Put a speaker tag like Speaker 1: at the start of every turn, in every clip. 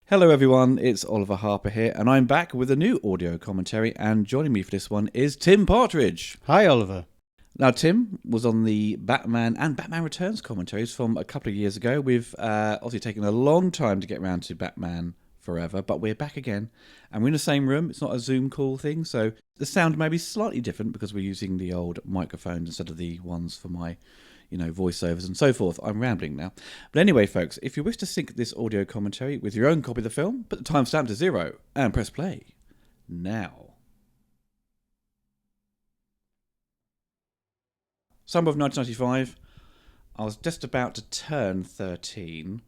Speaker 1: Hello everyone, it's Oliver Harper here, and I'm back with a new audio commentary, and joining me for this one is Tim Partridge.
Speaker 2: Hi, Oliver.
Speaker 1: Now, Tim was on the Batman and Batman Returns commentaries from a couple of years ago. We've obviously taken a long time to get around to Batman Forever, but we're back again, and we're in the same room. It's not a Zoom call thing, so the sound may be slightly different because we're using the old microphones instead of the ones for my voiceovers and so forth. I'm rambling now. But anyway, folks, if you wish to sync this audio commentary with your own copy of the film, put the timestamp to 0 and press play now. Summer of 1995. I was just about to turn 13,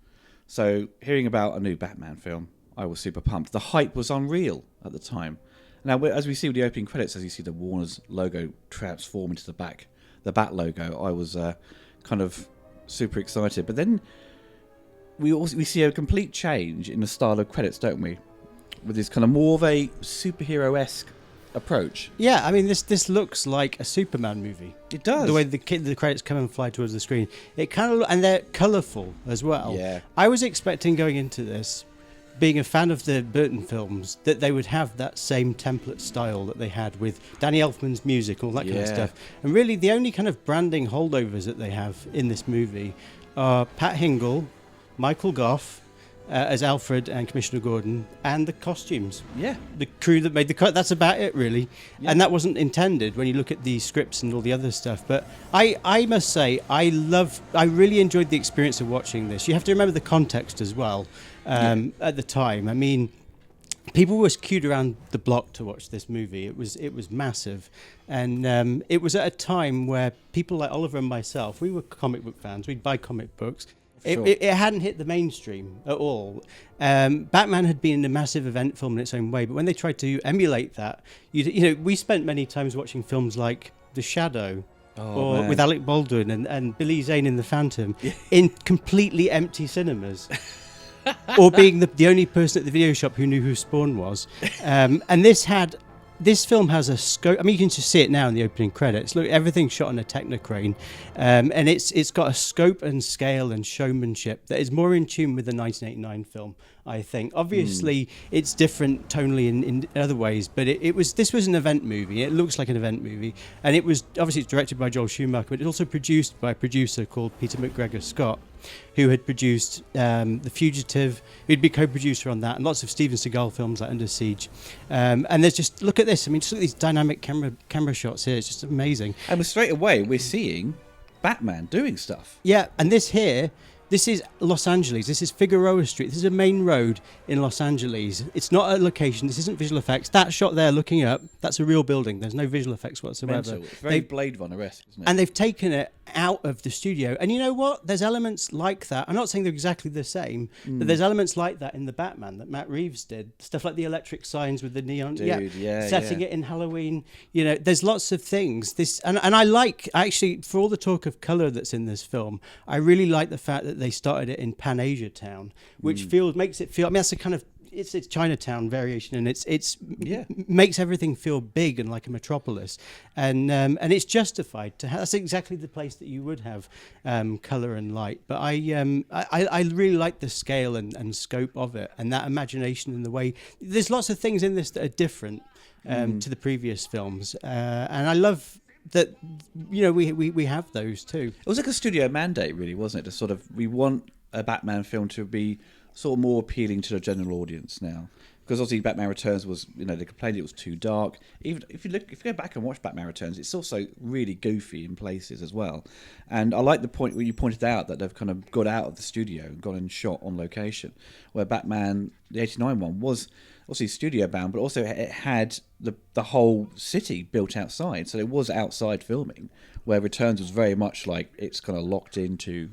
Speaker 1: so hearing about a new Batman film, I was super pumped. The hype was unreal at the time. Now, as we see with the opening credits, as you see the Warner's logo transform into the Bat logo, I was kind of super excited. But then we see a complete change in the style of credits, don't we? With this kind of more of a superhero-esque approach.
Speaker 2: Yeah, I mean, this looks like a Superman movie.
Speaker 1: It does.
Speaker 2: The way the credits come and fly towards the screen. It kind of, and they're colourful as well.
Speaker 1: Yeah.
Speaker 2: I was expecting going into this, being a fan of the Burton films, that they would have that same template style that they had with Danny Elfman's music, all that kind of stuff. And really, the only kind of branding holdovers that they have in this movie are Pat Hingle, Michael Gough as Alfred and Commissioner Gordon, and the costumes.
Speaker 1: Yeah.
Speaker 2: The crew that made the cut. That's about it, really.
Speaker 1: Yeah.
Speaker 2: And that wasn't intended when you look at the scripts and all the other stuff. But I must say, I really enjoyed the experience of watching this. You have to remember the context as well. At the time, I mean, people were queued around the block to watch this movie. It was massive, and it was at a time where people like Oliver and myself, we were comic book fans. We'd buy comic books.
Speaker 1: Sure.
Speaker 2: It hadn't hit the mainstream at all. Batman had been a massive event film in its own way, but when they tried to emulate that, we spent many times watching films like The Shadow. With Alec Baldwin and Billy Zane in The Phantom in completely empty cinemas. Or being the only person at the video shop who knew who Spawn was. And this film has a scope. I mean, you can just see it now in the opening credits. Look, everything's shot on a Technocrane. And it's got a scope and scale and showmanship that is more in tune with the 1989 film, I think. Obviously, it's different tonally in other ways, but this was an event movie. It looks like an event movie. And it was, obviously, it's directed by Joel Schumacher, but it's also produced by a producer called Peter McGregor Scott, who had produced The Fugitive, who'd be co-producer on that, and lots of Steven Seagal films like Under Siege. And there's just, look at this. I mean, just look at these dynamic camera shots here. It's just amazing.
Speaker 1: And straight away, we're seeing Batman doing stuff.
Speaker 2: Yeah, and this is Los Angeles. This is Figueroa Street. This is a main road in Los Angeles. It's not a location. This isn't visual effects. That shot there looking up, that's a real building. There's no visual effects whatsoever.
Speaker 1: Mental. It's very Blade Runner-esque, isn't it?
Speaker 2: And they've taken it out of the studio. And you know what? There's elements like that. I'm not saying they're exactly the same, but there's elements like that in the Batman that Matt Reeves did. Stuff like the electric signs with the neon. Setting it in Halloween. There's lots of things. And I like, actually, for all the talk of colour that's in this film, I really like the fact that they started it in Pan Asia Town, which makes it feel, I mean, that's a kind of, it's Chinatown variation, and it's makes everything feel big and like a metropolis, and it's justified to have. That's exactly the place that you would have color and light. But I really like the scale and scope of it, and that imagination and the way. There's lots of things in this that are different to the previous films, and I love that we have those too.
Speaker 1: It was like a studio mandate, really, wasn't it? To sort of, we want a Batman film to be sort of more appealing to the general audience now, because obviously Batman Returns was, they complained it was too dark. Even if you go back and watch Batman Returns, it's also really goofy in places as well. And I like the point where you pointed out that they've kind of got out of the studio and gone and shot on location, where Batman, the 89 one, was obviously studio bound, but also it had the whole city built outside, so it was outside filming, where Returns was very much like it's kind of locked into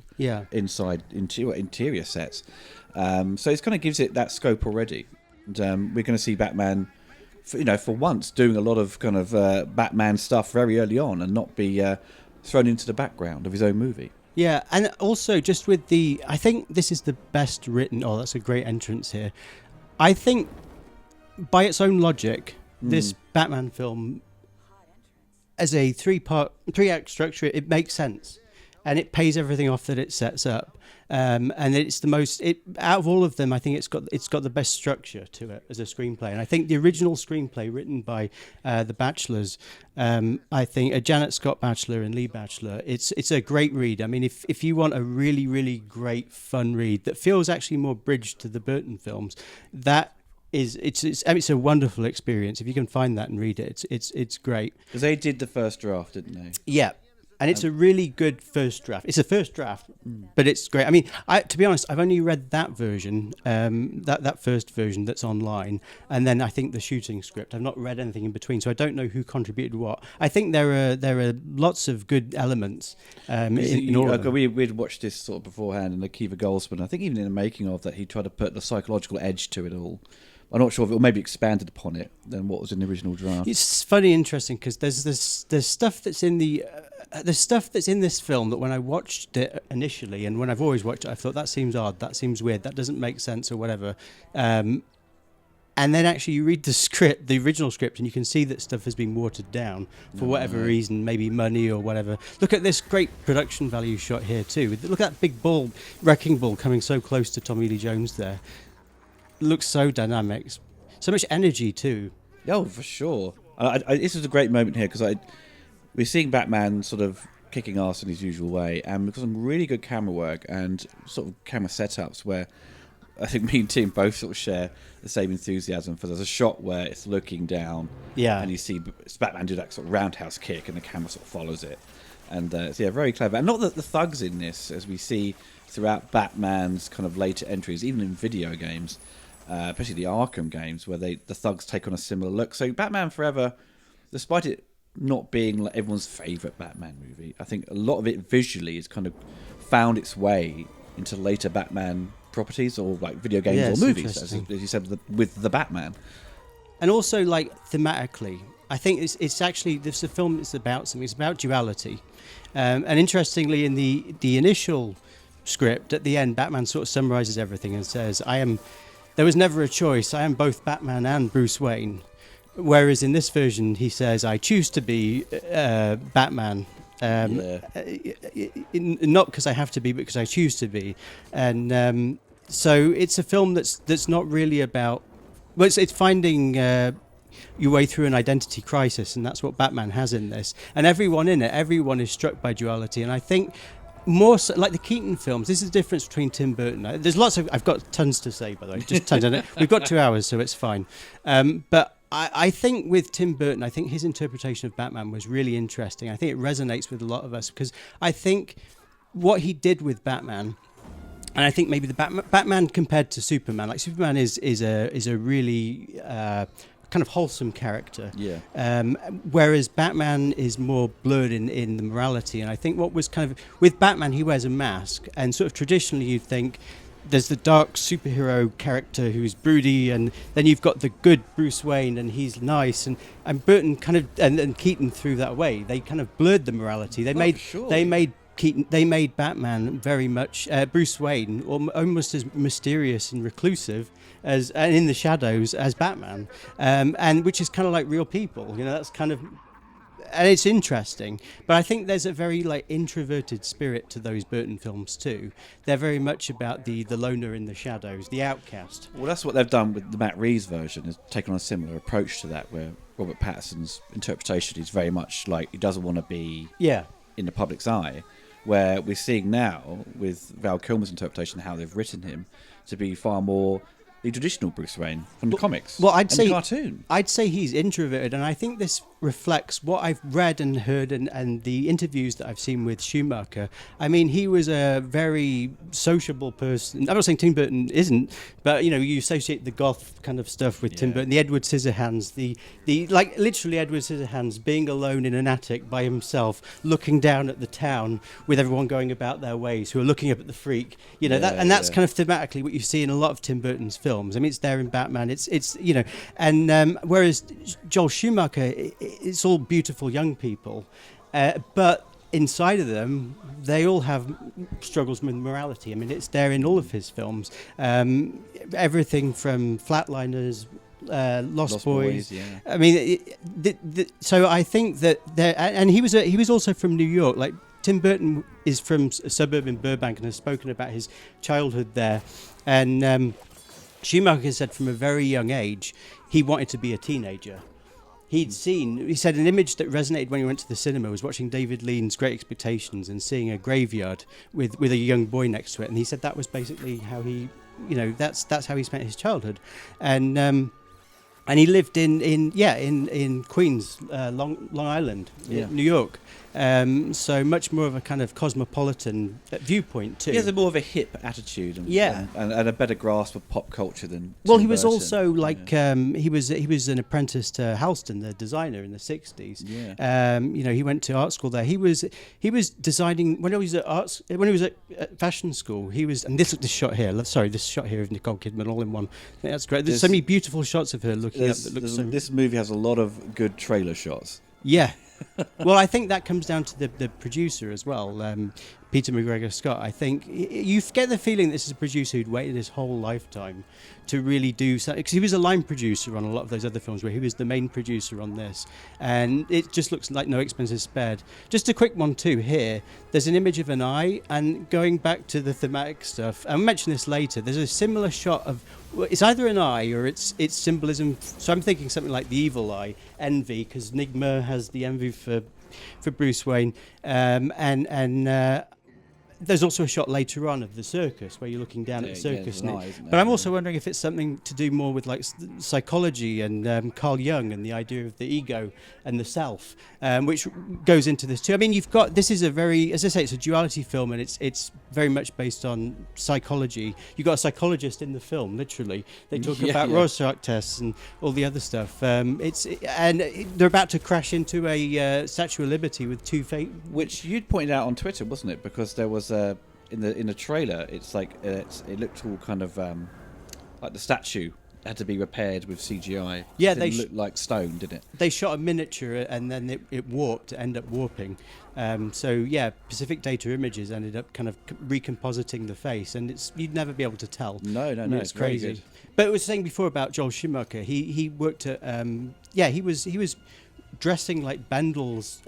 Speaker 1: inside interior sets. So it kind of gives it that scope already, and we're going to see Batman, for once, doing a lot of kind of Batman stuff very early on, and not be thrown into the background of his own movie.
Speaker 2: Yeah, and also just with I think this is the best written. Oh, that's a great entrance here. I think, by its own logic, this Batman film, as a three-act structure, it makes sense. and it pays everything off that it sets up. And it's the most out of all of them. I think it's got the best structure to it as a screenplay. And I think the original screenplay written by the Bachelors, I think Janet Scott Batchelor and Lee Batchelor, it's a great read. I mean, if you want a really, really great fun read that feels actually more bridged to the Burton films, it's a wonderful experience. If you can find that and read it, it's great.
Speaker 1: Because they did the first draft, didn't they?
Speaker 2: Yeah. And it's a really good first draft. It's a first draft, but it's great. I mean, to be honest, I've only read that version, that first version that's online, and then I think the shooting script. I've not read anything in between, so I don't know who contributed what. I think there are lots of good elements in all of them.
Speaker 1: We'd watched this sort of beforehand, and Akiva Goldsman, I think even in the making of that, he tried to put the psychological edge to it all. I'm not sure if it maybe expanded upon it than what was in the original draft. It's
Speaker 2: funny, interesting, because there's stuff that's in this film that when I watched it initially, and when I've always watched it, I thought that seems odd, that seems weird, that doesn't make sense or whatever. And then actually you read the original script, and you can see that stuff has been watered down for whatever reason, maybe money or whatever. Look at this great production value shot here too. Look at that big ball, wrecking ball coming so close to Tommy Lee Jones there. Looks so dynamic, so much energy too.
Speaker 1: Oh, for sure. This is a great moment here because we're seeing Batman sort of kicking ass in his usual way, and because some really good camera work and sort of camera setups where I think me and Tim both sort of share the same enthusiasm for. There's a shot where it's looking down, and you see Batman do that sort of roundhouse kick, and the camera sort of follows it, and very clever. And not that the thugs in this, as we see throughout Batman's kind of later entries, even in video games. Especially the Arkham games, where the thugs take on a similar look. So Batman Forever, despite it not being like everyone's favourite Batman movie, I think a lot of it visually has kind of found its way into later Batman properties or like video games or movies, as you said, with the Batman.
Speaker 2: And also, like, thematically, I think it's actually, this is a film that's about something. It's about duality. And interestingly, in the initial script, at the end, Batman sort of summarises everything and says, there was never a choice. I am both Batman and Bruce Wayne. Whereas in this version, he says, I choose to be Batman. Not because I have to be, but because I choose to be. And so it's a film that's not really about... Well, it's finding your way through an identity crisis, and that's what Batman has in this. And everyone is struck by duality. And I think... more so, like the Keaton films, this is the difference between Tim Burton. There's I've got tons to say, by the way, just tons. We've got 2 hours, so it's fine. But I think with Tim Burton, I think his interpretation of Batman was really interesting. I think it resonates with a lot of us, because I think what he did with Batman, and I think maybe the Batman compared to Superman, like Superman is a really... kind of wholesome character, whereas Batman is more blurred in the morality. And I think what was kind of with Batman, he wears a mask, and sort of traditionally you'd think there's the dark superhero character who's broody, and then you've got the good Bruce Wayne, and he's nice, and Burton kind of and Keaton threw that away. They kind of blurred the morality. They made Batman very much Bruce Wayne, almost as mysterious and reclusive and in the shadows as Batman, and which is kind of like real people. That's kind of, and it's interesting. But I think there's a very like introverted spirit to those Burton films too. They're very much about the loner in the shadows, the outcast.
Speaker 1: Well, that's what they've done with the Matt Reeves version. Is taken on a similar approach to that, where Robert Pattinson's interpretation is very much like he doesn't want to be in the public's eye. Where we're seeing now with Val Kilmer's interpretation, how they've written him to be far more the traditional Bruce Wayne from the comics.
Speaker 2: Well, I'd say
Speaker 1: the cartoon.
Speaker 2: I'd say he's introverted, and I think this reflects what I've read and heard and the interviews that I've seen with Schumacher. I mean, he was a very sociable person. I'm not saying Tim Burton isn't, but you associate the goth kind of stuff with Tim Burton, the Edward Scissorhands, the like literally Edward Scissorhands being alone in an attic by himself, looking down at the town with everyone going about their ways, who are looking up at the freak. That's kind of thematically what you see in a lot of Tim Burton's films. I mean, it's there in Batman. It's and whereas Joel Schumacher, it's all beautiful young people, but inside of them, they all have struggles with morality. I mean, it's there in all of his films. Everything from Flatliners, Lost Boys. I mean, so I think that there, and he was also from New York. Like Tim Burton is from a suburb in Burbank and has spoken about his childhood there. And Schumacher said from a very young age he wanted to be a teenager. He said an image that resonated when he went to the cinema was watching David Lean's Great Expectations and seeing a graveyard with a young boy next to it. And he said that was basically how he, that's how he spent his childhood. And he lived in Queens, Long Island, New York. So much more of a kind of cosmopolitan viewpoint too.
Speaker 1: He has more of a hip attitude, and a better grasp of pop culture than.
Speaker 2: Well,
Speaker 1: Tim
Speaker 2: he was
Speaker 1: Burton.
Speaker 2: also like he was an apprentice to Halston, the designer, in the '60s.
Speaker 1: Yeah.
Speaker 2: He went to art school there. He was designing when he was at fashion school. He was, and this shot here. Sorry, this shot here of Nicole Kidman all in one. I think that's great. There's so many beautiful shots of her looking up. That looks so.
Speaker 1: This movie has a lot of good trailer shots.
Speaker 2: Yeah. Well, I think that comes down to the producer as well, Peter McGregor Scott. I think you get the feeling this is a producer who'd waited his whole lifetime to really do something, because he was a line producer on a lot of those other films where he was the main producer on this, and it just looks like no expense is spared. Just a quick one too here, there's an image of an eye, and going back to the thematic stuff, I'll mention this later, there's a similar shot of, it's either an eye or it's symbolism. So I'm thinking something like the evil eye, envy, because Nigma has the envy for Bruce Wayne, and there's also a shot later on of the circus where you're looking down at the circus. But I'm also wondering if it's something to do more with like psychology and Carl Jung and the idea of the ego and the self, which goes into this too. I mean, you've got, this is a very, as I say, it's a duality film, and it's very much based on psychology. You've got a psychologist in the film, literally. They talk about Rorschach tests and all the other stuff. And they're about to crash into a Statue of Liberty with two fake,
Speaker 1: which you'd pointed out on Twitter, wasn't it? Because there was in the trailer, it's like it looked all kind of like the statue had to be repaired with CGI.
Speaker 2: Yeah,
Speaker 1: it didn't look like stone, did it?
Speaker 2: They shot a miniature and then it warped, it ended up warping. Pacific Data Images ended up kind of recompositing the face, and you'd never be able to tell.
Speaker 1: No,
Speaker 2: it's crazy. But I was saying before about Joel Schumacher. He worked at he was dressing like Bendel's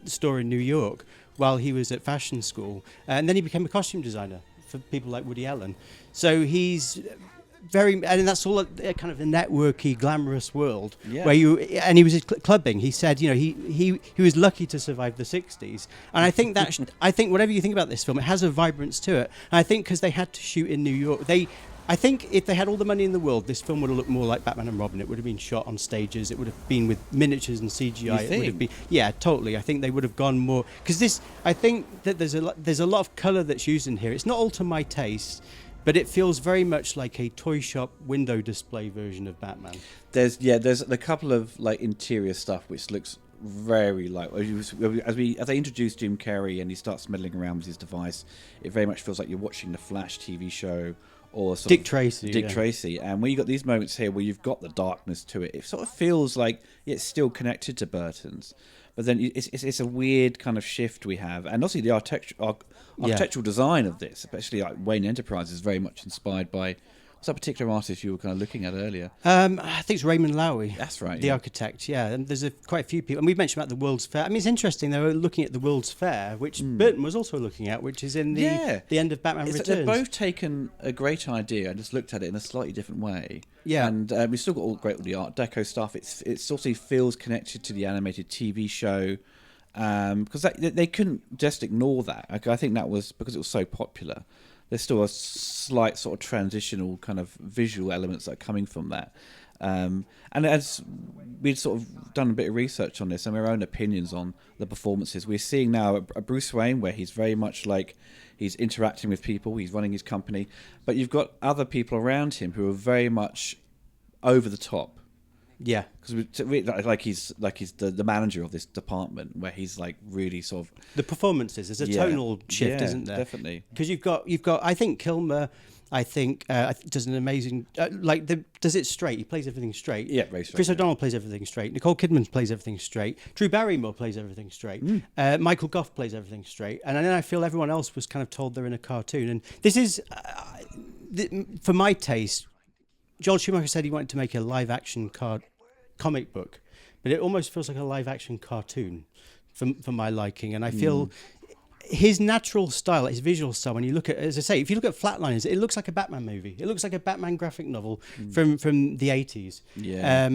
Speaker 2: store in New York while he was at fashion school, and then he became a costume designer for people like Woody Allen. So he's and that's all a kind of a networky, glamorous world where and he was clubbing. He said, he was lucky to survive the '60s, and I think that I think whatever you think about this film, it has a vibrance to it. And I think because they had to shoot in New York, I think if they had all the money in the world, this film would have looked more like Batman and Robin. It would have been shot on stages. It would have been with miniatures and CGI. It would have been, totally. I think they would have gone more, because I think that there's a lot of colour that's used in here. It's not all to my taste, but it feels very much like a toy shop window display version of Batman. There's
Speaker 1: a couple of like interior stuff which looks very like, as they introduce Jim Carrey and he starts meddling around with his device, it very much feels like you're watching the Flash TV show. Or
Speaker 2: Dick Tracy.
Speaker 1: Tracy. And when you've got these moments here where you've got the darkness to it, it sort of feels like it's still connected to Burton's. But then it's a weird kind of shift we have. And also the architectural design of this, especially like Wayne Enterprises, is very much inspired by... What's that particular artist you were kind of looking at earlier?
Speaker 2: I think it's Raymond Loewy.
Speaker 1: That's right.
Speaker 2: The architect, And there's quite a few people. And we've mentioned about the World's Fair. I mean, it's interesting. They were looking at the World's Fair, which Burton was also looking at, which is in the end of Batman Returns.
Speaker 1: They've both taken a great idea and just looked at it in a slightly different way.
Speaker 2: Yeah.
Speaker 1: And we've still got all the Art Deco stuff. It sort of feels connected to the animated TV show. Because they couldn't just ignore that. I think that was because it was so popular. There's still a slight sort of transitional kind of visual elements that are coming from that. And as we'd sort of done a bit of research on this and our own opinions on the performances, we're seeing now a Bruce Wayne where he's very much like he's interacting with people, he's running his company, but you've got other people around him who are very much over the top.
Speaker 2: Yeah,
Speaker 1: because he's the manager of this department, where he's like really sort of
Speaker 2: the performances. There's a tonal shift, isn't there?
Speaker 1: Definitely.
Speaker 2: Because you've got. I think Kilmer, does an amazing does it straight. He plays everything straight.
Speaker 1: Yeah, very straight.
Speaker 2: Chris O'Donnell plays everything straight. Nicole Kidman plays everything straight. Drew Barrymore plays everything straight. Michael Gough plays everything straight. And then I feel everyone else was kind of told they're in a cartoon. And this is, for my taste. Joel Schumacher said he wanted to make a live-action comic book, but it almost feels like a live-action cartoon for my liking. And I feel his natural style, his visual style, when you look at, as I say, if you look at Flatliners, it looks like a Batman movie. It looks like a Batman graphic novel from the 80s.
Speaker 1: Yeah.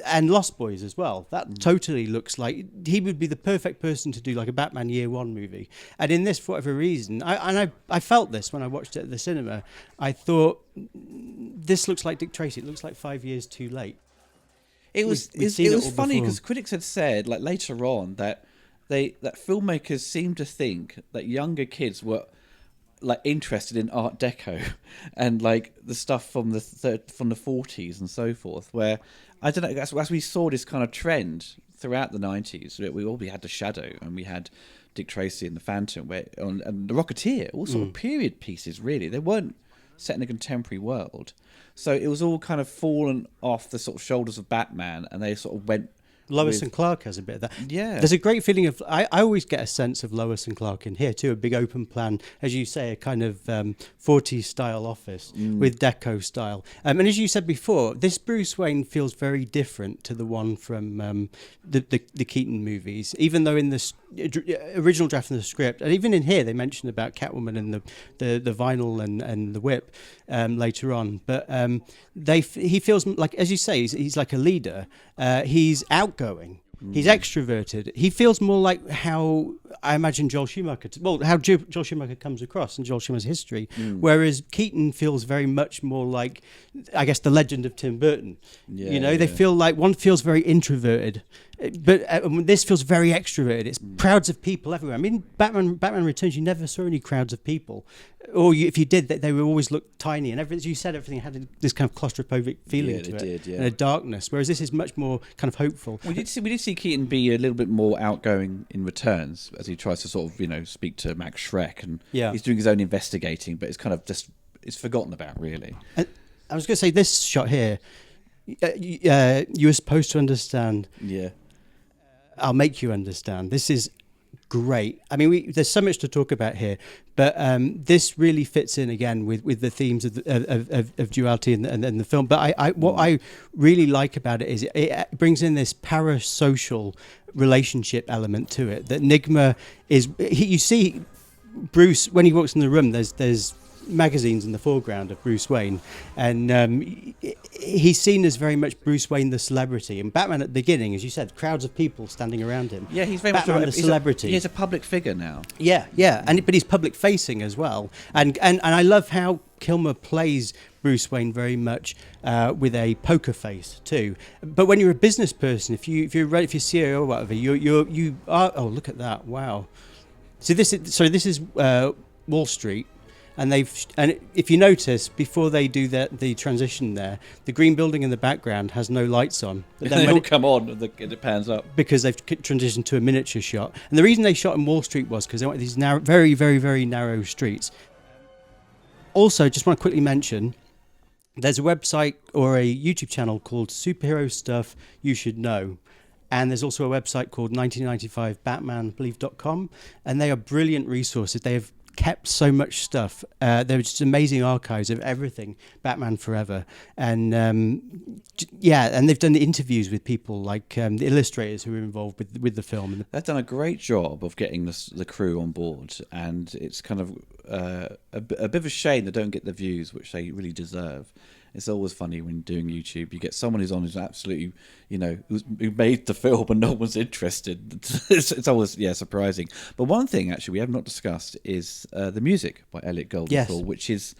Speaker 2: And Lost Boys as well. That totally looks like he would be the perfect person to do like a Batman Year One movie. And in this, for whatever reason, I felt this when I watched it at the cinema. I thought, this looks like Dick Tracy. It looks like 5 years too late.
Speaker 1: It was funny because critics had said like later on that filmmakers seemed to think that younger kids were like interested in Art Deco and like the stuff from the 40s and so forth. Where I don't know, as we saw this kind of trend throughout the 90s, we had The Shadow and we had Dick Tracy and The Phantom, and The Rocketeer, all sort of period pieces. Really, they weren't set in a contemporary world, so it was all kind of fallen off the sort of shoulders of Batman, and they sort of went.
Speaker 2: Lois and Clark has a bit of that.
Speaker 1: Yeah.
Speaker 2: There's a great feeling of... I always get a sense of Lois and Clark in here, too. A big open plan, as you say, a kind of 40s-style office with deco style. And as you said before, this Bruce Wayne feels very different to the one from the Keaton movies, even though in the original draft of the script, and even in here, they mention about Catwoman and the vinyl and the whip later on. But he feels like, as you say, he's like a leader. He's outgoing. He's extroverted. He feels more like how I imagine Joel Schumacher... how Joel Schumacher comes across in Joel Schumacher's history, whereas Keaton feels very much more like, I guess, the legend of Tim Burton. They feel like one feels very introverted, but this feels very extroverted. It's crowds of people everywhere. I mean, Batman Returns, you never saw any crowds of people. Or if you did, they would always look tiny. And as you said, everything had this kind of claustrophobic feeling to it. And a darkness, whereas this is much more kind of hopeful.
Speaker 1: We did see Keaton be a little bit more outgoing in Returns as he tries to sort of, speak to Max Schreck, and he's doing his own investigating, but it's kind of just, it's forgotten about, really.
Speaker 2: I was going to say, this shot here, you were supposed to understand.
Speaker 1: Yeah.
Speaker 2: I'll make you understand. This is great. I mean, there's so much to talk about here, but this really fits in again with the themes of duality and the film. But what I really like about it is it brings in this parasocial relationship element to it. That Nigma is, you see Bruce when he walks in the room. There's magazines in the foreground of Bruce Wayne, and he's seen as very much Bruce Wayne the celebrity, and Batman at the beginning, as you said, crowds of people standing around him.
Speaker 1: Yeah, he's very
Speaker 2: Batman
Speaker 1: much
Speaker 2: the celebrity.
Speaker 1: He's a public figure now.
Speaker 2: Yeah, but he's public facing as well, and I love how Kilmer plays Bruce Wayne very much with a poker face too. But when you're a business person, if you're CEO or whatever, you are. Oh, look at that! Wow. So this is Wall Street. And if you notice, before they do the transition there, the green building in the background has no lights on.
Speaker 1: But then they all come on and it pans up.
Speaker 2: Because they've transitioned to a miniature shot. And the reason they shot in Wall Street was because they wanted these narrow, very, very, very narrow streets. Also, just want to quickly mention, there's a website or a YouTube channel called Superhero Stuff You Should Know. And there's also a website called 1995batmanbelieve.com. And they are brilliant resources. They have kept so much stuff. There were just amazing archives of everything Batman Forever, and and they've done interviews with people like the illustrators who were involved with the film.
Speaker 1: They've done a great job of getting the crew on board, and it's kind of a bit of a shame they don't get the views which they really deserve. It's always funny when doing YouTube. You get someone who's on who's absolutely, who made the film and no one's interested. It's always, surprising. But one thing, actually, we have not discussed is the music by Elliot Goldenthal, which is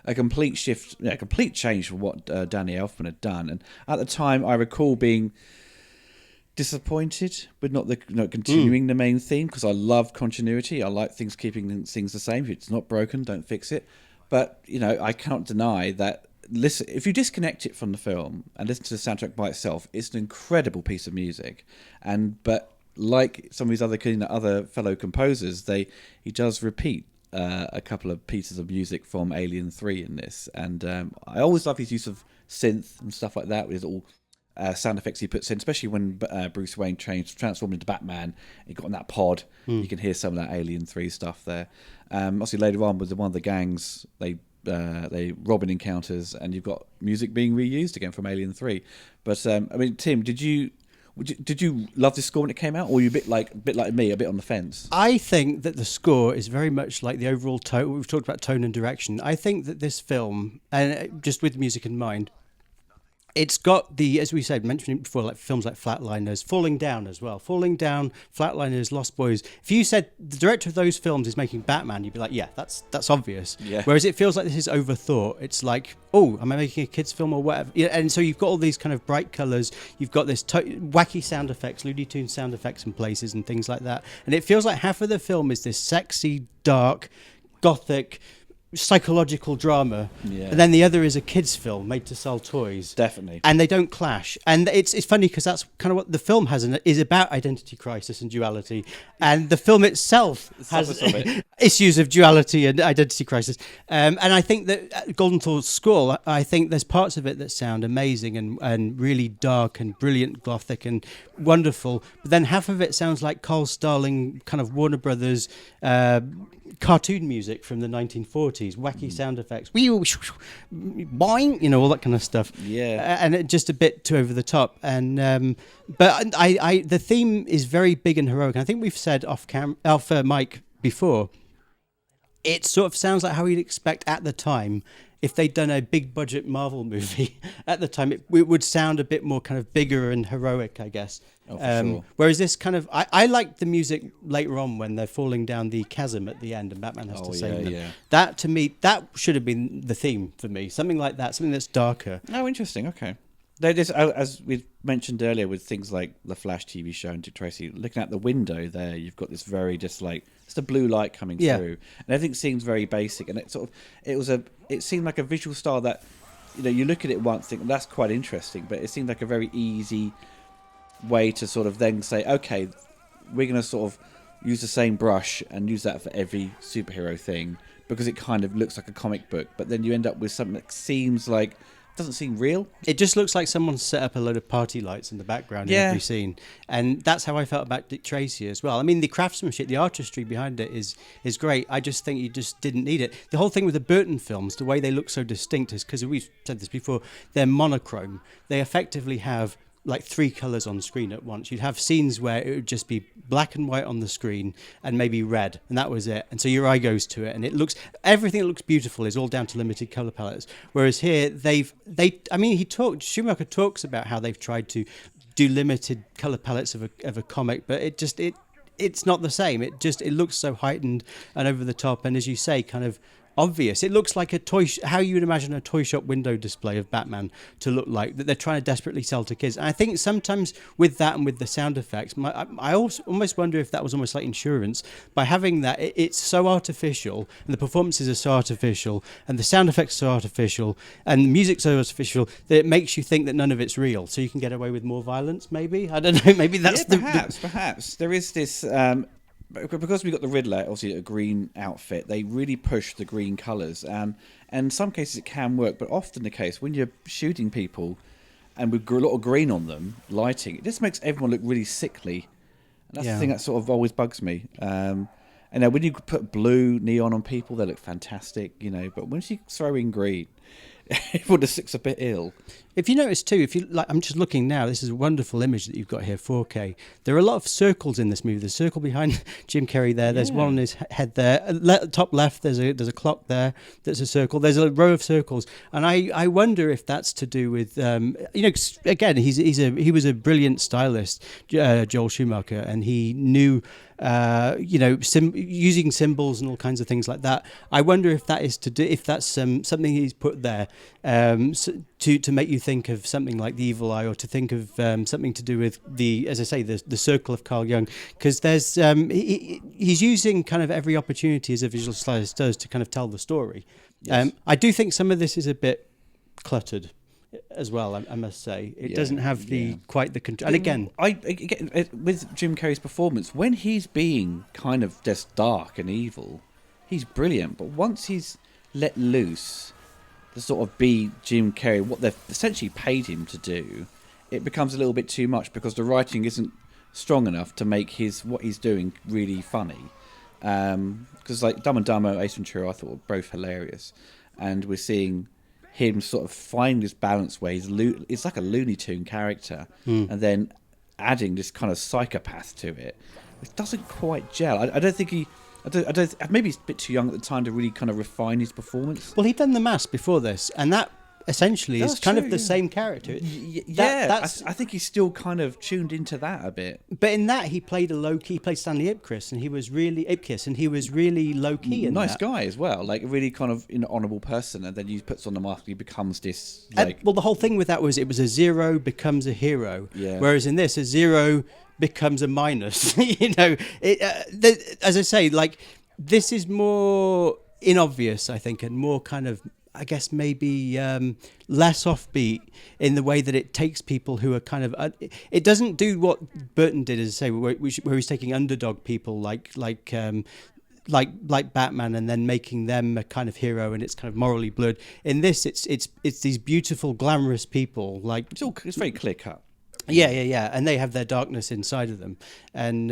Speaker 1: a complete shift, a complete change from what Danny Elfman had done. And at the time, I recall being disappointed with not continuing the main theme, because I love continuity. I like keeping things the same. If it's not broken, don't fix it. But, I cannot deny that. Listen, if you disconnect it from the film and listen to the soundtrack by itself, it's an incredible piece of music. But like some of his other fellow composers, he does repeat a couple of pieces of music from Alien 3 in this. And I always love his use of synth and stuff like that, with all sound effects he puts in, especially when Bruce Wayne transformed into Batman. He got in that pod. You can hear some of that Alien 3 stuff there. Obviously later on with one of the gangs, they Robin encounters, and you've got music being reused again from Alien 3. But Tim, Did you love this score when it came out, or were you a bit like me, a bit on the fence?
Speaker 2: I think that the score is very much like the overall tone. We've talked about tone and direction. I think that this film, and just with music in mind, it's got the, as we said, mentioned it before, like films like Flatliners, Falling Down as well. Falling Down, Flatliners, Lost Boys. If you said the director of those films is making Batman, you'd be like, yeah, that's obvious.
Speaker 1: Yeah.
Speaker 2: Whereas it feels like this is overthought. It's like, oh, am I making a kids' film or whatever? Yeah, and so you've got all these kind of bright colours. You've got this wacky sound effects, Looney Tunes sound effects in places and things like that. And it feels like half of the film is this sexy, dark, gothic, psychological drama, and then the other is a kids film made to sell toys,
Speaker 1: definitely,
Speaker 2: and they don't clash. And it's funny because that's kind of what the film has, and is about identity crisis and duality, and the film itself has issues of duality and identity crisis. And I think that Golden Thor's score, I think there's parts of it that sound amazing and really dark and brilliant, gothic and wonderful, but then half of it sounds like Carl Starling kind of Warner Brothers cartoon music from the 1940s, wacky sound effects, boing, all that kind of stuff.
Speaker 1: Yeah,
Speaker 2: and it just a bit too over the top. And but I the theme is very big and heroic. And I think we've said off mic before. It sort of sounds like how you'd expect at the time. If they'd done a big budget Marvel movie at the time, it would sound a bit more kind of bigger and heroic, I guess.
Speaker 1: Oh, for sure.
Speaker 2: Whereas this kind of, I like the music later on when they're falling down the chasm at the end and Batman has to save them. Yeah. That, to me, that should have been the theme for me. Something like that, something that's darker.
Speaker 1: Oh, interesting. Okay. They just, as we mentioned earlier, with things like the Flash TV show and Dick Tracy, looking out the window there, you've got this very just like it's the blue light coming through, and everything seems very basic. And it seemed like a visual style that, you look at it once, think that's quite interesting, but it seemed like a very easy way to sort of then say, okay, we're going to sort of use the same brush and use that for every superhero thing because it kind of looks like a comic book, but then you end up with something that seems like. Doesn't seem real. It
Speaker 2: just looks like someone set up a load of party lights in the background in every scene. And that's how I felt about Dick Tracy as well. I mean, the craftsmanship, the artistry behind it is great. I just think you just didn't need it. The whole thing with the Burton films, the way they look so distinct is because we've said this before, they're monochrome. They effectively have like 3 colours on screen at once. You'd have scenes where it would just be black and white on the screen and maybe red, and that was it. And so your eye goes to it, and everything that looks beautiful is all down to limited colour palettes. Whereas here, Schumacher talks about how they've tried to do limited colour palettes of a comic, but it's not the same. It looks so heightened and over the top, and as you say, kind of obvious. It looks like a toy, how you would imagine a toy shop window display of Batman to look like, that they're trying to desperately sell to kids. And I think sometimes with that and with the sound effects, I also almost wonder if that was almost like insurance. By having that, it's so artificial, and the performances are so artificial, and the sound effects are so artificial, and the music's so artificial, that it makes you think that none of it's real. So you can get away with more violence, maybe? I don't know, maybe that's
Speaker 1: perhaps. There is this... because we got the Riddler, obviously a green outfit, they really push the green colours. And in some cases it can work, but often the case when you're shooting people and with a lot of green on them, lighting, it just makes everyone look really sickly. And that's the thing that sort of always bugs me. And when you put blue neon on people, they look fantastic, but once you throw in green, everyone just looks a bit ill.
Speaker 2: If you notice too, I'm just looking now, this is a wonderful image that you've got here, 4K. There are a lot of circles in this movie. There's a circle behind Jim Carrey there. There's one on his head there. Top left, there's a clock there. There's a circle. There's a row of circles, and I wonder if that's to do with again, he was a brilliant stylist, Joel Schumacher, and he knew. Using symbols and all kinds of things like that. I wonder if that is if that's something he's put there to make you think of something like the Evil Eye, or to think of something to do with as I say, the circle of Carl Jung, because there's he's using kind of every opportunity as a visual stylist does to kind of tell the story. Yes. I do think some of this is a bit cluttered as well, I must say. It doesn't have quite the control. And again,
Speaker 1: with Jim Carrey's performance, when he's being kind of just dark and evil, he's brilliant. But once he's let loose to sort of be Jim Carrey, what they've essentially paid him to do, it becomes a little bit too much because the writing isn't strong enough to make what he's doing really funny. Because like Dumb and Dumber, Ace Ventura, I thought were both hilarious, and we're seeing him sort of find his balance where it's like a Looney Tune character, and then adding this kind of psychopath to it, it doesn't quite gel. I don't think he. I don't. Maybe he's a bit too young at the time to really kind of refine his performance.
Speaker 2: Well, he'd done The Mask before this, and that essentially is kind of the same character.
Speaker 1: I think he's still kind of tuned into that a bit.
Speaker 2: But in that, he played he played Stanley Ipkiss, and he was really low key.
Speaker 1: Nice guy as well, like a really kind of honourable person. And then he puts on the mask, and he becomes this. Like,
Speaker 2: well, the whole thing with that was it was a zero becomes a hero.
Speaker 1: Yeah.
Speaker 2: Whereas in this, a zero becomes a minus. As I say, like this is more inobvious, I think, and more kind of, I guess, maybe less offbeat in the way that it takes people who are kind of. It doesn't do what Burton did, as I say, where he's taking underdog people like Batman and then making them a kind of hero, and it's kind of morally blurred. In this, it's these beautiful, glamorous people. Like
Speaker 1: it's very clear cut.
Speaker 2: Yeah, and they have their darkness inside of them, and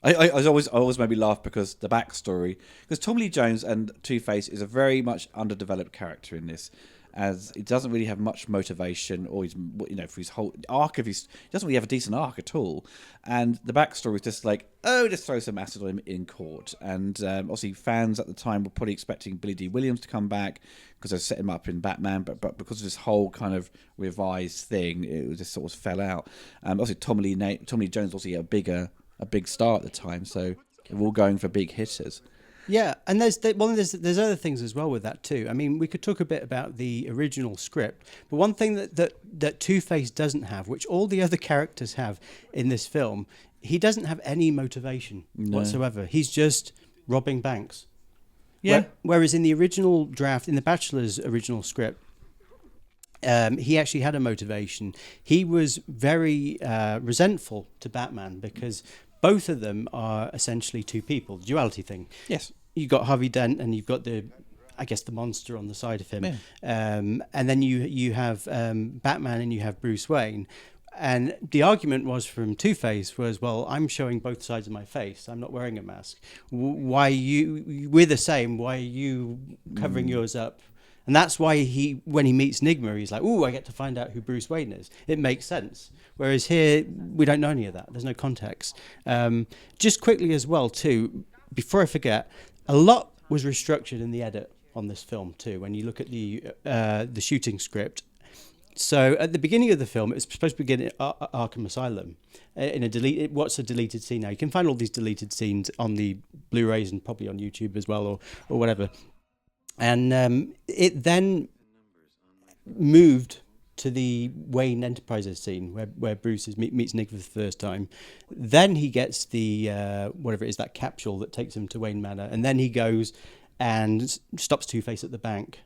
Speaker 1: I always made me laugh because the backstory, because Tommy Lee Jones and Two-Face is a very much underdeveloped character in this, as he doesn't really have much motivation, or for his whole arc he doesn't really have a decent arc at all, and the backstory is just like, just throw some acid on him in court, and obviously fans at the time were probably expecting Billy D. Williams to come back because they set him up in Batman, but because of this whole kind of revised thing, it just sort of fell out. Obviously Tommy Lee Jones was a big star at the time, so they're all going for big hitters.
Speaker 2: Yeah, and there's other things as well with that too. I mean, we could talk a bit about the original script, but one thing that Two-Face doesn't have, which all the other characters have in this film, he doesn't have any motivation whatsoever. He's just robbing banks.
Speaker 1: Yeah.
Speaker 2: Whereas in the original draft, in the Bachelor's original script, he actually had a motivation. He was very resentful to Batman because both of them are essentially two people, the duality thing.
Speaker 1: Yes.
Speaker 2: You've got Harvey Dent and you've got the monster on the side of him.
Speaker 1: Yeah.
Speaker 2: And then you have Batman and you have Bruce Wayne. And the argument was from Two-Face was, well, I'm showing both sides of my face. I'm not wearing a mask. We're the same. Why are you covering yours up? And that's why when he meets Nigma, he's like, "Ooh, I get to find out who Bruce Wayne is." It makes sense. Whereas here, we don't know any of that. There's no context. Just quickly as well, too, before I forget, a lot was restructured in the edit on this film too. When you look at the shooting script. So at the beginning of the film, it was supposed to begin at Arkham Asylum in what's a deleted scene now. You can find all these deleted scenes on the Blu-rays and probably on YouTube as well or whatever. And it then moved to the Wayne Enterprises scene where Bruce meets Nick for the first time. Then he gets the whatever it is, that capsule that takes him to Wayne Manor, and then he goes and stops Two-Face at the bank.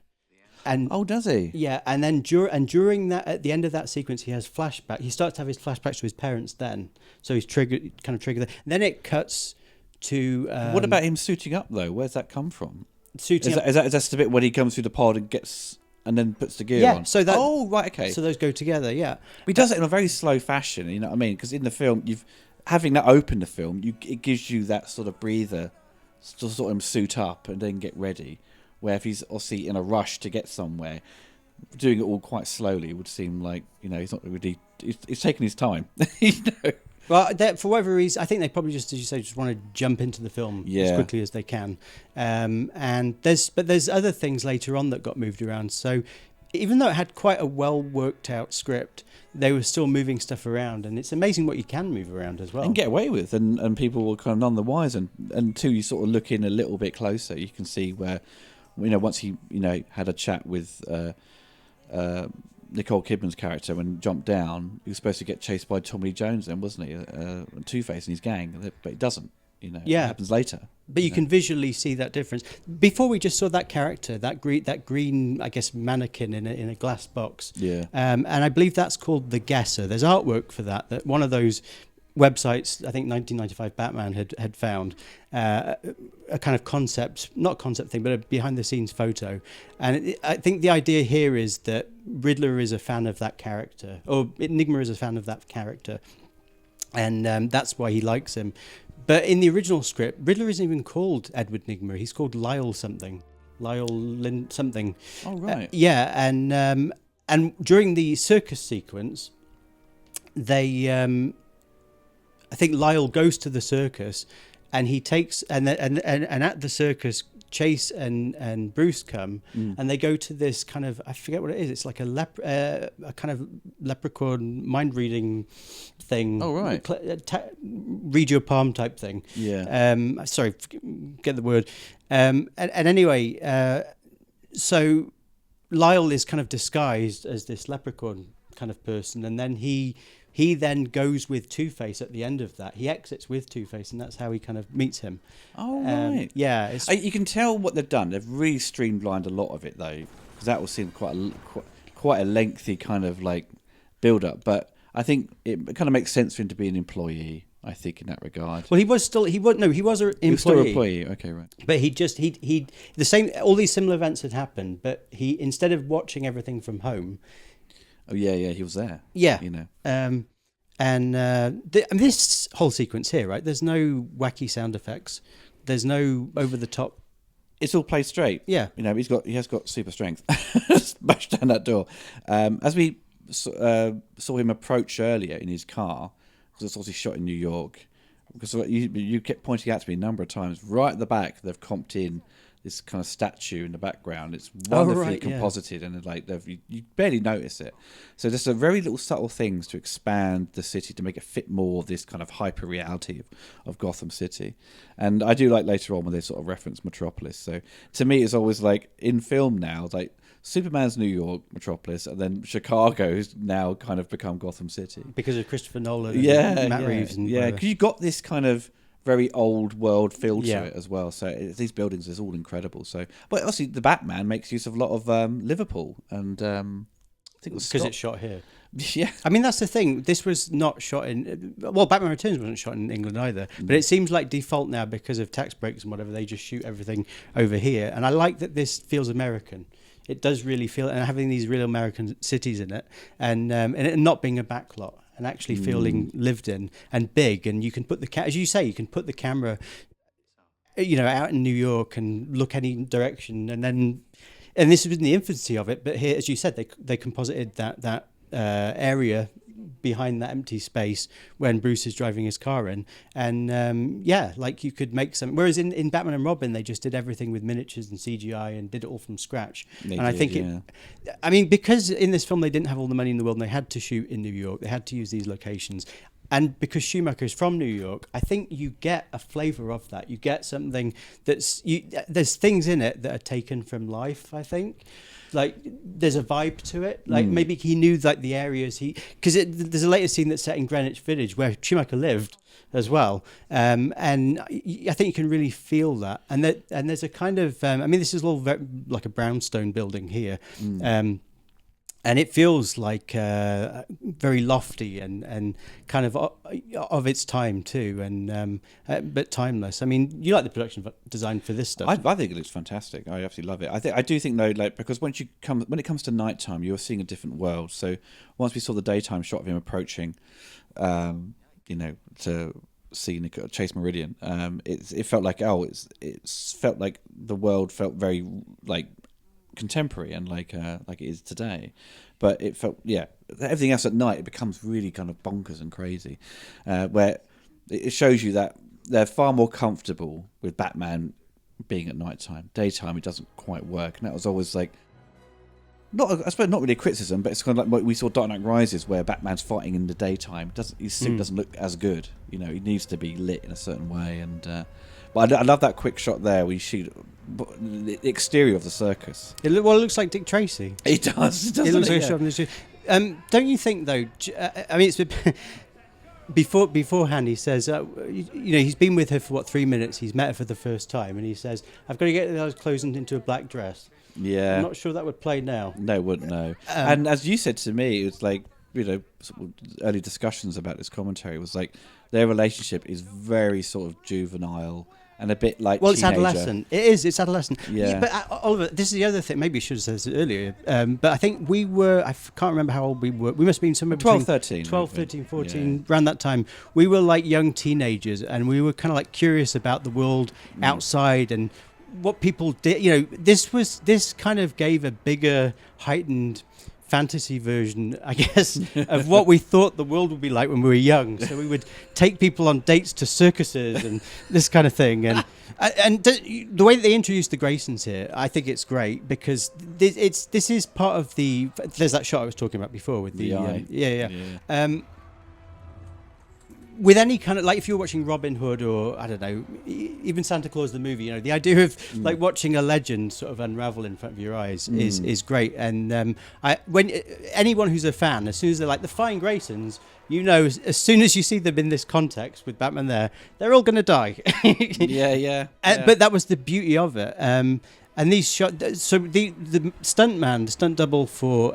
Speaker 2: And
Speaker 1: does he?
Speaker 2: Yeah, and then during that, at the end of that sequence, he has flashback. He starts to have his flashbacks to his parents. Then, so he's triggered. Then it cuts to.
Speaker 1: What about him suiting up though? Where's that come from?
Speaker 2: Suiting up.
Speaker 1: Is that the bit when he comes through the pod and then puts the gear on?
Speaker 2: Yeah. So that.
Speaker 1: Oh right, okay.
Speaker 2: So those go together. Yeah.
Speaker 1: But he does it in a very slow fashion. You know what I mean? Because in the film, having that open the film, it gives you that sort of breather to sort of suit up and then get ready. Where if he's obviously in a rush to get somewhere, doing it all quite slowly would seem like, he's not really. He's taking his time.
Speaker 2: Well, for whatever reason, I think they probably just, as you say, just want to jump into the film as quickly as they can. And there's other things later on that got moved around. So even though it had quite a well worked out script, they were still moving stuff around, and it's amazing what you can move around as well
Speaker 1: and get away with, and people were kind of none the wiser. And until you sort of look in a little bit closer, you can see where. Once he, had a chat with Nicole Kidman's character and jumped down, he was supposed to get chased by Tommy Lee Jones then, wasn't he? Two-Face and his gang, but it doesn't.
Speaker 2: Yeah.
Speaker 1: It happens later.
Speaker 2: But you can visually see that difference. Before we just saw that character, that green, I guess, mannequin in a glass box.
Speaker 1: Yeah.
Speaker 2: And I believe that's called The Guesser. There's artwork for that one of those websites, I think 1995 Batman had found a kind of not concept thing, but a behind the scenes photo. And I think the idea here is that Riddler is a fan of that character, or Enigma is a fan of that character. And that's why he likes him. But in the original script, Riddler isn't even called Edward Nigma. He's called Lyle something. Something.
Speaker 1: Oh, right.
Speaker 2: Yeah. And during the circus sequence, they, I think Lyle goes to the circus, and he takes and at the circus, Chase and Bruce come, and they go to this kind of, I forget what it is. It's like a kind of leprechaun mind reading thing.
Speaker 1: Oh, right.
Speaker 2: Read your palm type thing.
Speaker 1: Yeah.
Speaker 2: Sorry, get the word. And anyway, so Lyle is kind of disguised as this leprechaun kind of person, and then he then goes with Two-Face at the end of that. He exits with Two-Face, and that's how he kind of meets him.
Speaker 1: Oh, right.
Speaker 2: Yeah.
Speaker 1: You can tell what they've done. They've really streamlined a lot of it, though, because that will seem quite a lengthy kind of like build-up. But I think it kind of makes sense for him to be an employee, I think, in that regard.
Speaker 2: Well, he was an employee.
Speaker 1: He was still an employee. Okay, right.
Speaker 2: But he the same. All these similar events had happened, but he, instead of watching everything from home.
Speaker 1: Oh yeah, he was there.
Speaker 2: Yeah,
Speaker 1: you know.
Speaker 2: And this whole sequence here, right? There's no wacky sound effects. There's no over the top.
Speaker 1: It's all played straight.
Speaker 2: Yeah,
Speaker 1: you know, he has got super strength. Smash down that door. As we saw him approach earlier in his car, because it's obviously shot in New York. Because you kept pointing out to me a number of times, right at the back, they've comped in this kind of statue in the background. It's wonderfully composited, and like you barely notice it. So there's a very little subtle things to expand the city to make it fit more of this kind of hyper reality of Gotham City. And I do like later on when they sort of reference Metropolis. So to me, it's always like in film now, like Superman's New York, Metropolis, and then Chicago's now kind of become Gotham City
Speaker 2: because of Christopher Nolan, and Matt Reeves, and
Speaker 1: because you got this kind of very old world feel to it as well. So these buildings is all incredible. So, but obviously the Batman makes use of a lot of Liverpool, and I think it was
Speaker 2: because it's shot here.
Speaker 1: Yeah,
Speaker 2: I mean that's the thing. This was not shot in. Well, Batman Returns wasn't shot in England either. But it seems like default now because of tax breaks and whatever. They just shoot everything over here, and I like that this feels American. It does really feel, and having these real American cities in it, and it not being a backlot. And actually feeling lived in and big, and you can put as you say, you can put the camera, out in New York and look any direction, and this was in the infancy of it. But here, as you said, they composited that area behind that empty space when Bruce is driving his car in, and like you could make some. Whereas in Batman and Robin, they just did everything with miniatures and CGI and did it all from scratch. I think because in this film they didn't have all the money in the world and they had to shoot in New York, they had to use these locations. And because Schumacher is from New York, I think you get a flavour of that. You get something there's things in it that are taken from life, I think. Like there's a vibe to it. Like maybe he knew like the areas because there's a later scene that's set in Greenwich Village where Schumacher lived as well, and I think you can really feel that. And there's a kind of this is all very, like a brownstone building here. And it feels like very lofty and kind of its time too, and but timeless. I mean, you like the production design for this stuff?
Speaker 1: I think it looks fantastic. I absolutely love it. I do think though, like because when it comes to nighttime, you're seeing a different world. So once we saw the daytime shot of him approaching, to see Chase Meridian, it felt like it felt like the world felt very like contemporary and like it is today, but it felt everything else at night it becomes really kind of bonkers and crazy, where it shows you that they're far more comfortable with Batman being at nighttime. Daytime it doesn't quite work, and that was always like I suppose not really a criticism, but it's kind of like what we saw Dark Knight Rises where Batman's fighting in the daytime. His suit doesn't look as good, he needs to be lit in a certain way, and but I love that quick shot there where you shoot the exterior of the circus.
Speaker 2: It looks like Dick Tracy.
Speaker 1: It does.
Speaker 2: It looks like a shot in the street. Don't you think though? I mean, it's beforehand. He says, he's been with her for 3 minutes. He's met her for the first time, and he says, "I've got to get those clothes into a black dress."
Speaker 1: Yeah,
Speaker 2: I'm not sure that would play now.
Speaker 1: No, it wouldn't. No. And as you said to me, it was like early discussions about this commentary was like their relationship is very sort of juvenile. And a bit like
Speaker 2: it's adolescent. It's adolescent.
Speaker 1: Yeah.
Speaker 2: But Oliver, this is the other thing. Maybe you should have said this earlier. But I think we were. I can't remember how old we were. We must have been somewhere
Speaker 1: 12,
Speaker 2: between
Speaker 1: 13.
Speaker 2: 12, 13, 14. Around that time, we were like young teenagers, and we were kind of like curious about the world outside and what people did. This kind of gave a bigger, heightened fantasy version, I guess, of what we thought the world would be like when we were young. So we would take people on dates to circuses and this kind of thing. And the way that they introduced the Graysons here, I think it's great because this is part of the. There's that shot I was talking about before with the
Speaker 1: eye.
Speaker 2: With any kind of, like, if you're watching Robin Hood or I don't know, even Santa Claus the movie, the idea of like watching a legend sort of unravel in front of your eyes is great. And when anyone who's a fan, as soon as they're like the Fine Graysons, as soon as you see them in this context with Batman they're all going to die.
Speaker 1: yeah.
Speaker 2: But that was the beauty of it. And these shots, so the stunt double for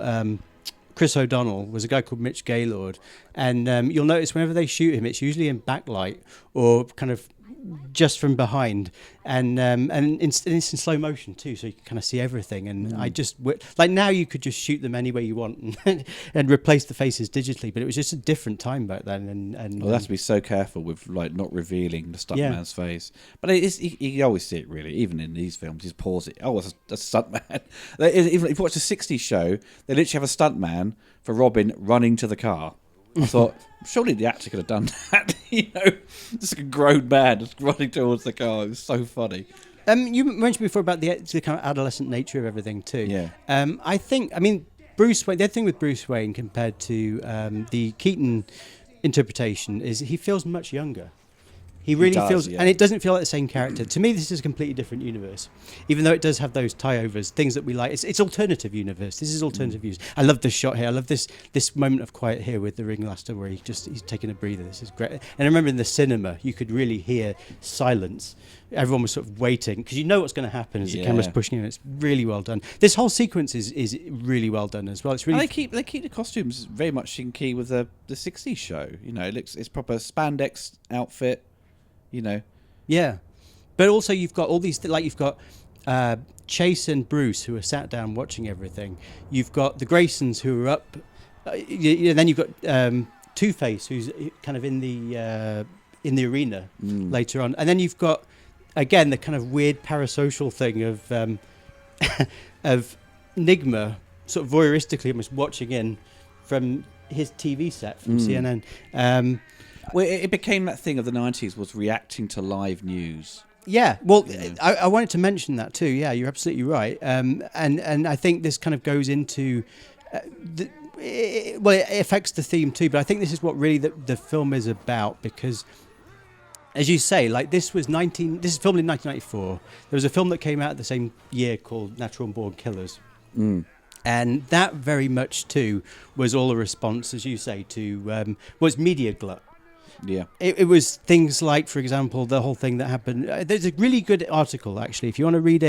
Speaker 2: Chris O'Donnell was a guy called Mitch Gaylord, and you'll notice whenever they shoot him, it's usually in backlight or kind of just from behind, and it's in slow motion too, so you can kind of see everything. And I just like now you could just shoot them any way you want and replace the faces digitally, but it was just a different time back then. And
Speaker 1: well, that's to be so careful with like not revealing the stuntman's face, but it is you always see it really, even in these films. Just pause it. Oh, it's a stuntman. Even if you watch a '60s show, they literally have a stuntman for Robin running to the car. I thought, surely the actor could have done that, just a grown man just running towards the car. It was so funny.
Speaker 2: You mentioned before about the kind of adolescent nature of everything too.
Speaker 1: Yeah.
Speaker 2: Bruce Wayne. The other thing with Bruce Wayne compared to the Keaton interpretation is he feels much younger. He really feels, and it doesn't feel like the same character. To me, this is a completely different universe, even though it does have those tie-overs, things that we like. It's alternative universe. This is alternative use. I love this shot here. I love this moment of quiet here with the ringmaster where he's taking a breather. This is great. And I remember in the cinema, you could really hear silence. Everyone was sort of waiting because you know what's going to happen as the camera's pushing in. It's really well done. This whole sequence is really well done as well. It's really.
Speaker 1: And they keep the costumes very much in key with the '60s show. It's proper spandex outfit.
Speaker 2: Yeah, but also you've got all these you've got Chase and Bruce who are sat down watching everything. You've got the Graysons who are up. Then you've got Two-Face who's kind of in the arena later on, and then you've got again the kind of weird parasocial thing of of Nigma sort of voyeuristically almost watching in from his TV set from CNN.
Speaker 1: Well, it became that thing of the 90s was reacting to live news.
Speaker 2: Yeah, well, I wanted to mention that too. Yeah, you're absolutely right. And I think this kind of goes into... it affects the theme too, but I think this is what really the film is about because... As you say, like this is filmed in 1994. There was a film that came out the same year called Natural Born Killers. And that very much too was all a response, as you say, to was media glut.
Speaker 1: Yeah,
Speaker 2: it was things like, for example, the whole thing that happened. There's a really good article actually, if you want to read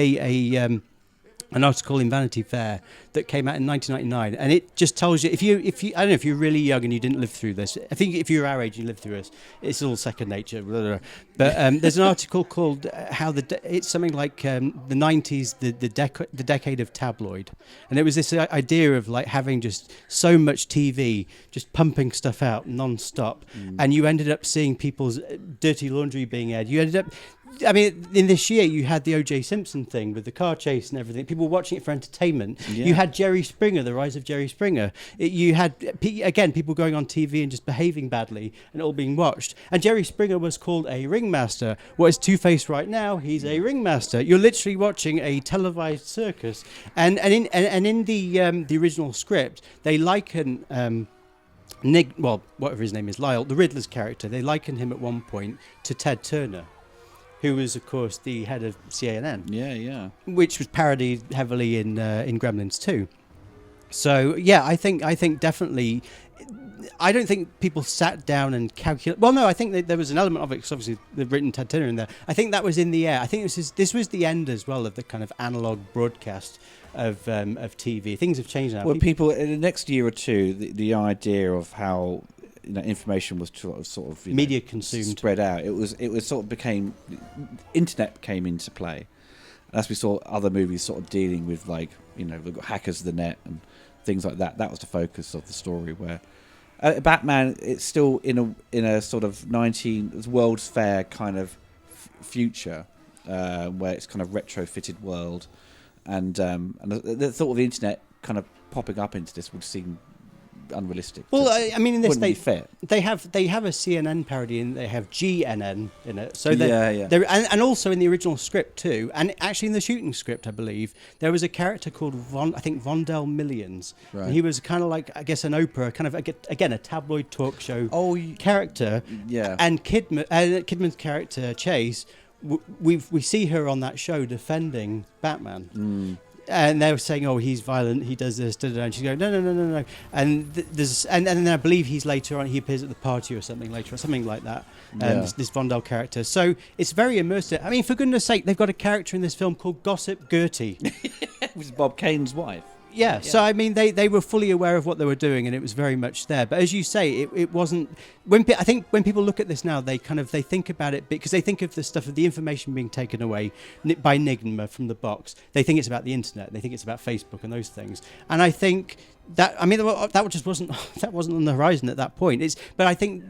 Speaker 2: an article in Vanity Fair that came out in 1999, and it just tells you if you I don't know if you're really young and you didn't live through this. I think if you're our age and you lived through this, it's all second nature. Blah, blah, blah. But there's an article called how it's something like the 90s, the decade of tabloid, and it was this idea of like having just so much TV, just pumping stuff out non-stop, and you ended up seeing people's dirty laundry being aired. You ended up. I mean, in this year, you had the O.J. Simpson thing with the car chase and everything. People watching it for entertainment. Yeah. You had Jerry Springer, the rise of Jerry Springer. You had, again, people going on TV and just behaving badly and all being watched. And Jerry Springer was called a ringmaster. What is Two-Face right now? He's a ringmaster. You're literally watching a televised circus. And in the original script, they liken... whatever his name is, Lyle, the Riddler's character, they liken him at one point to Ted Turner, who was, of course, the head of CNN.
Speaker 1: Yeah.
Speaker 2: Which was parodied heavily in Gremlins 2. So, yeah, I think definitely... I don't think people sat down and calculated... Well, no, I think there was an element of it, because obviously they've written Ted Turner in there. I think that was in the air. I think this was the end as well of the kind of analogue broadcast of TV. Things have changed now.
Speaker 1: Well, people, in the next year or two, the idea of how... information was sort of
Speaker 2: media consumed,
Speaker 1: spread out. It was sort of became internet came into play, as we saw other movies sort of dealing with we've got hackers of the net and things like that. That was the focus of the story. Where Batman, it's still in a sort of World's Fair kind of future, where it's kind of retrofitted world, and the thought of the internet kind of popping up into this would seem unrealistic.
Speaker 2: Well, I mean, in this
Speaker 1: wouldn't be fit.
Speaker 2: they have a CNN parody and they have GNN in it. So
Speaker 1: Yeah.
Speaker 2: and also in the original script too, and actually in the shooting script, I believe there was a character called Vondell Millions.
Speaker 1: Right.
Speaker 2: And he was kind of like, I guess, an Oprah, kind of again a tabloid talk show character.
Speaker 1: Yeah.
Speaker 2: And Kidman's character Chase, we see her on that show defending Batman. And they were saying, "Oh, he's violent. He does this." And she's going, "No." And then I believe he appears at the party or something later, or something like that. This Vondell character. So it's very immersive. I mean, for goodness' sake, they've got a character in this film called Gossip Gertie,
Speaker 1: which is Bob Kane's wife.
Speaker 2: Yeah, so I mean, they were fully aware of what they were doing, and it was very much there. But as you say, it wasn't. I think when people look at this now, they think about it because they think of the stuff of the information being taken away by Enigma from the box. They think it's about the internet. They think it's about Facebook and those things. And I think that that just wasn't on the horizon at that point. But I think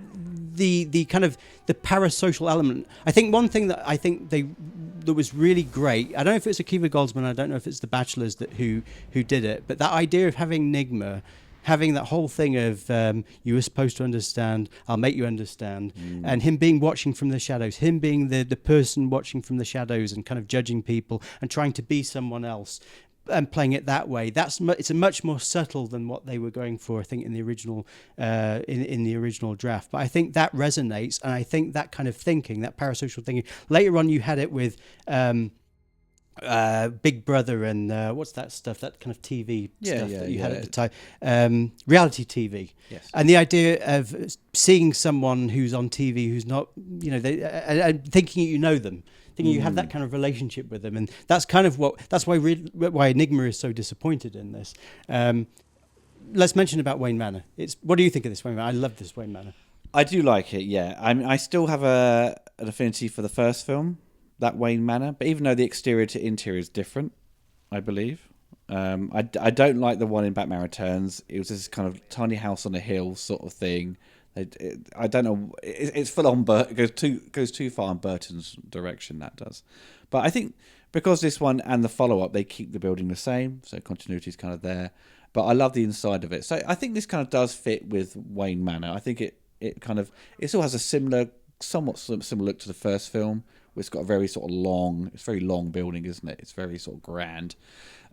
Speaker 2: the kind of the parasocial element. I think one thing that that was really great. I don't know if it's Akiva Goldsman. I don't know if it's The Bachelors who did it. But that idea of having Enigma, having that whole thing of you were supposed to understand, I'll make you understand, and him being watching from the shadows, him being the person watching from the shadows and kind of judging people and trying to be someone else. And playing it that way, it's a much more subtle than what they were going for, I think, in the original in the original draft. But I think that resonates, and I think that kind of thinking, that parasocial thinking. Later on, you had it with Big Brother and what's that stuff? That kind of TV stuff that you had at the time, reality TV.
Speaker 1: Yes.
Speaker 2: And the idea of seeing someone who's on TV who's not, and thinking you know them. You have that kind of relationship with them, and that's kind of why Enigma is so disappointed in this. Let's mention about Wayne Manor. What do you think of this Wayne Manor? I love this Wayne Manor.
Speaker 1: I do like it. Yeah, I mean, I still have an affinity for the first film, that Wayne Manor, but even though the exterior to interior is different, I believe. I don't like the one in Batman Returns. It was this kind of tiny house on a hill sort of thing. I don't know. It's full on. It goes too far in Burton's direction. That does, but I think because this one and the follow up, they keep the building the same, so continuity is kind of there. But I love the inside of it. So I think this kind of does fit with Wayne Manor. I think it still has a somewhat similar look to the first film. Where it's got a very sort of long. It's a very long building, isn't it? It's very sort of grand.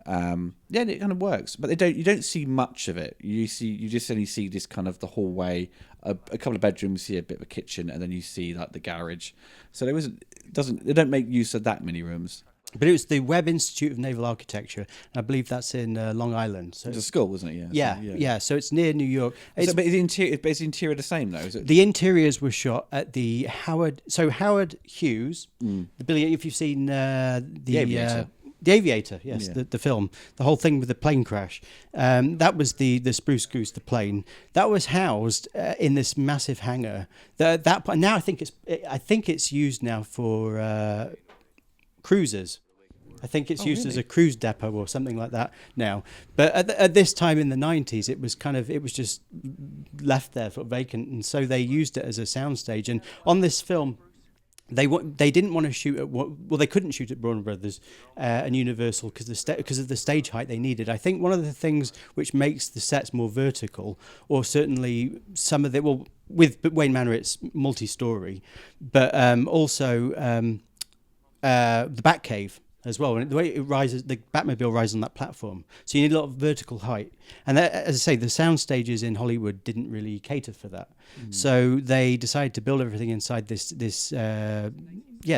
Speaker 1: It kind of works, but you don't see much of it. You just only see this kind of the hallway, a couple of bedrooms, see a bit of a kitchen, and then you see like the garage. So they don't make use of that many rooms.
Speaker 2: But it was the Webb Institute of Naval Architecture. I believe that's in Long Island. So
Speaker 1: it's a school, isn't it?
Speaker 2: Yeah. So it's near New York.
Speaker 1: But is the interior the same though? Is it?
Speaker 2: The interiors were shot at the Howard Hughes. The Billy. If you've seen the Aviator. The Aviator, yes, yeah. the film, the whole thing with the plane crash. That was the Spruce Goose, the plane that was housed in this massive hangar. Now I think it's used now for cruisers. I think it's used as a cruise depot or something like that now. But at this time in the 90s, it was just left there for vacant, and so they used it as a soundstage. And on this film, they didn't want to shoot at they couldn't shoot at Warner Brothers and Universal because of the stage height they needed. I think one of the things which makes the sets more vertical, or certainly some of with Wayne Manor it's multi-story, but also the Batcave as well. And the way it rises, the Batmobile rises on that platform, so you need a lot of vertical height. And that, as I say, the sound stages in Hollywood didn't really cater for that. So they decided to build everything inside this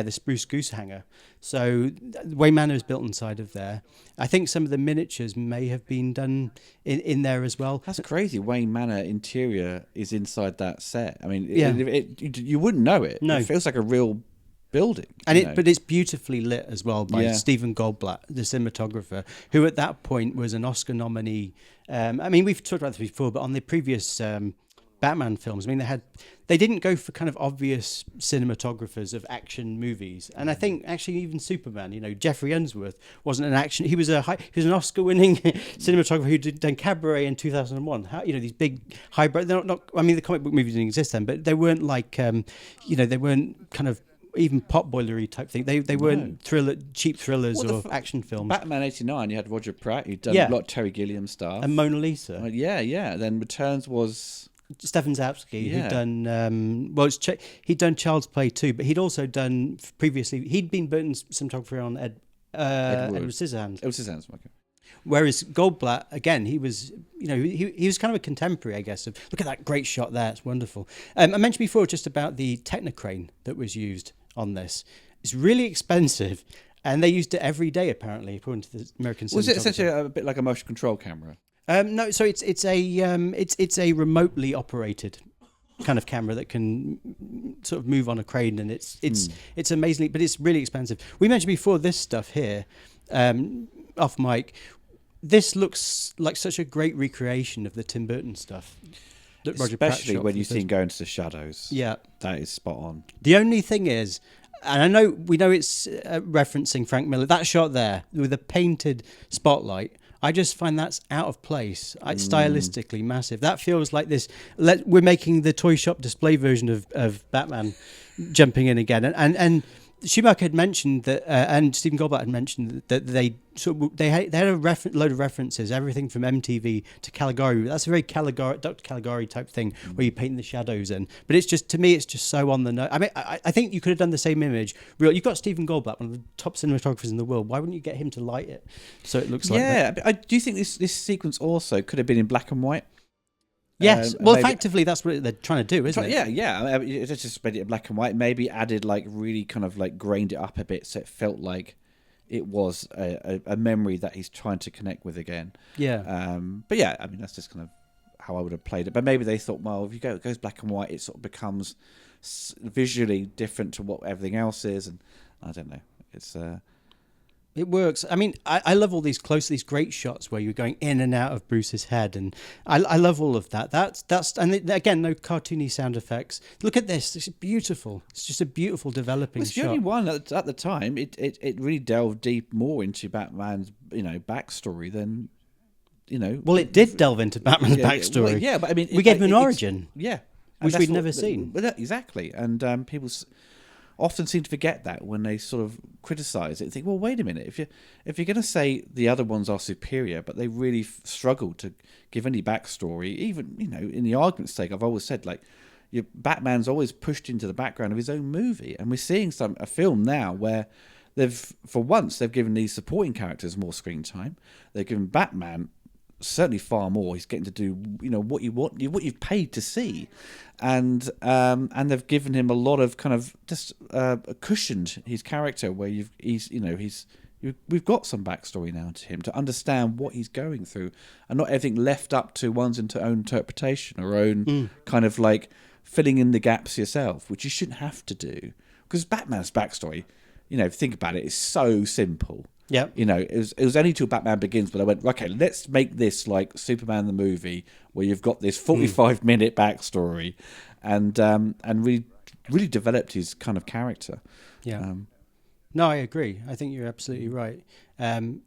Speaker 2: Spruce Goose hangar. So Wayne Manor is built inside of there. I think some of the miniatures may have been done in there as well.
Speaker 1: That's crazy. Wayne Manor interior is inside that set. I mean, you wouldn't know it.
Speaker 2: No.
Speaker 1: It feels like a real building,
Speaker 2: but it's beautifully lit as well by Stephen Goldblatt, the cinematographer, who at that point was an Oscar nominee. I mean, we've talked about this before, but on the previous Batman films, I mean, they didn't go for kind of obvious cinematographers of action movies, and I think actually even Superman, Jeffrey Unsworth wasn't an action. He was an Oscar-winning cinematographer who done Cabaret in 2001. These big hybrid. They're not. I mean, the comic book movies didn't exist then, but they weren't like, they weren't kind of even potboilery type thing. They weren't cheap thrillers or action films.
Speaker 1: Batman '89, you had Roger Pratt, who'd done a lot of Terry Gilliam stuff.
Speaker 2: And Mona Lisa.
Speaker 1: Yeah. Then Returns was...
Speaker 2: Stefan Zapsky, who'd done he'd done Child's Play too, but he'd also done previously. He'd been Burton's cinematographer on Edward Scissorhands.
Speaker 1: Edward Scissorhands, okay.
Speaker 2: Whereas Goldblatt, again, he was he was kind of a contemporary, I guess. Of look at that great shot there, it's wonderful. I mentioned before just about the Technocrane that was used on this. It's really expensive, and they used it every day apparently, according to the American.
Speaker 1: Was it essentially a bit like a motion control camera?
Speaker 2: No, so it's a remotely operated kind of camera that can sort of move on a crane, and it's amazingly, but it's really expensive. We mentioned before this stuff here, off mic. This looks like such a great recreation of the Tim Burton stuff.
Speaker 1: Especially when you see him go into the shadows.
Speaker 2: Yeah,
Speaker 1: that is spot on.
Speaker 2: The only thing is, and we know it's referencing Frank Miller. That shot there with a painted spotlight. I just find that's out of place. Stylistically massive. That feels like this. We're making the toy shop display version of Batman jumping in again. And Schumacher had mentioned that, and Stephen Goldblatt had mentioned that they had a load of references, everything from MTV to Caligari. That's a very Dr. Caligari type thing where you paint the shadows in. But it's just, to me, it's just so on the nose. I mean, I think you could have done the same image. You've got Stephen Goldblatt, one of the top cinematographers in the world. Why wouldn't you get him to light it so it looks like that?
Speaker 1: Yeah, I do think this sequence also could have been in black and white.
Speaker 2: Yes, well, effectively, that's what they're trying to do, isn't it?
Speaker 1: Yeah. It's just made it black and white. Maybe added really kind of grained it up a bit, so it felt like it was a memory that he's trying to connect with again.
Speaker 2: Yeah.
Speaker 1: But yeah, I mean that's just kind of how I would have played it. But maybe they thought, well, if it goes black and white, it sort of becomes visually different to what everything else is, and I don't know. It's.
Speaker 2: It works. I mean, I love all these great shots where you're going in and out of Bruce's head, and I love all of that. That's and again, no cartoony sound effects. Look at this. It's beautiful. It's just a beautiful developing shot.
Speaker 1: It's the only one at the time. It really delved deep more into Batman's backstory than
Speaker 2: Well, it did delve into Batman's backstory.
Speaker 1: Yeah, but I mean,
Speaker 2: we gave him an origin.
Speaker 1: Yeah,
Speaker 2: which we'd never seen.
Speaker 1: Exactly, and people often seem to forget that when they sort of criticize it. Think, well, wait a minute. If you're going to say the other ones are superior, but they really struggle to give any backstory, even in the argument's sake, I've always said Batman's always pushed into the background of his own movie, and we're seeing a film now where they've given these supporting characters more screen time. They've given Batman certainly far more. He's getting to do what you've paid to see, and they've given him a lot of kind of just cushioned his character where we've got some backstory now to him to understand what he's going through, and not everything left up to one's own interpretation or own kind of filling in the gaps yourself, which you shouldn't have to do, because Batman's backstory, think about it, is so simple.
Speaker 2: Yeah,
Speaker 1: it was only till Batman Begins when I went, okay, let's make this like Superman the movie, where you've got this 45-minute backstory, and really developed his kind of character.
Speaker 2: Yeah, no, I agree. I think you're absolutely right. And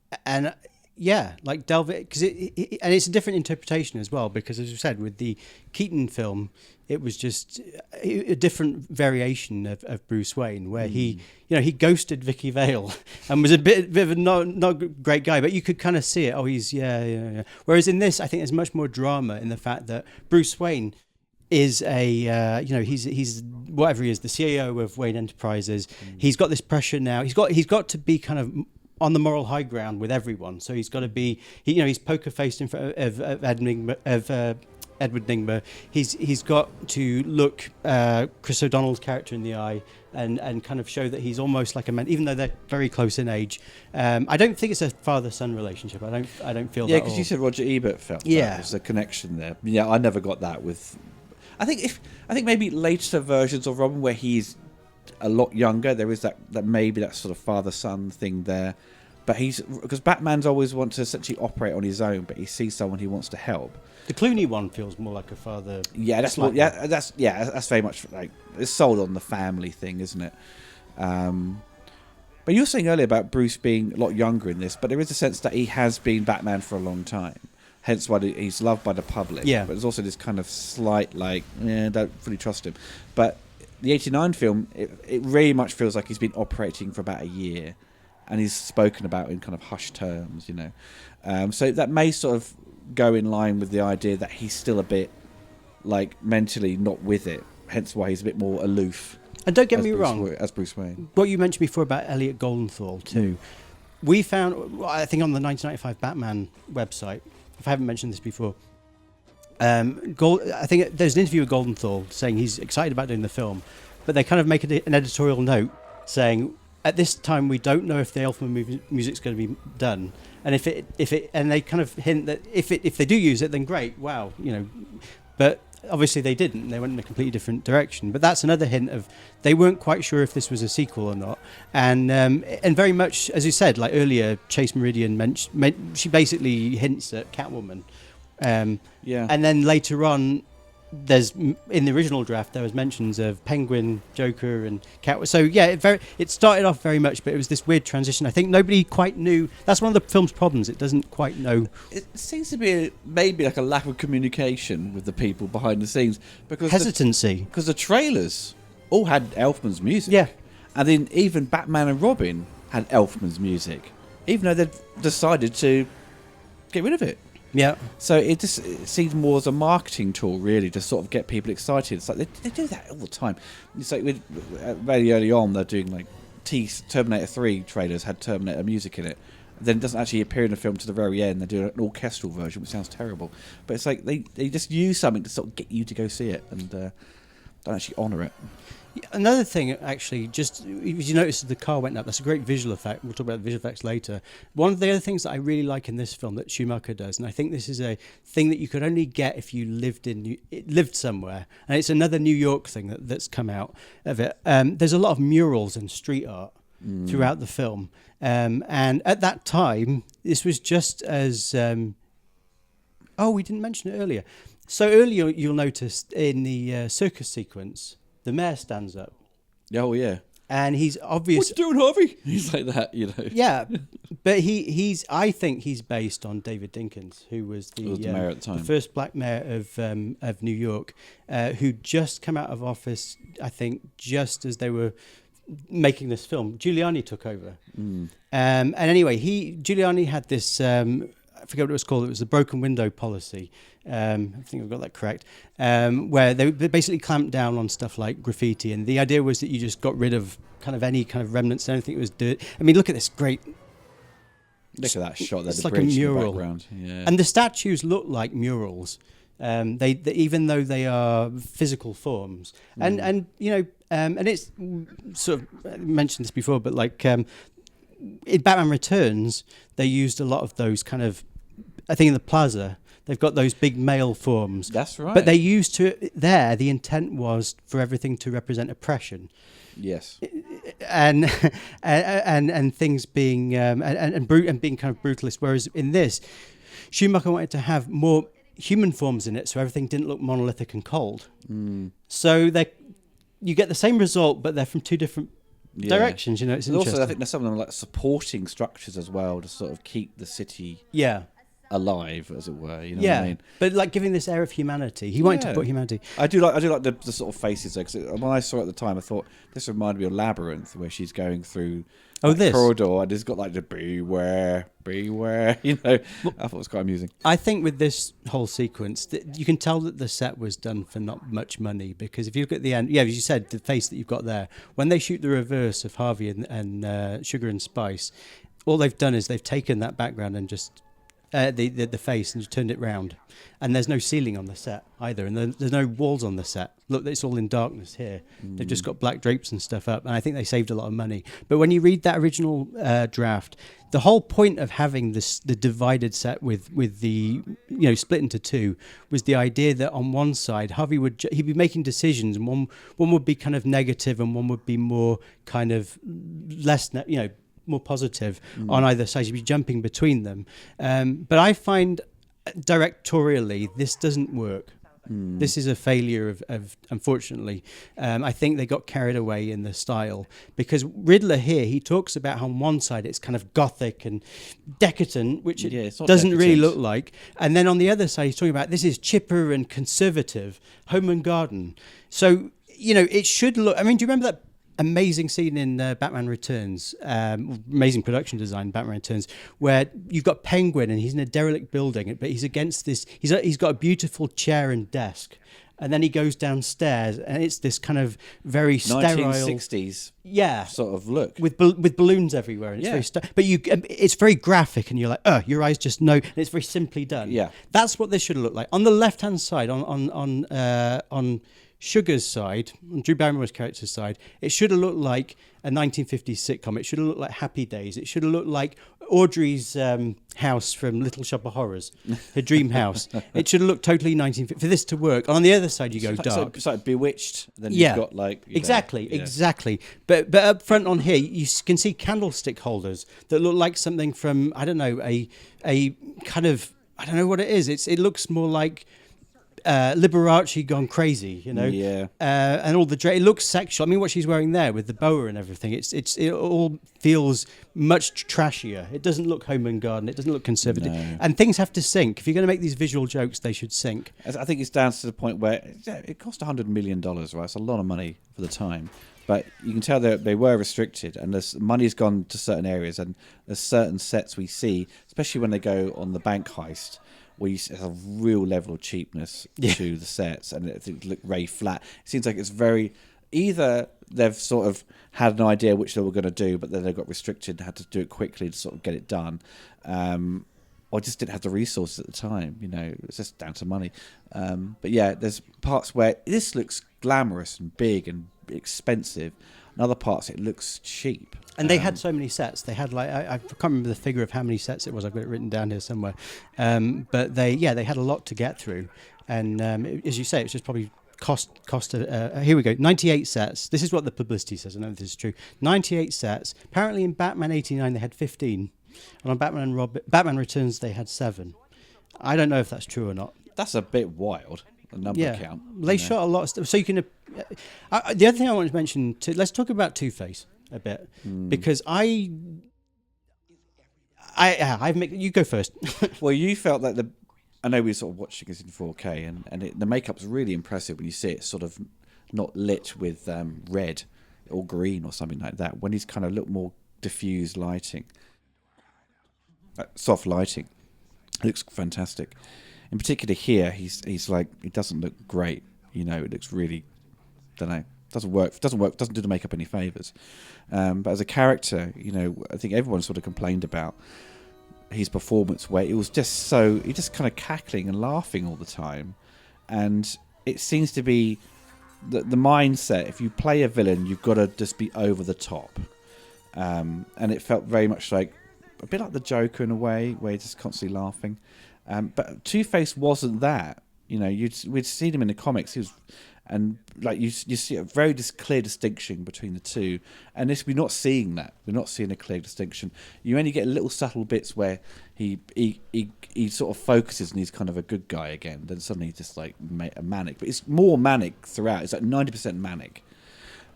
Speaker 2: yeah, delve it, because and it's a different interpretation as well, because as you said, with the Keaton film, it was just a different variation of Bruce Wayne, where he ghosted Vicky Vale and was a bit of a not great guy, but you could kind of see it. Oh, he's yeah. Whereas in this, I think there's much more drama in the fact that Bruce Wayne is he's whatever he is, the CEO of Wayne Enterprises. He's got this pressure now. He's got to be kind of on the moral high ground with everyone. So he's got to be, he's poker faced in front of Edward Nygma. He's got to look Chris O'Donnell's character in the eye and kind of show that he's almost like a man, even though they're very close in age. I don't think it's a father-son relationship. I don't feel that.
Speaker 1: Yeah, because you said Roger Ebert felt that was a connection there. Yeah, I never got that with. I think maybe later versions of Robin where he's a lot younger, there is that maybe that sort of father-son thing there. But because Batman's always wants to essentially operate on his own, but he sees someone he wants to help.
Speaker 2: The Clooney one feels more like a father.
Speaker 1: Yeah, that's very much it's sold on the family thing, isn't it? But you were saying earlier about Bruce being a lot younger in this, but there is a sense that he has been Batman for a long time. Hence why he's loved by the public.
Speaker 2: Yeah.
Speaker 1: But there's also this kind of slight don't fully trust him. But the '89 film, it really much feels like he's been operating for about a year, and he's spoken about in kind of hushed terms, you know. So that may sort of go in line with the idea that he's still a bit like mentally not with it, hence why he's a bit more aloof.
Speaker 2: And don't get me wrong,
Speaker 1: as Bruce Wayne.
Speaker 2: What you mentioned before about Elliot Goldenthal too, we found, I think on the 1995 Batman website, if I haven't mentioned this before, I think there's an interview with Goldenthal saying he's excited about doing the film, but they kind of make an editorial note saying, at this time we don't know if the Elfman music's going to be done, and if it, and they kind of hint that if they do use it, then great, wow, you know, but obviously they didn't. They went in a completely different direction. But that's another hint of they weren't quite sure if this was a sequel or not. And very much, as you said, like earlier, Chase Meridian she basically hints at Catwoman.
Speaker 1: Yeah.
Speaker 2: And then later on, in the original draft there was mentions of Penguin, Joker, and Catwoman. So yeah, it started off very much, but it was this weird transition. I think nobody quite knew. That's one of the film's problems. It doesn't quite know.
Speaker 1: It seems to be maybe like a lack of communication with the people behind the scenes, because
Speaker 2: hesitancy.
Speaker 1: Because the trailers all had Elfman's music.
Speaker 2: Yeah.
Speaker 1: And then even Batman and Robin had Elfman's music, even though they'd decided to get rid of it.
Speaker 2: Yeah.
Speaker 1: So it seems more as a marketing tool, really, to sort of get people excited. It's like they do that all the time. It's like very early on, they're doing like Terminator 3 trailers had Terminator music in it. Then it doesn't actually appear in the film to the very end. They do an orchestral version, which sounds terrible. But it's like they just use something to sort of get you to go see it and don't actually honour it.
Speaker 2: Another thing, actually, just if you notice the car went up, that's a great visual effect. We'll talk about the visual effects later. One of the other things that I really like in this film that Schumacher does, and I think this is a thing that you could only get if you lived somewhere, and it's another New York thing that's come out of it. There's a lot of murals and street art throughout the film, and at that time, this was just as... we didn't mention it earlier. So earlier, you'll notice in the circus sequence, the mayor stands up.
Speaker 1: Oh, yeah.
Speaker 2: And he's obvious.
Speaker 1: What you doing, Harvey? He's like that, you know.
Speaker 2: Yeah, but I think he's based on David Dinkins, who was the
Speaker 1: mayor at the time.
Speaker 2: The first black mayor of New York, who just come out of office, I think, just as they were making this film. Giuliani took over. And anyway, Giuliani had this... I forget what it was called. It was the broken window policy. I think I've got that correct. Where they basically clamped down on stuff like graffiti, and the idea was that you just got rid of kind of any kind of remnants, anything that was dirt. I mean, look at this great.
Speaker 1: Look at that shot.
Speaker 2: It's
Speaker 1: the
Speaker 2: like a
Speaker 1: bridge
Speaker 2: mural.
Speaker 1: in the background. Yeah.
Speaker 2: And the statues look like murals. They even though they are physical forms, and you know, and it's sort of I mentioned this before, but like in Batman Returns, they used a lot of those kind of. I think in the plaza, they've got those big male forms.
Speaker 1: That's right.
Speaker 2: But they used the intent was for everything to represent oppression.
Speaker 1: Yes.
Speaker 2: And things being and being kind of brutalist. Whereas in this, Schumacher wanted to have more human forms in it, so everything didn't look monolithic and cold. So you get the same result, but they're from two different directions. You know, it's interesting.
Speaker 1: Also, I think there's some of them like supporting structures as well to sort of keep the city.
Speaker 2: Yeah.
Speaker 1: Alive, as it were, you know what I mean?
Speaker 2: But like giving this air of humanity. He wanted to put humanity.
Speaker 1: I do like the sort of faces though, because when I saw it at the time, I thought this reminded me of Labyrinth, where she's going through
Speaker 2: this
Speaker 1: corridor and it's got like the beware, you know. Well, I thought it was quite amusing.
Speaker 2: I think with this whole sequence, you can tell that the set was done for not much money, because if you look at the end, as you said, the face that you've got there, when they shoot the reverse of Harvey and Sugar and Spice, all they've done is they've taken that background and just the face and just turned it round, and there's no ceiling on the set either, and there's no walls on the set. Look, it's all in darkness here. They've just got black drapes and stuff up, and I think they saved a lot of money. But when you read that original draft, the whole point of having the divided set with the split into two was the idea that on one side Harvey he'd be making decisions, and one would be kind of negative and one would be more kind of less more positive on either side. You'd be jumping between them. But I find directorially this doesn't work. This is a failure of unfortunately. I think they got carried away in the style, because Riddler here, he talks about how on one side it's kind of gothic and decadent, which it doesn't really look like. And then on the other side, he's talking about this is chipper and conservative, home and garden. So it should look. I mean, do you remember that amazing scene in Batman Returns, amazing production design, Batman Returns, where you've got Penguin and he's in a derelict building, but he's against this. He's got a beautiful chair and desk, and then he goes downstairs, and it's this kind of very sterile
Speaker 1: 1960s sort of look
Speaker 2: with balloons everywhere. And it's very but it's very graphic, and you're like, your eyes just know. And it's very simply done.
Speaker 1: Yeah,
Speaker 2: that's what this should look like. On the left hand side, on Sugar's side, on Drew Barrymore's character's side, it should have looked like a 1950s sitcom. It should have looked like Happy Days. It should have looked like Audrey's house from Little Shop of Horrors, her dream house. It should have looked totally 1950 for this to work. On the other side, you go dark.
Speaker 1: It's like Bewitched. Then you've got like
Speaker 2: exactly. But up front on here, you can see candlestick holders that look like something from I don't know a kind of I don't know what it is. It looks more like Liberace gone crazy, and all it looks sexual. I mean, what she's wearing there with the boa and everything, it all feels much trashier. It doesn't look home and garden. It doesn't look conservative. No. And things have to sink. If you're going to make these visual jokes, they should sink.
Speaker 1: I think it's down to the point where it cost $100 million, right? It's a lot of money for the time. But you can tell that they were restricted, and there's money's gone to certain areas, and there's certain sets we see, especially when they go on the bank heist, where you see a real level of cheapness to the sets, and it look very flat. It seems like it's very either they've sort of had an idea which they were going to do, but then they got restricted and had to do it quickly to sort of get it done, or just didn't have the resources at the time. It's just down to money. But yeah, there's parts where this looks glamorous and big and expensive, and other parts it looks cheap.
Speaker 2: And they had so many sets. They had I can't remember the figure of how many sets it was. I've got it written down here somewhere. But they had a lot to get through. And as you say, it's just probably cost. Here we go. 98 sets. This is what the publicity says. I know this is true. 98 sets. Apparently in Batman '89 they had 15, and on Batman Returns they had 7. I don't know if that's true or not.
Speaker 1: That's a bit wild. The number count.
Speaker 2: They shot a lot of stuff. So you can. The other thing I want to mention. Let's talk about Two-Face a bit, because you go first.
Speaker 1: Well, you felt like I know we were sort of watching this in 4K, and the makeup's really impressive when you see it sort of not lit with red or green or something like that. When he's kind of a little more diffused lighting, soft lighting, it looks fantastic. In particular here, he's like, it doesn't look great. It looks really, don't know. Doesn't work. Doesn't do the makeup any favors. But as a character, I think everyone sort of complained about his performance, where it was just he just kind of cackling and laughing all the time, and it seems to be the mindset. If you play a villain, you've got to just be over the top, and it felt very much like a bit like the Joker in a way, where he's just constantly laughing. But Two-Face wasn't that. We'd seen him in the comics. He was. And like you see a very clear distinction between the two, and we're not seeing that. We're not seeing a clear distinction. You only get little subtle bits where he sort of focuses and he's kind of a good guy again. Then suddenly he's just like a manic, but it's more manic throughout. It's like 90% manic.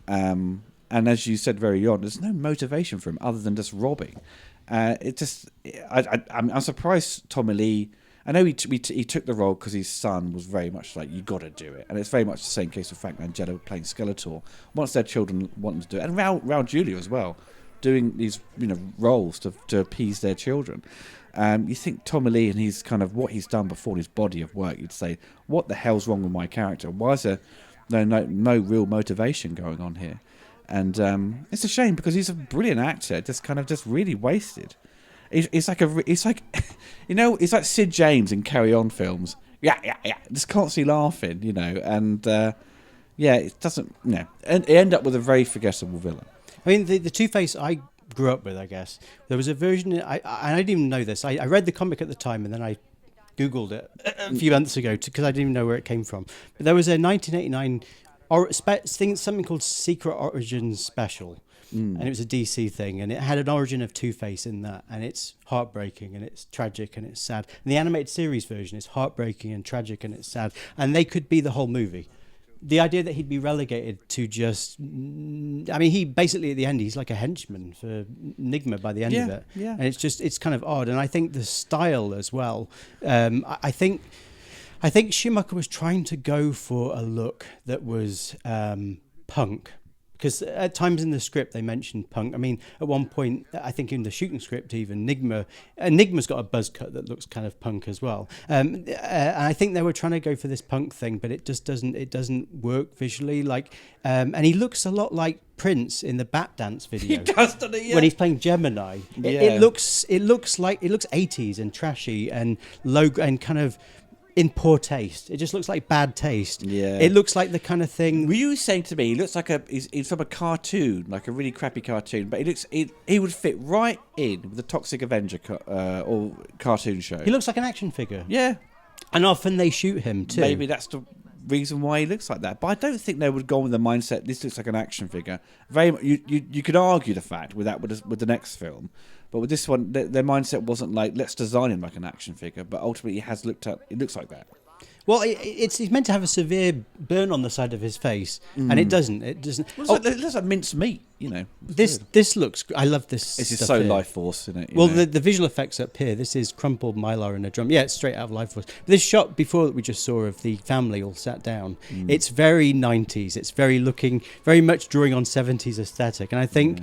Speaker 1: And as you said very on, there's no motivation for him other than just robbing. I'm surprised Tommy Lee. I know he took the role because his son was very much like, you got to do it, and it's very much the same case with Frank Langella playing Skeletor. Once their children want to do it, and Raul Julia as well, doing these roles to appease their children. You think Tommy Lee and his kind of what he's done before in his body of work, you'd say, what the hell's wrong with my character? Why is there no real motivation going on here? And it's a shame because he's a brilliant actor, just really wasted. It's like Sid James in Carry On films. Yeah. Just constantly laughing, and it doesn't. And it end up with a very forgettable villain.
Speaker 2: I mean, the Two-Face I grew up with, I guess. There was a version. I didn't even know this. I read the comic at the time, and then I Googled it a few months ago because I didn't even know where it came from. But there was a 1989 something called Secret Origins Special. And it was a DC thing, and it had an origin of Two-Face in that, and it's heartbreaking, and it's tragic, and it's sad. And the animated series version is heartbreaking and tragic, and it's sad, and they could be the whole movie. The idea that he'd be relegated to just, he basically at the end he's like a henchman for Enigma by the end of it, and it's kind of odd. And I think the style as well. I think I think Schumacher was trying to go for a look that was punk. Because at times in the script they mentioned punk. I mean, at one point, I think in the shooting script even, Enigma's got a buzz cut that looks kind of punk as well. And I think they were trying to go for this punk thing, but it just doesn't work visually. And he looks a lot like Prince in the Bat Dance video.
Speaker 1: He does, doesn't he? Yeah.
Speaker 2: When he's playing Gemini. It looks 80s and trashy and low and kind of in poor taste. It just looks like bad taste.
Speaker 1: Yeah.
Speaker 2: It looks like the kind of thing.
Speaker 1: Were you saying to me, he looks like he's from a cartoon, like a really crappy cartoon, but he would fit right in with the Toxic Avenger or cartoon show.
Speaker 2: He looks like an action figure.
Speaker 1: Yeah.
Speaker 2: And often they shoot him too.
Speaker 1: Maybe that's the reason why he looks like that. But I don't think they would go with the mindset, this looks like an action figure. You could argue the fact with the next film. But with this one, their mindset wasn't like, let's design him like an action figure. But ultimately, it looks like that.
Speaker 2: Well, it's meant to have a severe burn on the side of his face, and it doesn't. It doesn't.
Speaker 1: Well, it looks like minced meat, you know.
Speaker 2: This looks. I love this.
Speaker 1: This is so here. Life Force, isn't it?
Speaker 2: Well, the visual effects up here. This is crumpled mylar in a drum. Yeah, it's straight out of Life Force. This shot before that we just saw of the family all sat down. It's very 90s. It's very much drawing on 70s aesthetic, and I think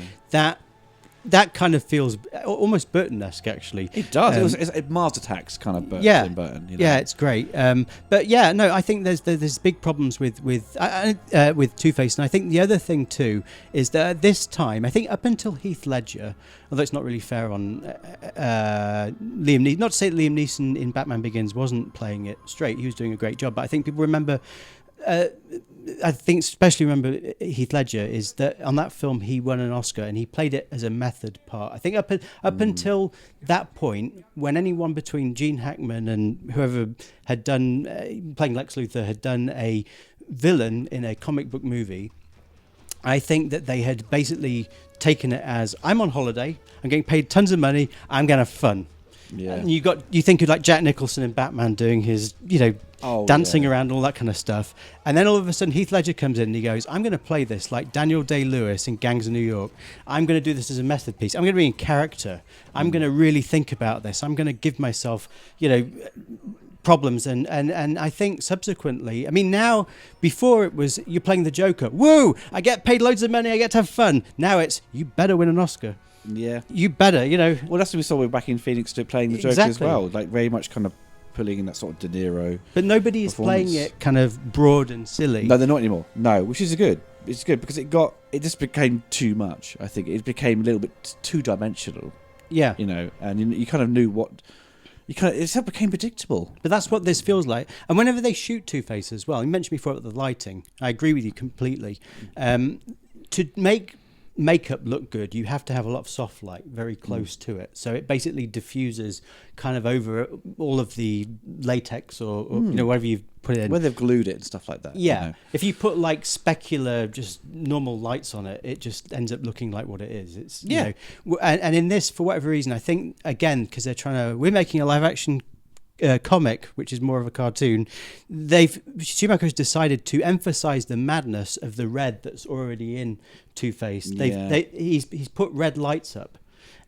Speaker 2: that kind of feels almost Burton-esque, actually.
Speaker 1: It does. It's Mars Attacks kind of Burton.
Speaker 2: Yeah,
Speaker 1: Burton, you know?
Speaker 2: Yeah, it's great. But yeah, no, I think there's big problems with Two-Face, and I think the other thing too is that at this time, I think up until Heath Ledger, although it's not really fair on Liam Neeson, not to say that Liam Neeson in Batman Begins wasn't playing it straight, he was doing a great job, but I think people remember. I think especially remember Heath Ledger is that on that film he won an Oscar and he played it as a method part. I think up until that point, when anyone between Gene Hackman and whoever had done playing Lex Luthor had done a villain in a comic book movie, I think that they had basically taken it as, I'm on holiday, I'm getting paid tons of money, I'm going to have fun. Yeah. And you think of like Jack Nicholson in Batman doing his, dancing around, all that kind of stuff. And then all of a sudden Heath Ledger comes in and he goes, I'm going to play this like Daniel Day-Lewis in Gangs of New York. I'm going to do this as a method piece. I'm going to be in character. I'm going to really think about this. I'm going to give myself, problems. And I think subsequently, I mean, now, before it was, you're playing the Joker. Woo! I get paid loads of money. I get to have fun. Now it's, you better win an Oscar.
Speaker 1: Yeah.
Speaker 2: You better,
Speaker 1: Well, that's what we saw with back in Phoenix playing the Joker as well. Like, very much kind of pulling in that sort of De Niro.
Speaker 2: But nobody is playing it kind of broad and silly.
Speaker 1: No, they're not anymore. No, which is good. It's good because it just became too much. I think it became a little bit too dimensional.
Speaker 2: Yeah.
Speaker 1: And you kind of knew what. It became predictable.
Speaker 2: But that's what this feels like. And whenever they shoot Two-Face as well, you mentioned before about the lighting. I agree with you completely. To make makeup look good, you have to have a lot of soft light very close to it, so it basically diffuses kind of over all of the latex or whatever you've put in,
Speaker 1: where they've glued it and stuff like that.
Speaker 2: If you put like specular just normal lights on it, it just ends up looking like what it is. It's and in this, for whatever reason, I think again because we're making a live action comic, which is more of a cartoon, Schumacher's decided to emphasize the madness of the red that's already in Two-Face. He's put red lights up,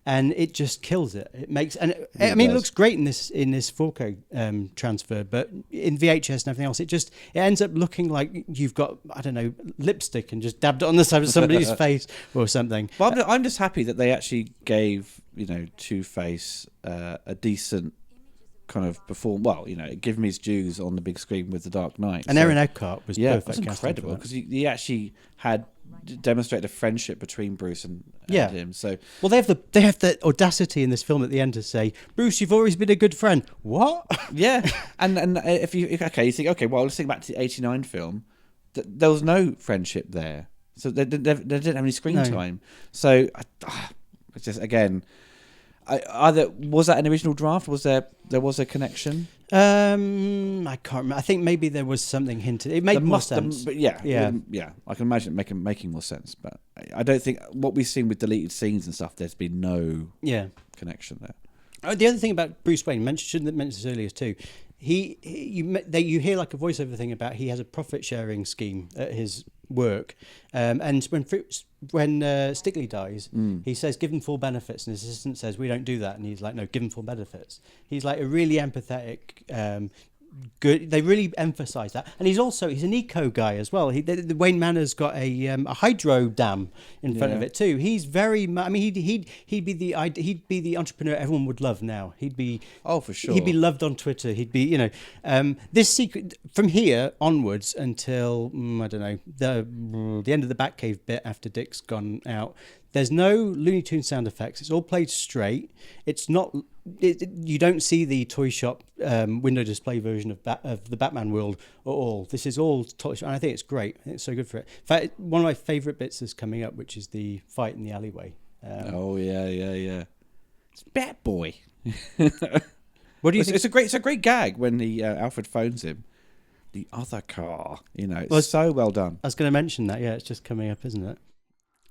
Speaker 2: and it just kills it. It makes it looks great in this 4K transfer, but in VHS and everything else, it ends up looking like you've got, I don't know, lipstick and just dabbed it on the side of somebody's face or something.
Speaker 1: Well, I'm just happy that they actually gave Two-Face a decent kind of give him his dues on the big screen with The Dark Knight.
Speaker 2: And Aaron Eckhart was perfect.
Speaker 1: It was incredible because he actually had demonstrated a friendship between Bruce and him. So
Speaker 2: they have the audacity in this film at the end to say, Bruce, you've always been a good friend. What?
Speaker 1: Yeah, and if you think, okay, well, let's think back to the '89 film. There was no friendship there, so they didn't have any screen time. So it's just again. Was that an original draft? Was there was a connection?
Speaker 2: I can't remember. I think maybe there was something hinted. It made more sense.
Speaker 1: But I can imagine it making more sense. But I don't think what we've seen with deleted scenes and stuff. There's been no connection there.
Speaker 2: The other thing about Bruce Wayne, shouldn't have mentioned this earlier too. You hear like a voiceover thing about he has a profit sharing scheme at his work, and when Stickley dies, he says give him full benefits, and his assistant says we don't do that, and he's like no, give him full benefits. He's like a really empathetic good. They really emphasise that, and he's an eco guy as well. The Wayne Manor's got a hydro dam in front of it too. He's very. I mean, he'd be the entrepreneur everyone would love now. He'd be
Speaker 1: for sure.
Speaker 2: He'd be loved on Twitter. He'd be this secret from here onwards until I don't know the end of the Batcave bit after Dick's gone out. There's no Looney Tunes sound effects. It's all played straight. It's not. You don't see the toy shop window display version of the Batman world at all. This is all totally, and I think it's great. I think it's so good for it. In fact, one of my favourite bits is coming up, which is the fight in the alleyway.
Speaker 1: It's Bat Boy.
Speaker 2: What do you think?
Speaker 1: It's a great gag when Alfred phones him. The other car, it's so well done.
Speaker 2: I was going to mention that. Yeah, it's just coming up, isn't it?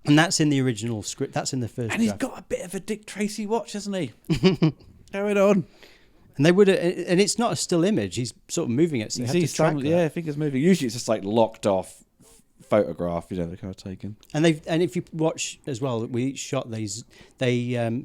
Speaker 2: And that's in the original script. That's in the first.
Speaker 1: And he's got a bit of a Dick Tracy watch, hasn't he? Going on.
Speaker 2: And they would, and it's not a still image. He's sort of moving it, so you have to track that.
Speaker 1: Yeah, fingers moving. Usually, it's just like locked off photograph. The kind of taken.
Speaker 2: And if you watch as well, with each shot, they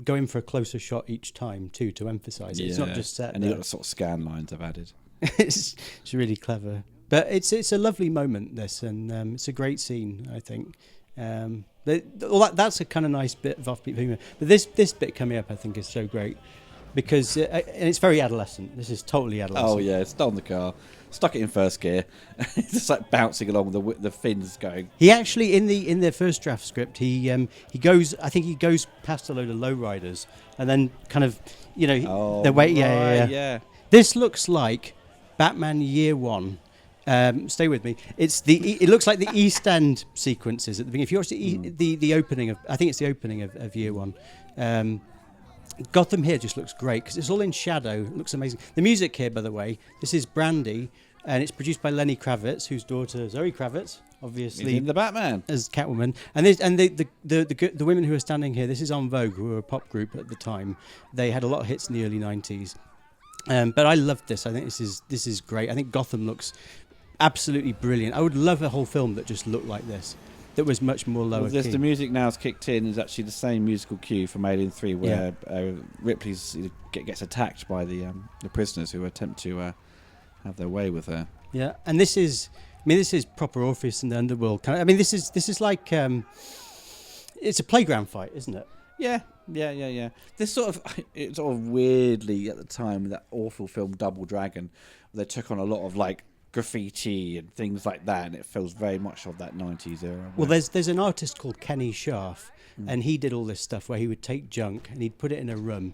Speaker 2: go in for a closer shot each time too to emphasise it. It's not just set.
Speaker 1: And you've got the sort of scan lines I've added.
Speaker 2: it's really clever, but it's a lovely moment. This and it's a great scene, I think. That's a kind of nice bit of offbeat humor, but this bit coming up I think is so great because and it's very adolescent. This is totally adolescent.
Speaker 1: Oh yeah, stolen the car, stuck it in first gear, just like bouncing along with the fins going.
Speaker 2: He actually in the first draft script he goes past a load of lowriders and then kind of the way yeah. This looks like Batman Year One. Stay with me. It looks like the East End sequences at the beginning. If you watch the opening of, I think it's the opening of Year One. Gotham here just looks great because it's all in shadow. It looks amazing. The music here, by the way, this is Brandy, and it's produced by Lenny Kravitz, whose daughter Zoe Kravitz, obviously
Speaker 1: in the Batman
Speaker 2: as Catwoman. And the women who are standing here, this is En Vogue, who were a pop group at the time. They had a lot of hits in the early '90s. But I loved this. I think this is great. I think Gotham looks absolutely brilliant. I would love a whole film that just looked like this, that was much more lower key.
Speaker 1: The music now has kicked in is actually the same musical cue from Alien 3 where Ripley's gets attacked by the prisoners who attempt to have their way with her.
Speaker 2: Yeah, and this is proper Orpheus in the Underworld. This is like it's a playground fight, isn't it?
Speaker 1: Yeah. This it's sort of weirdly at the time that awful film Double Dragon, they took on a lot of like graffiti and things like that, and it feels very much of that 90s era.
Speaker 2: Well, there's an artist called Kenny Scharf, and he did all this stuff where he would take junk and he'd put it in a room,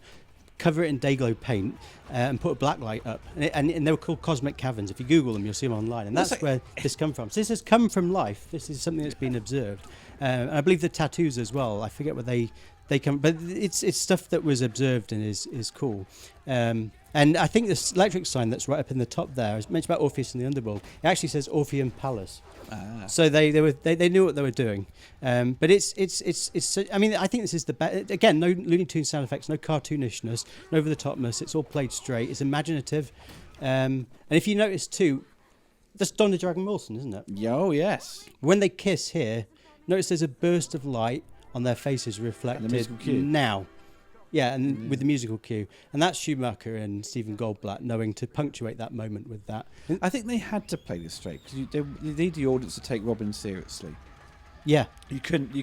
Speaker 2: cover it in Dayglow paint, and put a black light up, and they were called cosmic caverns. If you Google them, you'll see them online, and that's where this come from. So this has come from life. This is something that's been observed, and I believe the tattoos as well. I forget where they come, but it's stuff that was observed and is cool. And I think this electric sign that's right up in the top there is mentioned about Orpheus in the Underworld. It actually says Orpheum Palace. So they knew what they were doing. But it's I mean, I think this is the best. Again, no Looney Tunes sound effects, no cartoonishness, no over the topness. It's all played straight. It's imaginative. And if you notice too, that's Donna Dragon Wilson, isn't it?
Speaker 1: Oh yes.
Speaker 2: When they kiss here, notice there's a burst of light on their faces reflected now. Yeah, and with the musical cue. And that's Schumacher and Stephen Goldblatt knowing to punctuate that moment with that.
Speaker 1: I think they had to play this straight because you need the audience to take Robin seriously.
Speaker 2: Yeah.
Speaker 1: You couldn't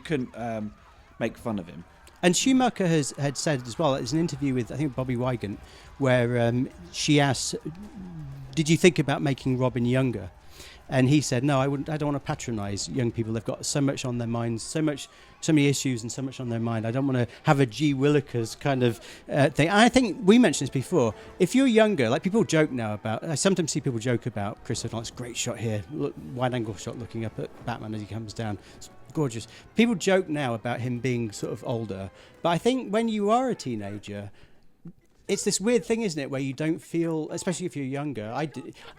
Speaker 1: make fun of him.
Speaker 2: And Schumacher had said as well, there's an interview with, I think, Bobby Wygant, where she asked, did you think about making Robin younger? And he said, no, I wouldn't. I don't want to patronise young people. They've got so much on their minds, so many issues and so much on their mind. I don't want to have a G. Willikers kind of thing. And I think we mentioned this before. If you're younger, like people joke now about, I sometimes see people joke about Chris O'Donnell's great shot here, wide angle shot looking up at Batman as he comes down. It's gorgeous. People joke now about him being sort of older. But I think when you are a teenager, it's this weird thing, isn't it, where you don't feel, especially if you're younger,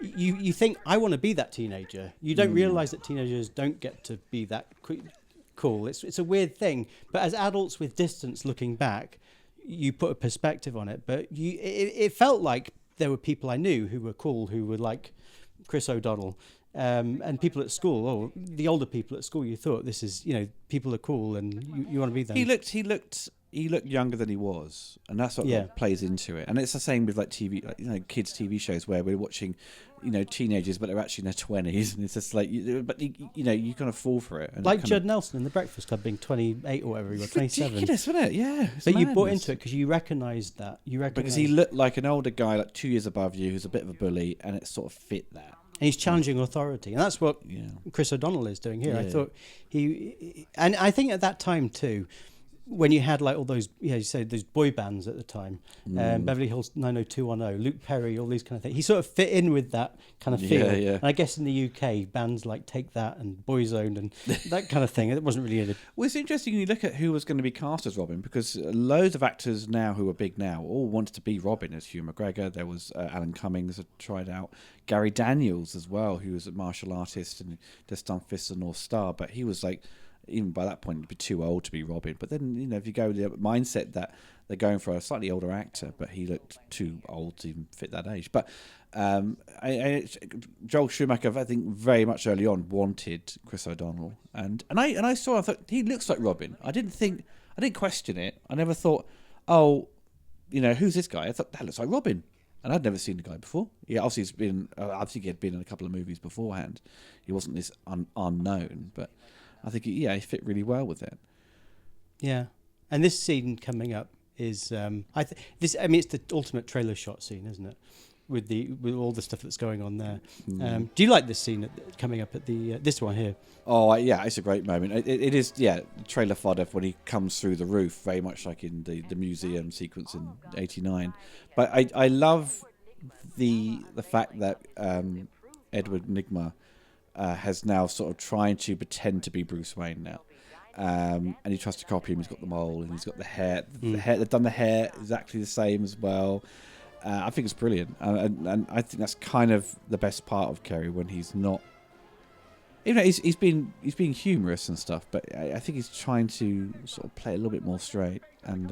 Speaker 2: you think, I want to be that teenager. You don't realise that teenagers don't get to be that cool. It's a weird thing. But as adults with distance looking back, you put a perspective on it. But it felt like there were people I knew who were cool, who were like Chris O'Donnell. And people at school, the older people at school, you thought this is, people are cool and you want to be them.
Speaker 1: He looked he looked younger than he was, and that's what plays into it. And it's the same with like TV, like, kids' TV shows where we're watching, teenagers, but they're actually in their 20s, and it's just like, but you kind of fall for it. And
Speaker 2: like Judd Nelson in The Breakfast Club being 28 or whatever he was, 27.
Speaker 1: Ridiculous, wasn't it? Yeah.
Speaker 2: But you bought into it because you recognised that.
Speaker 1: Because he looked like an older guy, like 2 years above you, who's a bit of a bully, and it sort of fit that.
Speaker 2: And he's challenging authority, and that's what Chris O'Donnell is doing here. I thought and I think at that time too, when you had like all those, you say those boy bands at the time, Beverly Hills 90210, Luke Perry, all these kind of things. He sort of fit in with that kind of feel. And I guess in the UK, bands like Take That and Boyzone and that kind of thing, it wasn't really.
Speaker 1: Well, it's interesting when you look at who was going to be cast as Robin, because loads of actors now who are big now all wanted to be Robin. There's Hugh McGregor, there was Alan Cummings had tried out, Gary Daniels as well, who was a martial artist and just done Fist of the North Star, but he was like, even by that point, he'd be too old to be Robin. But then, if you go with the mindset that they're going for a slightly older actor, but he looked too old to even fit that age. But Joel Schumacher, I think, very much early on wanted Chris O'Donnell, and I thought he looks like Robin. I didn't question it. I never thought, who's this guy? I thought that looks like Robin. And I'd never seen the guy before. Yeah, obviously he's been. I think he had been in a couple of movies beforehand. He wasn't this unknown, but I think he fit really well with it. Yeah,
Speaker 2: and this scene coming up is it's the ultimate trailer shot scene, isn't it? With all the stuff that's going on there. Do you like this scene coming up at the this one here?
Speaker 1: Oh yeah, it's a great moment. It is trailer fodder when he comes through the roof, very much like in the museum sequence in '89. But I love the fact that Edward Nygma has now sort of trying to pretend to be Bruce Wayne now. And he tries to copy him. He's got the mole and he's got the hair. They've done the hair exactly the same as well. I think it's brilliant, and I think that's kind of the best part of Kerry, when he's not. He's being humorous and stuff, but I think he's trying to sort of play a little bit more straight and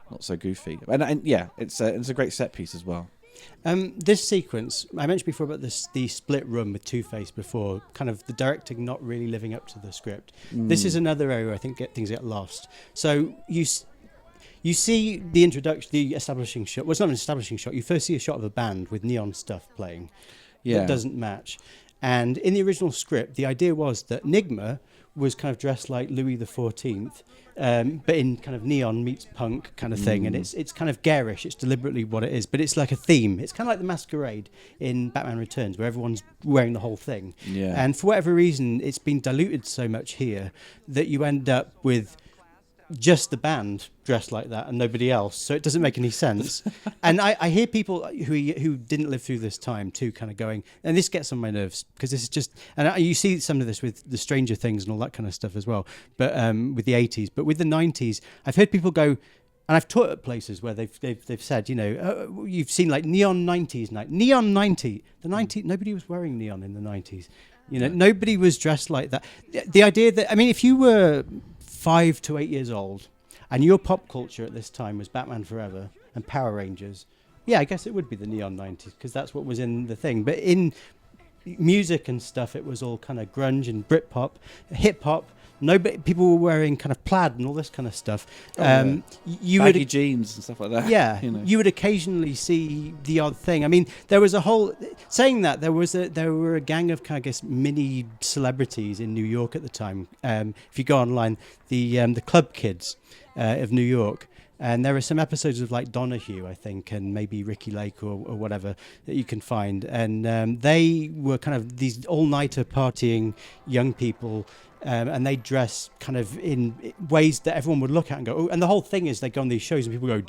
Speaker 1: not so goofy. And it's a great set piece as well.
Speaker 2: This sequence, I mentioned before about the split room with Two-Face before, kind of the directing not really living up to the script. This is another area where I think things get lost. So you see the introduction, the establishing shot. Well, it's not an establishing shot. You first see a shot of a band with neon stuff playing. That doesn't match. And in the original script, the idea was that Nygma was kind of dressed like Louis XIV, but in kind of neon meets punk kind of thing. And it's kind of garish. It's deliberately what it is. But it's like a theme. It's kind of like the masquerade in Batman Returns, where everyone's wearing the whole thing. Yeah. And for whatever reason, it's been diluted so much here that you end up with just the band dressed like that and nobody else, so it doesn't make any sense. And I hear people who didn't live through this time too kind of going, and this gets on my nerves, because this is just, and you see some of this with the Stranger Things and all that kind of stuff as well, but with the 80s, but with the 90s, I've heard people go, and I've taught at places where they've said, you've seen like neon 90s night, neon 90, the 90s, nobody was wearing neon in the 90s. Nobody was dressed like that. The idea that, if you were 5 to 8 years old, and your pop culture at this time was Batman Forever and Power Rangers, I guess it would be the neon 90s, because that's what was in the thing. But in music and stuff, it was all kind of grunge and Britpop, hip hop. People were wearing kind of plaid and all this kind of stuff.
Speaker 1: Baggy jeans and stuff like that.
Speaker 2: Yeah, you would occasionally see the odd thing. There was a whole saying that there were a gang of kind of, I guess, mini celebrities in New York at the time. If you go online, the Club Kids of New York. And there are some episodes of like Donahue, I think, and maybe Ricky Lake or whatever that you can find. And they were kind of these all-nighter partying young people, and they dress kind of in ways that everyone would look at and go, oh, and the whole thing is they go on these shows and people go,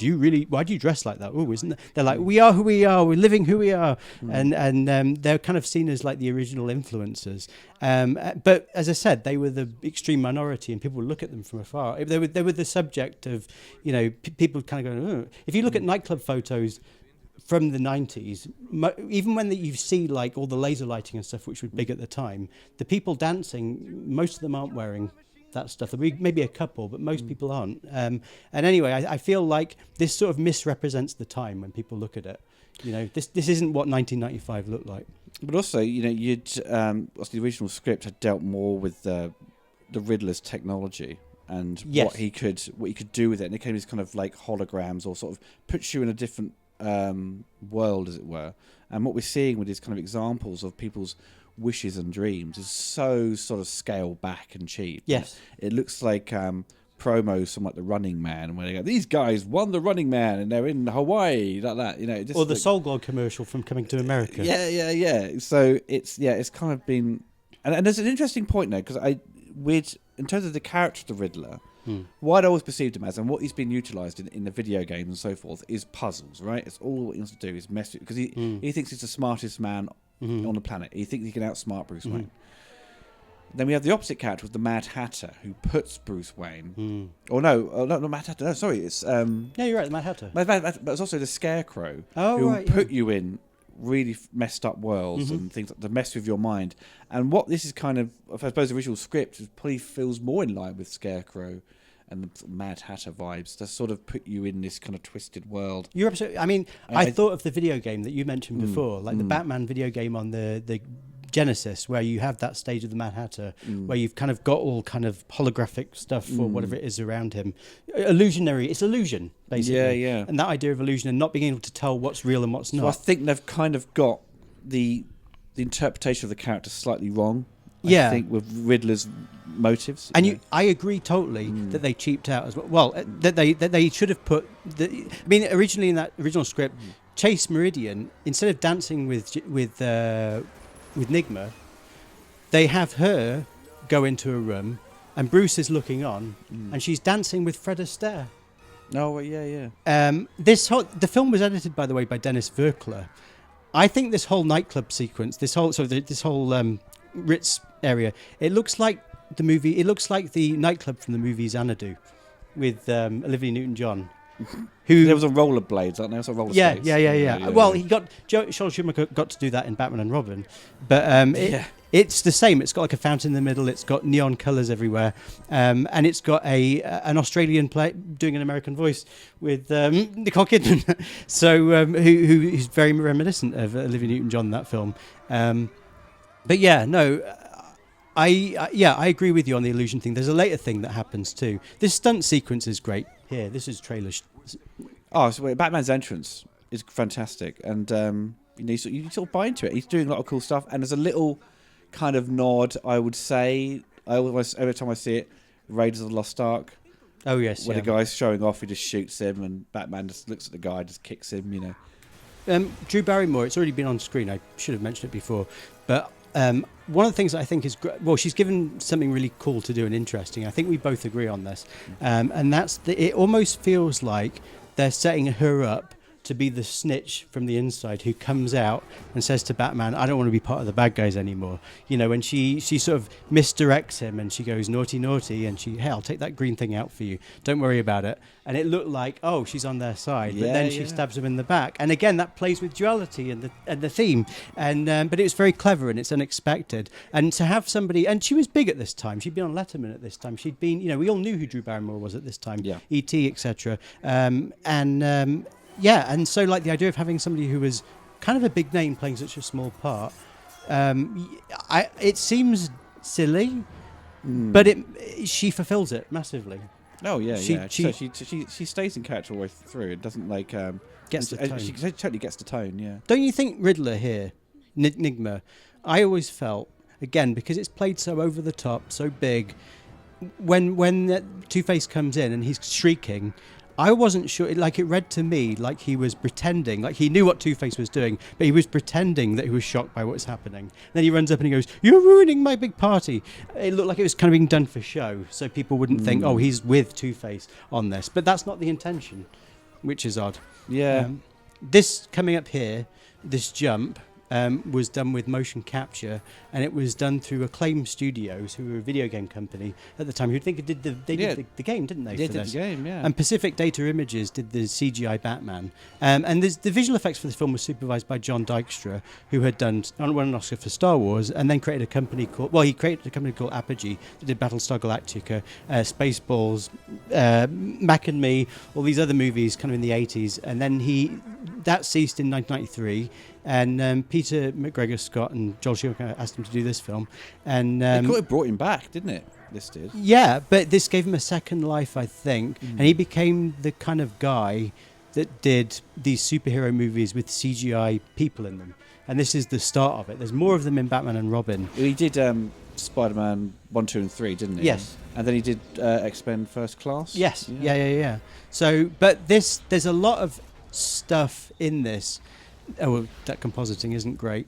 Speaker 2: why do you dress like that? Oh, isn't it? They're like, we are who we are, we're living who we are. And they're kind of seen as like the original influencers. But as I said, they were the extreme minority and people would look at them from afar. They were the subject of, people kind of going, oh. If you look at nightclub photos from the 90s, even when you see like all the laser lighting and stuff, which was big at the time, the people dancing, most of them aren't wearing that stuff. There'll be maybe a couple, but most people aren't. And anyway, I feel like this sort of misrepresents the time when people look at it. This isn't what 1995 looked like.
Speaker 1: But also, the original script had dealt more with the Riddler's technology. and
Speaker 2: Yes.
Speaker 1: what he could do with it. And it became these kind of like holograms, or sort of puts you in a different world, as it were. And what we're seeing with these kind of examples of people's wishes and dreams is so sort of scaled back and cheap.
Speaker 2: Yes.
Speaker 1: It looks like promos from like the Running Man, where they go, "These guys won the Running Man and they're in Hawaii," like that, you know. Just
Speaker 2: Or the
Speaker 1: like,
Speaker 2: Soul Glow commercial from Coming to America.
Speaker 1: Yeah. So it's kind of been, and there's an interesting point there, because in terms of the character of the Riddler, what I'd always perceived him as, and what he's been utilised in the video games and so forth, is puzzles, right? It's all he wants to do is mess with, because he thinks he's the smartest man on the planet. He thinks he can outsmart Bruce Wayne. Then we have the opposite character with the Mad Hatter, who puts Bruce Wayne. Or no, not Mad Hatter. No, sorry, it's
Speaker 2: Yeah, you're right, the Mad Hatter.
Speaker 1: but it's also the Scarecrow, who will put you in really messed up worlds and things to mess with your mind. And what this is kind of, I suppose, the original script probably feels more in line with Scarecrow and the sort of Mad Hatter vibes, to sort of put you in this kind of twisted world.
Speaker 2: You're absolutely. I mean, I thought of the video game that you mentioned before, like the Batman video game on the Genesis, where you have that stage of the Mad Hatter, where you've kind of got all kind of holographic stuff or whatever it is around him. Illusionary, it's illusion, basically.
Speaker 1: Yeah.
Speaker 2: And that idea of illusion and not being able to tell what's real and what's not.
Speaker 1: So I think they've kind of got the interpretation of the character slightly wrong. I think with Riddler's motives.
Speaker 2: And I agree totally that they cheaped out as well. Well, that they should have put. Originally in that original script, Chase Meridian, instead of dancing with Nigma, they have her go into a room, and Bruce is looking on, and she's dancing with Fred Astaire.
Speaker 1: Oh, yeah.
Speaker 2: The film was edited, by the way, by Dennis Verkler. I think this whole nightclub sequence, this whole Ritz area, it looks like the movie. It looks like the nightclub from the movie Xanadu, with Olivia Newton-John. Who
Speaker 1: there was a rollerblades, aren't there? It was a roller skates.
Speaker 2: Yeah. Well, Joel Schumacher got to do that in Batman and Robin, but it's the same. It's got like a fountain in the middle. It's got neon colours everywhere, and it's got an Australian play doing an American voice with Nicole Kidman, so who's very reminiscent of Olivia Newton-John in that film. But yeah, no. I agree with you on the illusion thing. There's a later thing that happens too. This stunt sequence is great. Here, this is trailer.
Speaker 1: So Batman's entrance is fantastic, and you sort of buy into it. He's doing a lot of cool stuff, and there's a little kind of nod, I would say. Every time I see it, Raiders of the Lost Ark.
Speaker 2: Oh yes,
Speaker 1: where the guy's showing off, he just shoots him, and Batman just looks at the guy, just kicks him. You know.
Speaker 2: Drew Barrymore. It's already been on screen. I should have mentioned it before, but. One of the things that I think is great, well, she's given something really cool to do and interesting. I think we both agree on this, and that's it. Almost feels like they're setting her up to be the snitch from the inside who comes out and says to Batman, "I don't want to be part of the bad guys anymore." You know, and she sort of misdirects him, and she goes naughty, and hey, I'll take that green thing out for you. Don't worry about it. And it looked like, oh, she's on their side, but then she stabs him in the back. And again, that plays with duality and the theme. And but it was very clever and it's unexpected. And to have somebody, and she was big at this time. She'd been on Letterman at this time. She'd been, we all knew who Drew Barrymore was at this time.
Speaker 1: Yeah.
Speaker 2: E.T., etc. And so like the idea of having somebody who was kind of a big name playing such a small part, it seems silly, but she fulfills it massively.
Speaker 1: Oh yeah, she stays in character all the way through. It doesn't
Speaker 2: gets the tone.
Speaker 1: She totally gets the tone. Yeah.
Speaker 2: Don't you think Riddler here, Nigma? I always felt, again, because it's played so over the top, so big. When Two-Face comes in and he's shrieking, I wasn't sure. Like, it read to me like he was pretending, like he knew what Two-Face was doing, but he was pretending that he was shocked by what was happening. Then he runs up and he goes, "You're ruining my big party." It looked like it was kind of being done for show, so people wouldn't think, "Oh, he's with Two-Face on this." But that's not the intention, which is odd.
Speaker 1: Yeah.
Speaker 2: This coming up here, this jump. Was done with motion capture, and it was done through Acclaim Studios, who were a video game company at the time. Who'd think did the game, didn't they?
Speaker 1: They did the game, yeah.
Speaker 2: And Pacific Data Images did the CGI Batman. And the visual effects for this film was supervised by John Dykstra, who had won an Oscar for Star Wars, and then created a company called Apogee that did Battlestar Galactica, Spaceballs, Mac and Me, all these other movies, kind of in the 80s, and then that ceased in 1993. And Peter McGregor Scott and Joel Schumacher asked him to do this film, and
Speaker 1: it brought him back, didn't it? This did.
Speaker 2: Yeah, but this gave him a second life, I think, and he became the kind of guy that did these superhero movies with CGI people in them. And this is the start of it. There's more of them in Batman and Robin.
Speaker 1: He did Spider-Man 1, 2, and 3, didn't he?
Speaker 2: Yes.
Speaker 1: And then he did X-Men First Class.
Speaker 2: Yes. Yeah. So, but there's a lot of stuff in this. Oh, well, that compositing isn't great,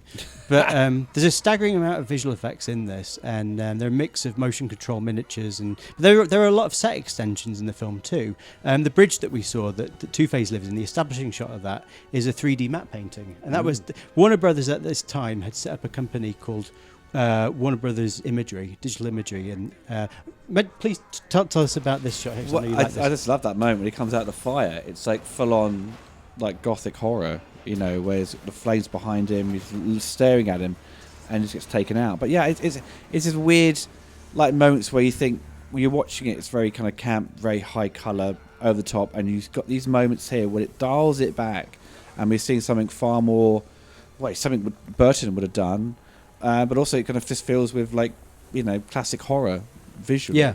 Speaker 2: but there's a staggering amount of visual effects in this, and they're a mix of motion control miniatures, and there are a lot of set extensions in the film too. The bridge that we saw that Two-Face lives in, the establishing shot of that is a 3D matte painting, and that was Warner Brothers at this time had set up a company called Warner Brothers Digital Imagery, and please tell us about this shot.
Speaker 1: Well, I just love that moment when he comes out of the fire. It's like full on, like gothic horror. You know, where the flames behind him, he's staring at him, and he just gets taken out. But yeah, it's this weird, like moments where you think when you're watching it, it's very kind of camp, very high color, over the top, and you've got these moments here where it dials it back, and we're seeing something far more, something Burton would have done, but also it kind of just feels with like, you know, classic horror visually.
Speaker 2: Yeah.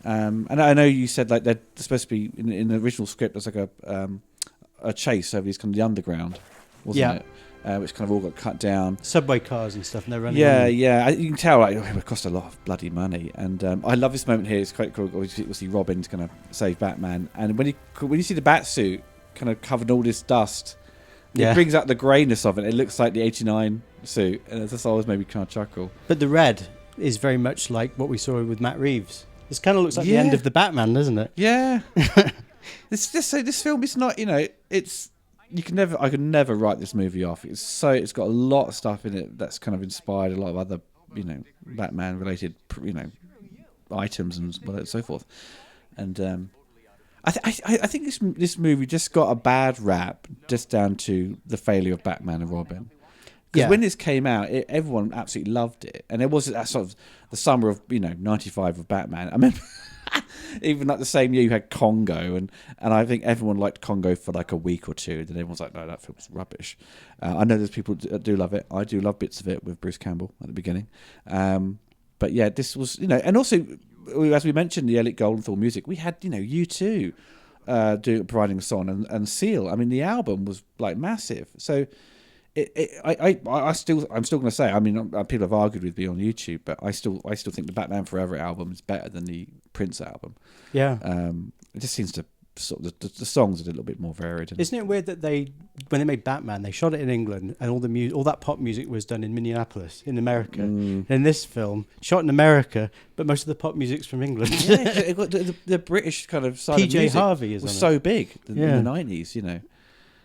Speaker 1: And I know you said like they're supposed to be in the original script. There's like a chase over these kind of the underground. Wasn't it? Which kind of all got cut down.
Speaker 2: Subway cars and stuff, and they're running.
Speaker 1: Yeah. You can tell, like, it would cost a lot of bloody money. And I love this moment here. It's quite cool. Obviously, Robin's going to save Batman, and when you see the bat suit kind of covered in all this dust, it brings out the greyness of it. It looks like the '89 suit, and that's always made me kind of chuckle.
Speaker 2: But the red is very much like what we saw with Matt Reeves. This kind of looks like the end of the Batman, doesn't it?
Speaker 1: Yeah. This film is not, you know, I could never write this movie off. It's got a lot of stuff in it that's kind of inspired a lot of other, you know, Batman related, you know, items and so forth. And I think this movie just got a bad rap just down to the failure of Batman and Robin. Because when this came out, everyone absolutely loved it, and it was that sort of the summer of, you know, '95 of Batman. I remember even like the same year you had Congo, and I think everyone liked Congo for like a week or two, and then everyone's like, no, that film's rubbish. I know there's people that do love it. I do love bits of it with Bruce Campbell at the beginning, but yeah, this was, you know, and also as we mentioned the Elliot Goldenthal music, we had, you know, U2 providing a song, and Seal. I mean, the album was like massive, so. I'm still going to say. I mean, people have argued with me on YouTube, but I still think the Batman Forever album is better than the Prince album.
Speaker 2: Yeah.
Speaker 1: It just seems to sort of the songs are a little bit more varied.
Speaker 2: Isn't it weird that when they made Batman, they shot it in England, and all that pop music was done in Minneapolis, in America. In this film, shot in America, but most of the pop music's from England.
Speaker 1: Yeah, the British kind of side of
Speaker 2: PJ
Speaker 1: music
Speaker 2: Harvey
Speaker 1: was so big in the 90s, you know.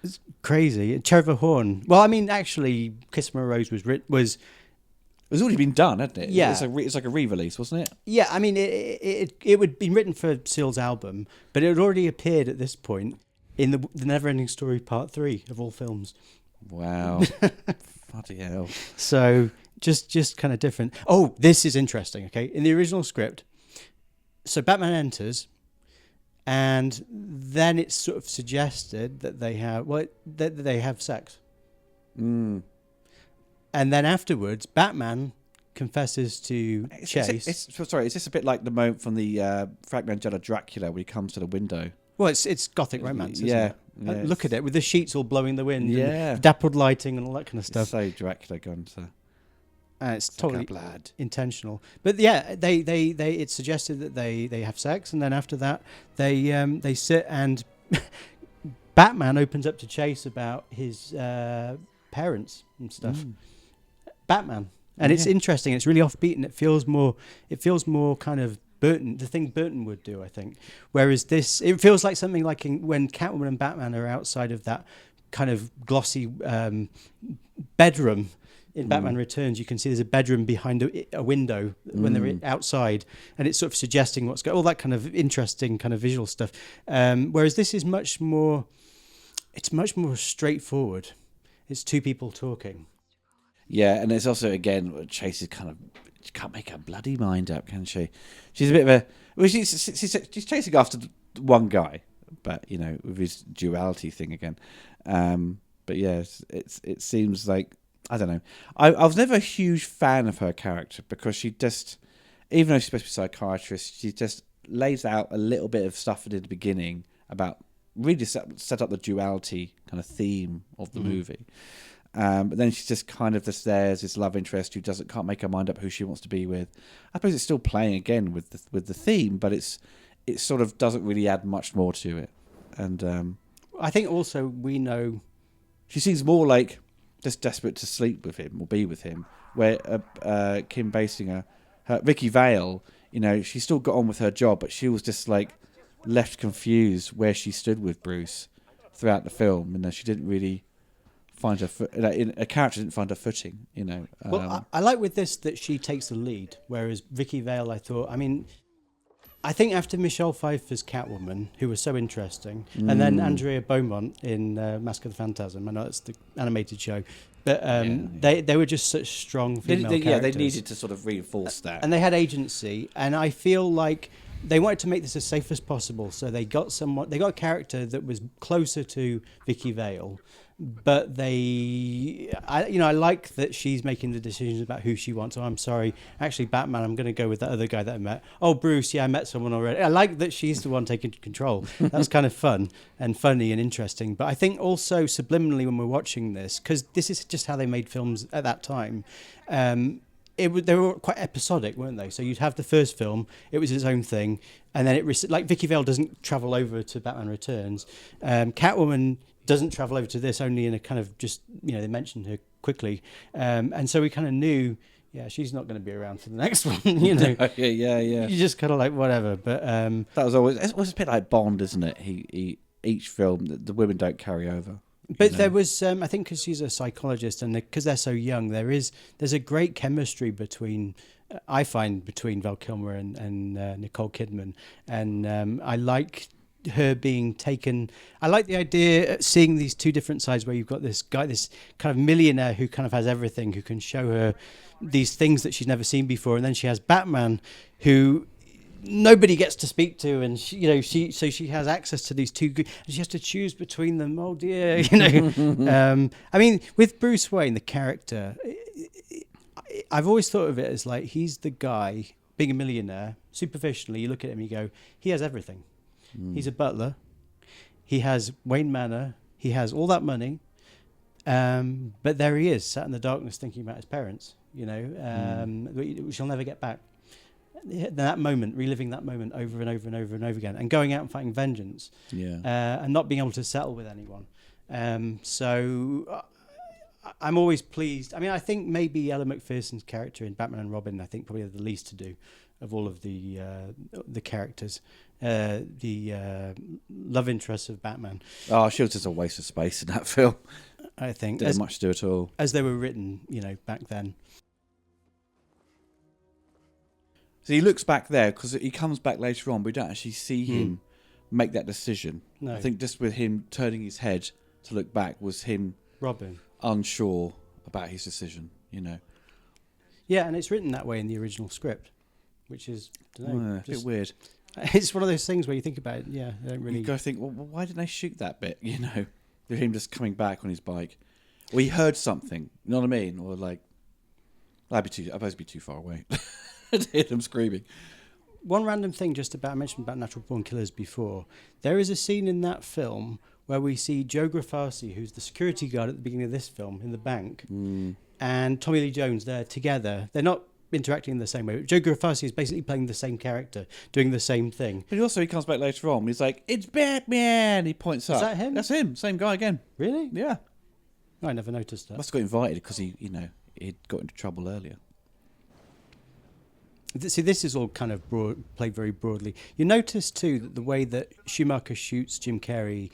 Speaker 2: It's crazy. Trevor Horn. Well, I mean, actually, Kiss from a Rose was
Speaker 1: it's already been done, hadn't it?
Speaker 2: Yeah.
Speaker 1: It's like a re-release, wasn't it?
Speaker 2: Yeah, I mean, it would be written for Seal's album, but it had already appeared at this point in the Neverending Story Part 3 of all films.
Speaker 1: Wow. Bloody hell.
Speaker 2: So, just kind of different. Oh, this is interesting, okay? In the original script, so Batman enters, and then it's sort of suggested that they have sex. And then afterwards, Batman confesses to Chase.
Speaker 1: Is this a bit like the moment from the Frank Langella Dracula where he comes to the window?
Speaker 2: Well, it's gothic romance, isn't it?
Speaker 1: Yeah.
Speaker 2: Look at it, with the sheets all blowing the wind,
Speaker 1: yeah,
Speaker 2: and dappled lighting and all that kind of stuff.
Speaker 1: So Dracula gone to...
Speaker 2: It's totally intentional, but yeah, it's suggested that they have sex, and then after that they sit, and Batman opens up to Chase about his parents and stuff. Batman, and it's interesting. It's really offbeat, and it feels more kind of Burton, the thing Burton would do, I think. Whereas this, it feels like something like when Catwoman and Batman are outside of that kind of glossy bedroom. In Batman Returns, you can see there's a bedroom behind a window when they're outside, and it's sort of suggesting what's going. All that kind of interesting kind of visual stuff. Whereas this is much more straightforward. It's two people talking.
Speaker 1: Yeah, and it's also, again, Chase is kind of, she can't make her bloody mind up, can she? She's a bit of a... Well, she's chasing after one guy, but, you know, with his duality thing again. But yeah, it seems like... I don't know. I was never a huge fan of her character because she just... even though she's supposed to be a psychiatrist, she just lays out a little bit of stuff at the beginning about really set up the duality kind of theme of the movie. But then she's just kind of there's this love interest who can't make her mind up who she wants to be with. I suppose it's still playing again with the theme, but it sort of doesn't really add much more to it. And
Speaker 2: I think also we know
Speaker 1: she seems more like just desperate to sleep with him or be with him. Where Kim Basinger, Vicky Vale, she still got on with her job, but she was just like left confused where she stood with Bruce throughout the film, and she didn't really find her a character didn't find her footing.
Speaker 2: Well, I like with this that she takes the lead, whereas Vicky Vale, I think after Michelle Pfeiffer's Catwoman, who was so interesting, and then Andrea Beaumont in Mask of the Phantasm. I know it's the animated show, but they were just such strong female characters.
Speaker 1: Yeah, they needed to sort of reinforce that,
Speaker 2: and they had agency. And I feel like they wanted to make this as safe as possible, so they got a character that was closer to Vicky Vale. But I like that she's making the decisions about who she wants. Oh, I'm sorry. Actually, Batman, I'm going to go with that other guy that I met. Oh, Bruce, yeah, I met someone already. I like that she's the one taking control. That's kind of fun and funny and interesting. But I think also subliminally when we're watching this, because this is just how they made films at that time, they were quite episodic, weren't they? So you'd have the first film, it was its own thing, and then like Vicky Vale doesn't travel over to Batman Returns. Catwoman doesn't travel over to this, only in a kind of just, they mentioned her quickly. And so we kind of knew, she's not going to be around for the next one,
Speaker 1: Yeah.
Speaker 2: You just kind of like, whatever. But
Speaker 1: that was a bit like Bond, isn't it? Each film, the women don't carry over.
Speaker 2: But there was, I think because she's a psychologist and because they're so young, there's a great chemistry between Val Kilmer and Nicole Kidman. And I like her being taken. I like the idea of seeing these two different sides where you've got this guy, this kind of millionaire who kind of has everything, who can show her these things that she's never seen before, and then she has Batman who nobody gets to speak to, and she has access to these two, and she has to choose between them. Oh dear, I mean, with Bruce Wayne, the character, I've always thought of it as like he's the guy being a millionaire. Superficially, you look at him, you go, he has everything. He's a butler. He has Wayne Manor. He has all that money. But there he is, sat in the darkness thinking about his parents, which he'll never get back. That moment, reliving that moment over and over and over and over again, and going out and fighting vengeance, and not being able to settle with anyone. So I'm always pleased. I mean, I think maybe Ella McPherson's character in Batman and Robin, I think probably had the least to do of all of the characters. The love interest of Batman.
Speaker 1: Oh, she was just a waste of space in that film.
Speaker 2: I think
Speaker 1: didn't much to do at all
Speaker 2: as they were written, back then.
Speaker 1: So he looks back there because he comes back later on, but we don't actually see him make that decision.
Speaker 2: No.
Speaker 1: I think just with him turning his head to look back was him
Speaker 2: Robin
Speaker 1: unsure about his decision.
Speaker 2: Yeah, and it's written that way in the original script, which is
Speaker 1: a bit weird.
Speaker 2: It's one of those things where you think about it, I don't really...
Speaker 1: You go think, well, why didn't they shoot that bit, With him just coming back on his bike. Or he heard something, you know what I mean? Or like, I'd supposed to be too far away to hear them screaming.
Speaker 2: One random thing I mentioned about Natural Born Killers before. There is a scene in that film where we see Joe Grafasi, who's the security guard at the beginning of this film, in the bank, and Tommy Lee Jones, they're together. They're not interacting in the same way. Joe Grafasi is basically playing the same character, doing the same thing.
Speaker 1: But he comes back later on. He's like, "It's Batman!" He points up.
Speaker 2: Is that him?
Speaker 1: That's him. Same guy again.
Speaker 2: Really?
Speaker 1: Yeah.
Speaker 2: I never noticed that.
Speaker 1: Must have got invited because he'd got into trouble earlier.
Speaker 2: See, this is all kind of played very broadly. You notice too that the way that Schumacher shoots Jim Carrey,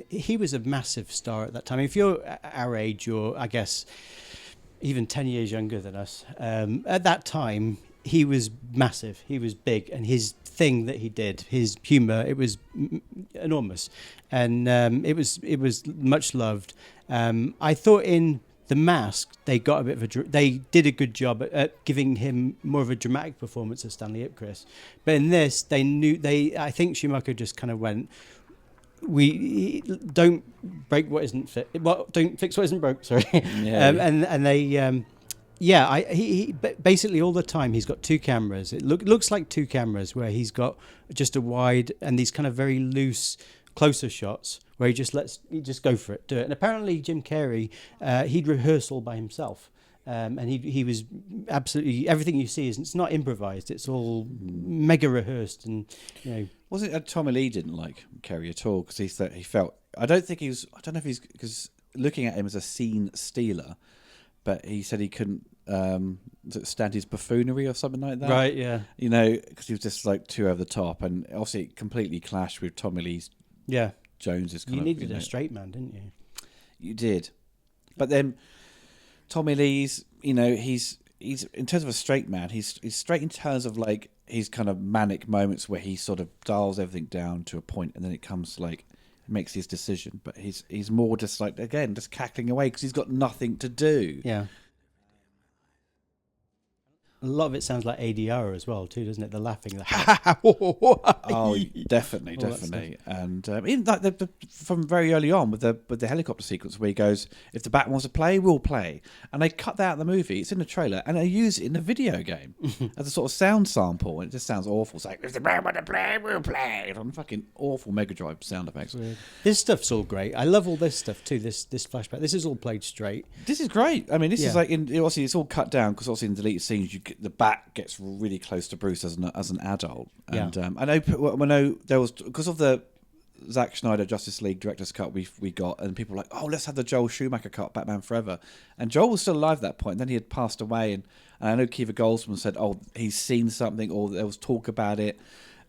Speaker 2: he was a massive star at that time. If you're our age, you're, I guess, even 10 years younger than us. At that time, he was massive. He was big, and his thing that he did, his humour, it was enormous, and it was much loved. I thought in The Mask they got a bit of they did a good job at giving him more of a dramatic performance as Stanley Ipcress, but in this I think Schumacher just kind of went, we don't break what isn't fit. Well, don't fix what isn't broke. Sorry,
Speaker 1: Yeah.
Speaker 2: and they Yeah, basically all the time he's got two cameras. It looks like two cameras where he's got just a wide and these kind of very loose closer shots where he just go for it, do it. And apparently Jim Carrey, he'd rehearse all by himself. And he was absolutely, everything you see it's not improvised. It's all mega rehearsed, and
Speaker 1: Wasn't it Tommy Lee didn't like Carrey at all because he felt I don't know if he's because looking at him as a scene stealer, but he said he couldn't stand his buffoonery or something like that.
Speaker 2: Right, yeah.
Speaker 1: Because he was just like too over the top, and obviously it completely clashed with Tommy Lee's Jones's kind
Speaker 2: you
Speaker 1: of...
Speaker 2: needed a straight man, didn't you?
Speaker 1: You did. But then Tommy Lee's, he's in terms of a straight man, he's straight in terms of like his kind of manic moments where he sort of dials everything down to a point and then it comes like... makes his decision, but he's more just like, again, just cackling away because he's got nothing to do.
Speaker 2: Yeah. A lot of it sounds like ADR as well, too, doesn't it? The laughing.
Speaker 1: Oh, definitely. And even like from very early on with the helicopter sequence where he goes, "If the Bat wants to play, we'll play," and they cut that out of the movie. It's in the trailer, and they use it in the video game as a sort of sound sample, and it just sounds awful. It's like, "If the Bat want to play, we'll play." On fucking awful Mega Drive sound effects.
Speaker 2: Weird. This stuff's all great. I love all this stuff too. This flashback. This is all played straight.
Speaker 1: This is great. I mean, this is like obviously it's all cut down because obviously in deleted scenes the Bat gets really close to Bruce as an adult. And I know there was because of the Zack Snyder Justice League director's cut we got, and people were like, oh, let's have the Joel Schumacher cut, Batman Forever. And Joel was still alive at that point. And then he had passed away, and I know Kiva Goldsman said, oh, he's seen something, or there was talk about it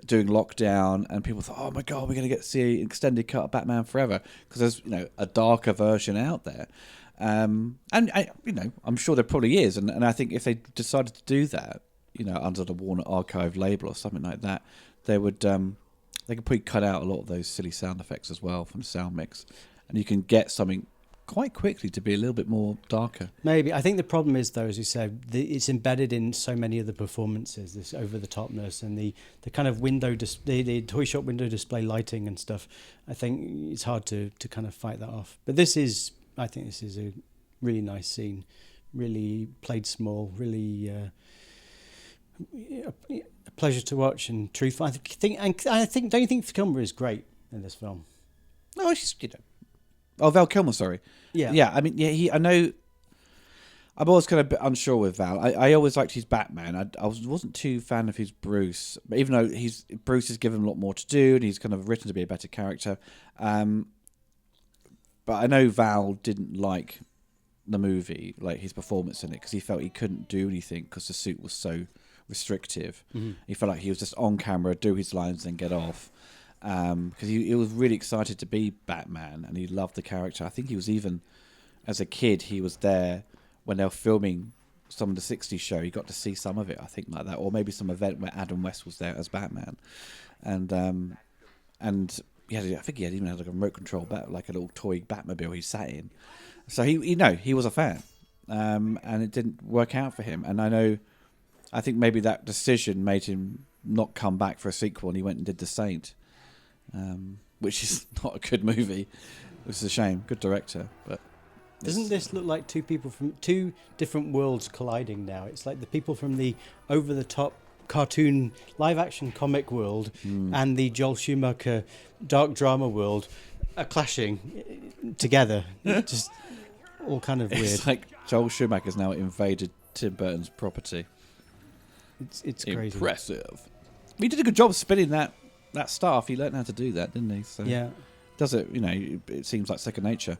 Speaker 1: during lockdown, and people thought, oh my god, we're going to get to see an extended cut of Batman Forever because there's a darker version out there. And I'm sure there probably is, and I think if they decided to do that, under the Warner Archive label or something like that, they would they could probably cut out a lot of those silly sound effects as well from the sound mix, and you can get something quite quickly to be a little bit more darker.
Speaker 2: Maybe. I think the problem is, though, as you said, it's embedded in so many of the performances, this over-the-topness and the kind of the toy shop window display lighting and stuff. I think it's hard to kind of fight that off. But I think this is a really nice scene, really played small, really a pleasure to watch and truthful. I think. Don't you think Kilmer is great in this film?
Speaker 1: No, it's just Val Kilmer. Sorry. Yeah. I mean, I know. I'm always kind of a bit unsure with Val. I always liked his Batman. I wasn't too fan of his Bruce, but even though Bruce has given him a lot more to do, and he's kind of written to be a better character. But I know Val didn't like the movie, like his performance in it, because he felt he couldn't do anything because the suit was so restrictive. Mm-hmm. He felt like he was just on camera, do his lines, then get off. Because he was really excited to be Batman, and he loved the character. I think he was even, as a kid, he was there when they were filming some of the 60s show. He got to see some of it, I think, like that, or maybe some event where Adam West was there as Batman, and I think he had even had like a remote control like a little toy Batmobile he sat in. So he was a fan, and it didn't work out for him. And I think maybe that decision made him not come back for a sequel, and he went and did The Saint, which is not a good movie, which is a shame. Good director, but
Speaker 2: doesn't this look like two people from two different worlds colliding now? It's like the people from the over-the-top cartoon live-action comic world and the Joel Schumacher dark drama world are clashing together. Just all kind of weird.
Speaker 1: It's like Joel Schumacher's now invaded Tim Burton's property.
Speaker 2: It's crazy.
Speaker 1: Impressive. He did a good job spinning that staff. He learned how to do that, didn't he? So
Speaker 2: yeah.
Speaker 1: Does it? It seems like second nature.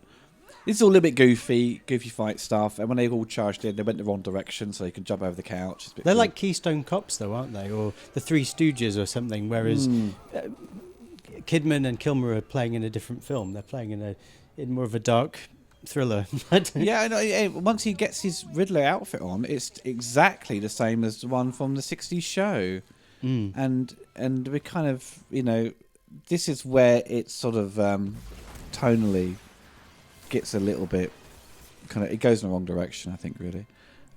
Speaker 1: It's all a little bit goofy fight stuff. And when they all charged in, they went the wrong direction, so they could jump over the couch.
Speaker 2: They're cool. Like Keystone Cops, though, aren't they? Or the Three Stooges or something. Whereas Kidman and Kilmer are playing in a different film. They're playing in more of a dark thriller.
Speaker 1: Yeah, I know. Once he gets his Riddler outfit on, it's exactly the same as the one from the 60s show. And we kind of, this is where it sort of tonally gets a little bit it goes in the wrong direction, I think, really.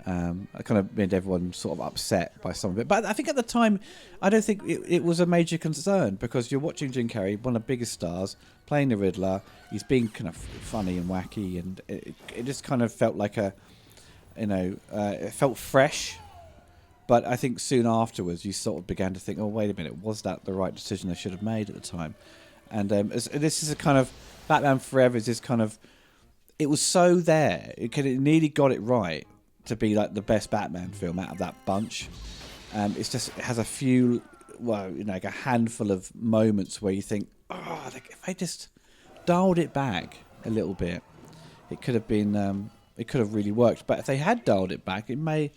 Speaker 1: I kind of made everyone sort of upset by some of it. But I think at the time, I don't think it was a major concern, because you're watching Jim Carrey, one of the biggest stars, playing the Riddler. He's being kind of funny and wacky, and it just kind of felt like It felt fresh. But I think soon afterwards, you sort of began to think, oh, wait a minute, was that the right decision I should have made at the time? And this is a kind of, Batman Forever is this kind of, it was so there, it nearly got it right to be like the best Batman film out of that bunch. It has a few, like a handful of moments where you think, if I just dialed it back a little bit, it could have been, it could have really worked. But if they had dialed it back, it may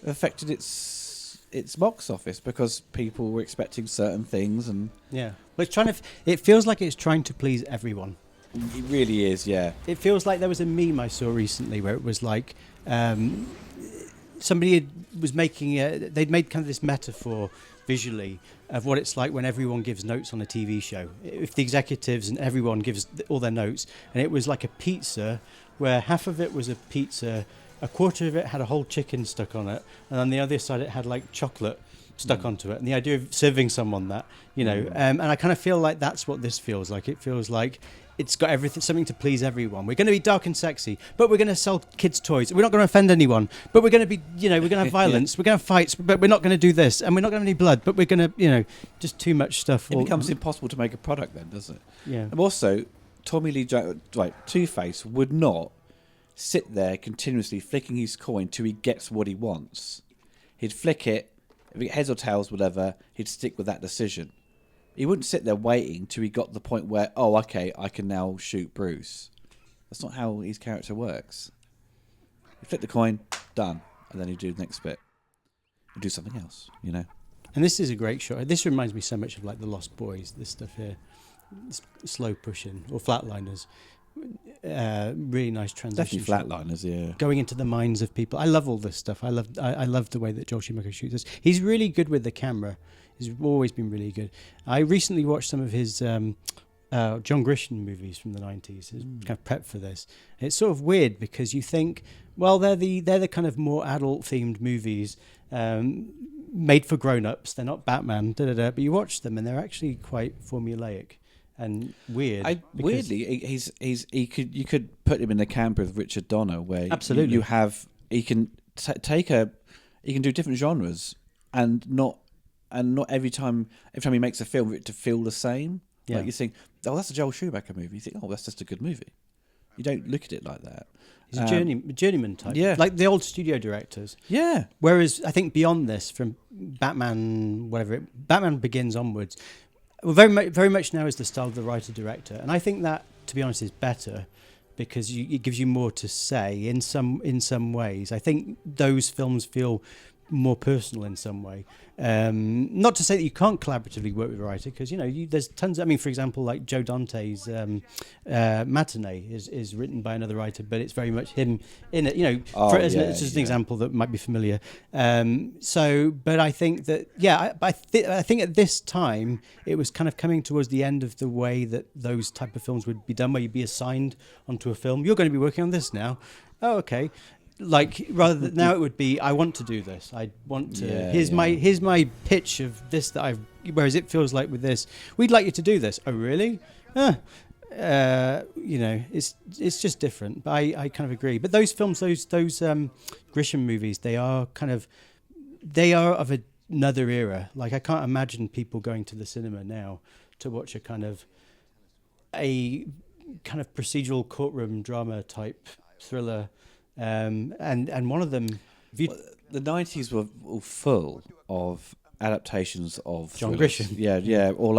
Speaker 1: have affected its box office because people were expecting certain things, and
Speaker 2: well, it feels like it's trying to please everyone.
Speaker 1: It really is, yeah.
Speaker 2: It feels like there was a meme I saw recently where it was like somebody was making they'd made kind of this metaphor visually of what it's like when everyone gives notes on a TV show. If the executives and everyone gives all their notes, and it was like a pizza where half of it was a pizza, a quarter of it had a whole chicken stuck on it, and on the other side it had like chocolate stuck onto it. And the idea of serving someone that, and I kind of feel like that's what this feels like. It feels like it's got everything, something to please everyone. We're going to be dark and sexy, but we're going to sell kids' toys. We're not going to offend anyone, but we're going to be, we're going to have violence. We're going to have fights, but we're not going to do this, and we're not going to have any blood, but we're going to, just too much stuff.
Speaker 1: It becomes impossible to make a product then, doesn't it?
Speaker 2: Yeah.
Speaker 1: And also, Tommy Lee Jones, Two-Face, would not sit there continuously flicking his coin till he gets what he wants. He'd flick it, if it heads or tails, whatever, he'd stick with that decision. He wouldn't sit there waiting till he got to the point where, okay, I can now shoot Bruce. That's not how his character works. You flip the coin, done, and then you do the next bit. You do something else,
Speaker 2: And this is a great shot. This reminds me so much of like The Lost Boys, this stuff here. Slow pushing, or Flatliners. Really nice transition.
Speaker 1: Definitely Flatliners, yeah.
Speaker 2: Going into the minds of people. I love all this stuff. I love the way that Joel Schumacher shoots this. He's really good with the camera. He's always been really good. I recently watched some of his John Grisham movies from the 90s. Kind of prepped for this. It's sort of weird because you think, well, they're the kind of more adult themed movies made for grown-ups. They're not Batman, but you watch them and they're actually quite formulaic and weird.
Speaker 1: Weirdly, you could put him in the camp with Richard Donner, where
Speaker 2: absolutely
Speaker 1: he can do different genres and not every time he makes a film for it to feel the same.
Speaker 2: Yeah.
Speaker 1: Like you think, that's a Joel Schumacher movie. You think, that's just a good movie. You don't look at it like that.
Speaker 2: He's a journeyman type.
Speaker 1: Yeah.
Speaker 2: Like the old studio directors.
Speaker 1: Yeah.
Speaker 2: Whereas I think beyond this, from Batman Begins onwards, well, very much now is the style of the writer-director. And I think that, to be honest, is better because it gives you more to say in some ways. I think those films feel more personal in some way. Not to say that you can't collaboratively work with a writer, because there's tons. For example, like Joe Dante's Matinee is written by another writer, but it's very much him in it. It's just an example that might be familiar. But I think that I think at this time it was kind of coming towards the end of the way that those type of films would be done, where you'd be assigned onto a film. You're going to be working on this now. Oh, okay. Like rather than now, it would be, I want to do this. I want to. Here's my pitch of this that I've. Whereas it feels like with this, we'd like you to do this. Oh, really? It's just different. But I kind of agree. But those films, those Grisham movies, they are of another era. Like I can't imagine people going to the cinema now to watch a kind of procedural courtroom drama type thriller. And one of them,
Speaker 1: the 90s were all full of adaptations of
Speaker 2: John
Speaker 1: thrillers.
Speaker 2: Grisham.
Speaker 1: Or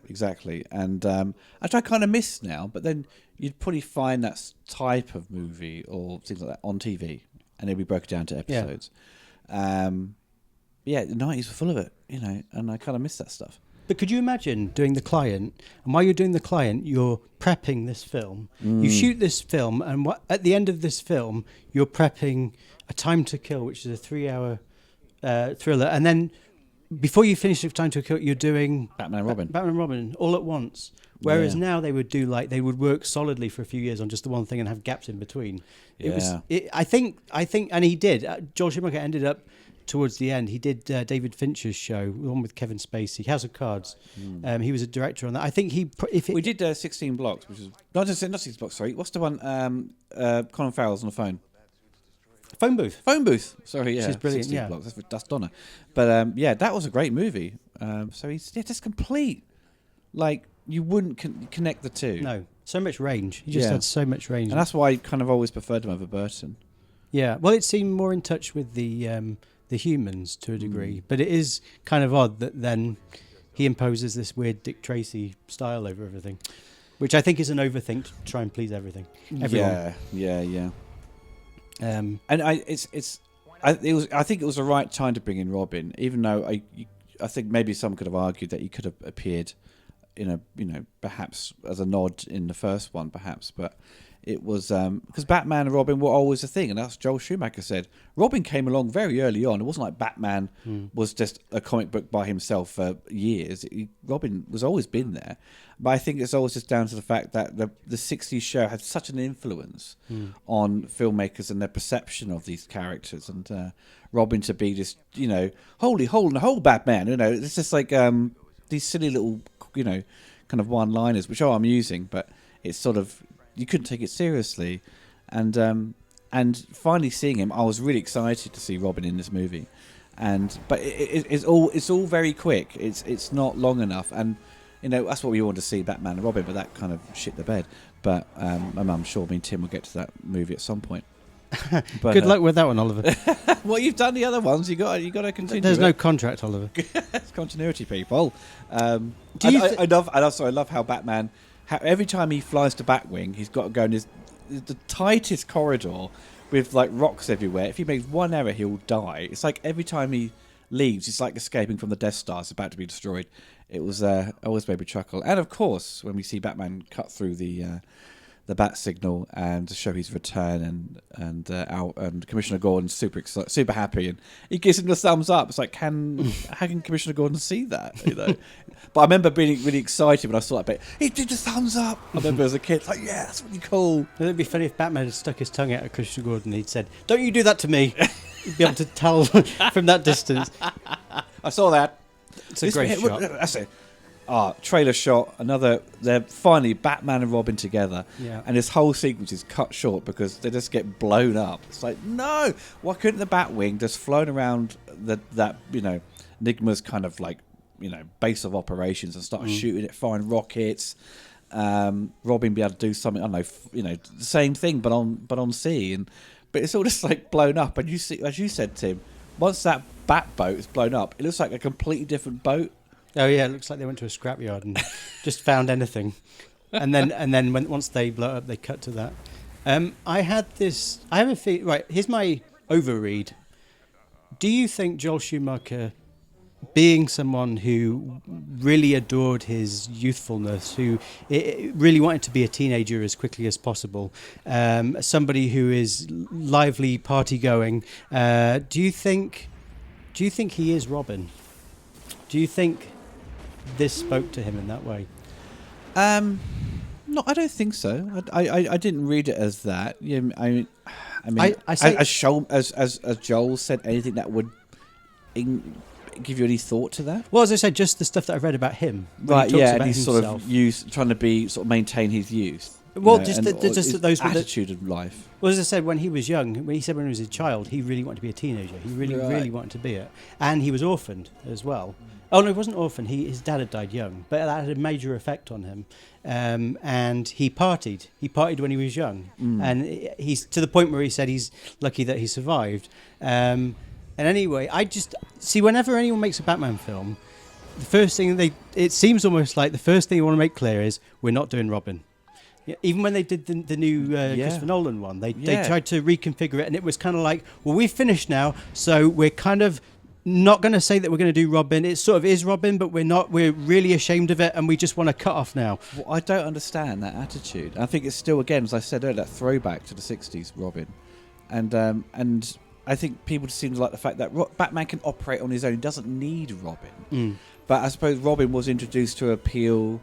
Speaker 1: exactly. And which I kind of miss now, but then you'd probably find that type of movie or things like that on TV, and it'd be broken down to episodes. The 90s were full of it, and I kind of miss that stuff.
Speaker 2: But could you imagine doing The Client, and while you're doing The Client, you're prepping this film. You shoot this film, and at the end of this film, you're prepping A Time to Kill, which is a 3-hour thriller. And then before you finish A Time to Kill, you're doing
Speaker 1: Batman and Robin
Speaker 2: all at once. Whereas now they would they would work solidly for a few years on just the one thing and have gaps in between. I think, and he did. Joel Schumacher ended up, towards the end, he did David Fincher's show, the one with Kevin Spacey, House of Cards. He was a director on that. I think we
Speaker 1: did 16 Blocks, which is not 16 Blocks. Sorry, what's the one? Colin Farrell's on the phone.
Speaker 2: Phone Booth.
Speaker 1: Phone Booth. Sorry, yeah.
Speaker 2: Which is brilliant,
Speaker 1: 16
Speaker 2: yeah.
Speaker 1: blocks. That's Donna. But yeah, that was a great movie. So he's just complete. Like, you wouldn't connect the two.
Speaker 2: No, so much range. He just had so much range.
Speaker 1: And that's why I kind of always preferred him over Burton.
Speaker 2: Yeah, well, it seemed more in touch with the humans to a degree, but it is kind of odd that then he imposes this weird Dick Tracy style over everything, which I think is an overthink to try and please everyone.
Speaker 1: Yeah. And I think it was the right time to bring in Robin, even though I think maybe some could have argued that he could have appeared in a perhaps as a nod in the first one, perhaps, but it was because Batman and Robin were always a thing, and that's what Joel Schumacher said. Robin came along very early on. It wasn't like Batman was just a comic book by himself for years. Robin was always been there, but I think it's always just down to the fact that the 60s show had such an influence on filmmakers and their perception of these characters, and Robin to be just holy hole in the whole Batman. It's just like these silly little kind of one-liners, which are amusing, but it's sort of, you couldn't take it seriously. And finally seeing him, I was really excited to see Robin in this movie. But it's all very quick. It's not long enough, and that's what we want to see, Batman and Robin. But that kind of shit the bed. But I'm sure me and Tim will get to that movie at some point. But,
Speaker 2: good luck with that one, Oliver.
Speaker 1: Well, you've done the other ones. You got to continue.
Speaker 2: There's no contract, Oliver.
Speaker 1: It's continuity, people. I love how Batman. Every time he flies to Batwing, he's got to go in the tightest corridor with like rocks everywhere. If he makes one error, he'll die. It's like every time he leaves, it's like escaping from the Death Star. It's about to be destroyed. It was always made me chuckle. And of course, when we see Batman cut through the bat signal and to show his return, and Commissioner Gordon's super happy, and he gives him the thumbs up. It's like, how can Commissioner Gordon see that? But I remember being really excited when I saw that bit. He did the thumbs up. I remember as a kid, like, yeah, that's really cool.
Speaker 2: It'd be funny if Batman had stuck his tongue out at Commissioner Gordon and he'd said, "Don't you do that to me." You'd be able to tell from that distance.
Speaker 1: I saw that.
Speaker 2: It's a great shot.
Speaker 1: That's it. Trailer shot, they're finally Batman and Robin together, and this whole sequence is cut short because they just get blown up. It's like, no, why couldn't the Batwing just flown around that Enigma's kind of like base of operations and start shooting it, firing rockets, Robin be able to do something, I don't know, the same thing but on sea, but it's all just like blown up, and you see, as you said, Tim, once that bat boat is blown up, it looks like a completely different boat.
Speaker 2: Oh yeah, it looks like they went to a scrapyard and just found anything, and then once they blow up, they cut to that. I have a feeling. Right, here's my overread. Do you think Joel Schumacher, being someone who really adored his youthfulness, who really wanted to be a teenager as quickly as possible, somebody who is lively, party going, do you think he is Robin? Do you think this spoke to him in that way?
Speaker 1: No, I don't think so. I didn't read it as that. Yeah, I mean, as Joel said, anything that would give you any thought to that?
Speaker 2: Well, as I said, just the stuff that I've read about him.
Speaker 1: Right, yeah, and he's sort of trying to maintain his youth.
Speaker 2: Well, just those
Speaker 1: attitude of life.
Speaker 2: Well, as I said, when he was young, when he was a child, he really wanted to be a teenager. He really wanted to be it, and he was orphaned as well. Oh no, he wasn't orphaned. His dad had died young, but that had a major effect on him. And he partied. He partied when he was young, and he's to the point where he said he's lucky that he survived. And anyway, I just see whenever anyone makes a Batman film, the first thing it seems almost like the first thing you want to make clear is we're not doing Robin. Yeah, even when they did the new Christopher Nolan one, they tried to reconfigure it, and it was kind of like, well, we've finished now, so we're kind of not going to say that we're going to do Robin. It sort of is Robin, but we're not. We're really ashamed of it, and we just want to cut off now.
Speaker 1: Well, I don't understand that attitude. I think it's still, again, as I said earlier, that throwback to the 60s Robin. And I think people just seem to like the fact that Batman can operate on his own. He doesn't need Robin. But I suppose Robin was introduced to appeal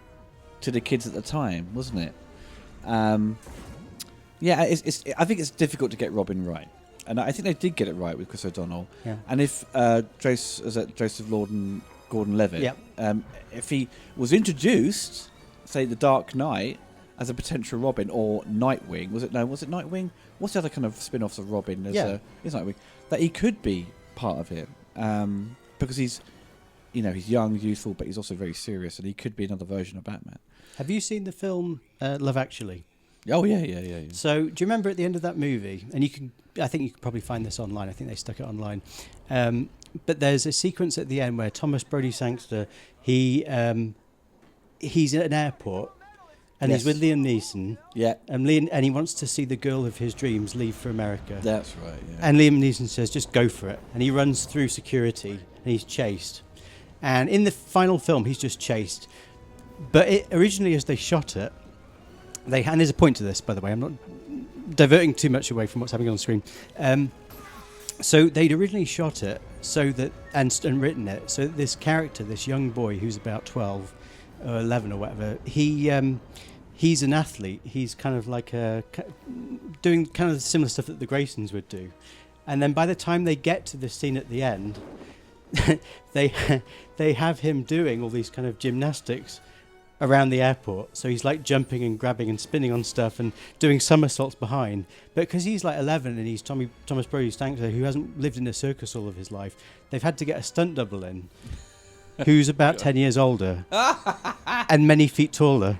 Speaker 1: to the kids at the time, wasn't it? I think it's difficult to get Robin right, and I think they did get it right with Chris O'Donnell. Yeah. And if Joseph Gordon-Levitt, if he was introduced, say, The Dark Knight, as a potential Robin, or Nightwing. Was it Nightwing? What's the other kind of spin-offs of Robin? It's Nightwing. That he could be part of it, because he's young, youthful, but he's also very serious, and he could be another version of Batman.
Speaker 2: Have you seen the film Love Actually?
Speaker 1: Oh yeah.
Speaker 2: So do you remember at the end of that movie? And I think you could probably find this online. I think they stuck it online. But there's a sequence at the end where Thomas Brodie Sangster, he's at an airport. And he's with Liam Neeson. Yeah. And he wants to see the girl of his dreams leave for America.
Speaker 1: That's right, yeah.
Speaker 2: And Liam Neeson says, just go for it. And he runs through security and he's chased. And in the final film, he's just chased. But originally, as they shot it, and there's a point to this, by the way, I'm not diverting too much away from what's happening on screen. So they'd originally shot it so that, and written it, so that this character, this young boy who's about 12 or 11 or whatever, he's an athlete. He's kind of like doing kind of similar stuff that the Graysons would do. And then by the time they get to the scene at the end, they have him doing all these kind of gymnastics around the airport. So he's like jumping and grabbing and spinning on stuff and doing somersaults behind. But because he's like 11 and he's Thomas Brodie Sangster, who hasn't lived in a circus all of his life, they've had to get a stunt double in who's about 10 years older and many feet taller.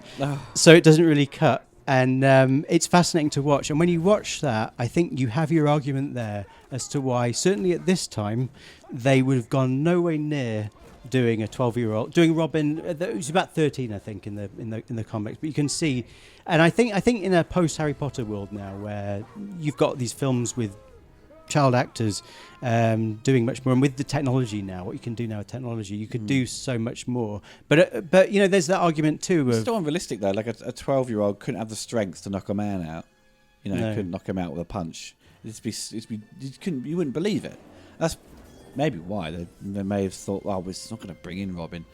Speaker 2: So it doesn't really cut. And it's fascinating to watch. And when you watch that, I think you have your argument there as to why, certainly at this time, they would have gone nowhere near doing a 12-year-old, doing Robin. It was about 13, I think, in the comics. But you can see, and I think in a post-Harry Potter world now, where you've got these films with child actors doing much more, and with the technology now, what you can do now with technology, you could do so much more. But there's that argument too.
Speaker 1: It's still unrealistic though. Like a 12-year-old couldn't have the strength to knock a man out. Couldn't knock him out with a punch. You wouldn't believe it. That's maybe why they may have thought, well, it's not going to bring in Robin.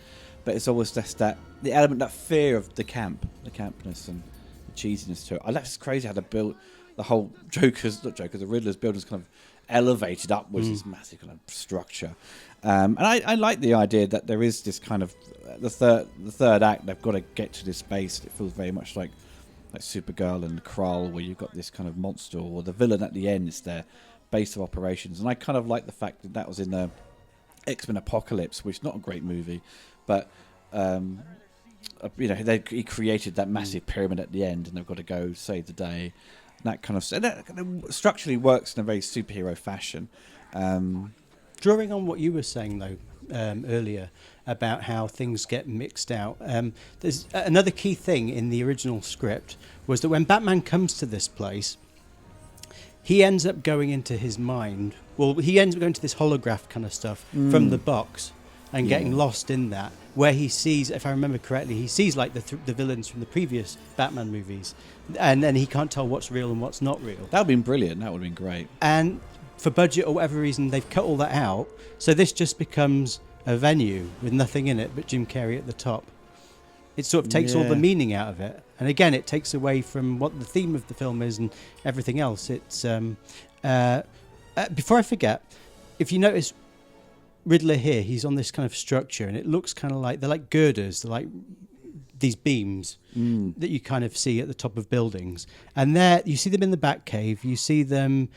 Speaker 1: But it's always just the element, that fear of the campness and the cheesiness to it. That's crazy how they built the whole the Riddler's building's kind of elevated upwards, this massive kind of structure. And I like the idea that there is this kind of, the third act, they've got to get to this space. It feels very much like Supergirl and Krull, where you've got this kind of monster, or the villain at the end is their base of operations. And I kind of like the fact that was in the X-Men Apocalypse, which is not a great movie, but he created that massive pyramid at the end, and they've got to go save the day. That kind of structurally works in a very superhero fashion.
Speaker 2: Drawing on what you were saying though earlier about how things get mixed out, there's another key thing in the original script was that when Batman comes to this place, he ends up going into his mind. Well, he ends up going to this holograph kind of stuff from the box and getting lost in that, where he sees, if I remember correctly, he sees like the villains from the previous Batman movies, and then he can't tell what's real and what's not real.
Speaker 1: That would have been brilliant. That would have been great.
Speaker 2: And for budget or whatever reason, they've cut all that out, so this just becomes a venue with nothing in it but Jim Carrey at the top. It sort of takes all the meaning out of it, and again, it takes away from what the theme of the film is and everything else. It's before I forget, if you notice, Riddler here, he's on this kind of structure, and it looks kind of like they're like girders, they're like these beams that you kind of see at the top of buildings. And there, you see them in the Batcave, you see them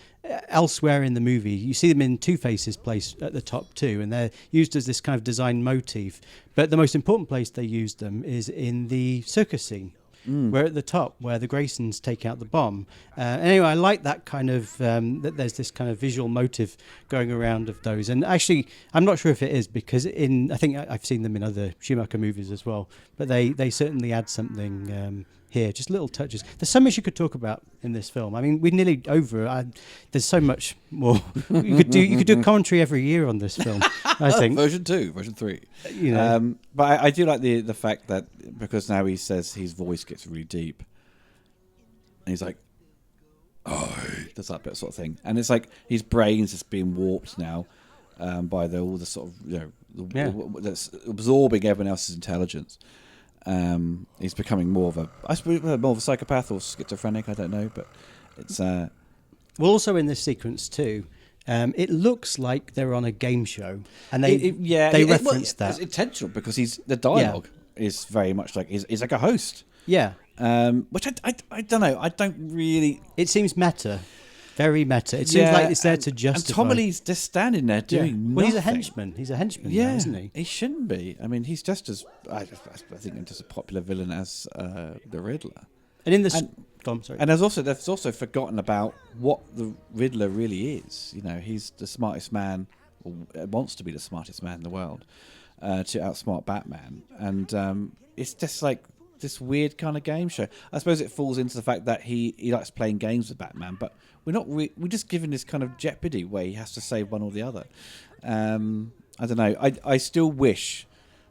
Speaker 2: elsewhere in the movie, you see them in Two-Face's place at the top too, and they're used as this kind of design motif. But the most important place they used them is in the circus scene. We're at the top where the Graysons take out the bomb. Anyway, I like that kind of, that there's this kind of visual motive going around of those. And actually, I'm not sure if it is, because I think I've seen them in other Schumacher movies as well, but they certainly add something here, just little touches. There's so much you could talk about in this film. I mean, we're nearly over. There's so much more. You could do a commentary every year on this film, I think.
Speaker 1: Version 2, version 3. But I do like the fact that, because now he says his voice gets really deep, and he's like, oh, does that bit sort of thing, and it's like his brain's just being warped now by all the sort of that's absorbing everyone else's intelligence. He's becoming more of a psychopath or schizophrenic. I don't know, but it's
Speaker 2: well, also in this sequence too. It looks like they're on a game show, and they reference that.
Speaker 1: It's intentional, because the dialogue is very much like he's like a host.
Speaker 2: Yeah,
Speaker 1: Which I don't know. I don't really.
Speaker 2: It seems meta, very meta. It seems like it's there to justify.
Speaker 1: And Tommy Lee's just standing there doing nothing.
Speaker 2: Well, he's a henchman. He's a henchman, now, isn't he?
Speaker 1: He shouldn't be. I mean, he's just as I think just a popular villain as the Riddler.
Speaker 2: And in this, sorry.
Speaker 1: And they've also forgotten about what the Riddler really is. You know, he's the smartest man, or wants to be the smartest man in the world, to outsmart Batman. And it's just like this weird kind of game show. I suppose it falls into the fact that he likes playing games with Batman, but we're just given this kind of jeopardy where he has to save one or the other. I don't know. I still wish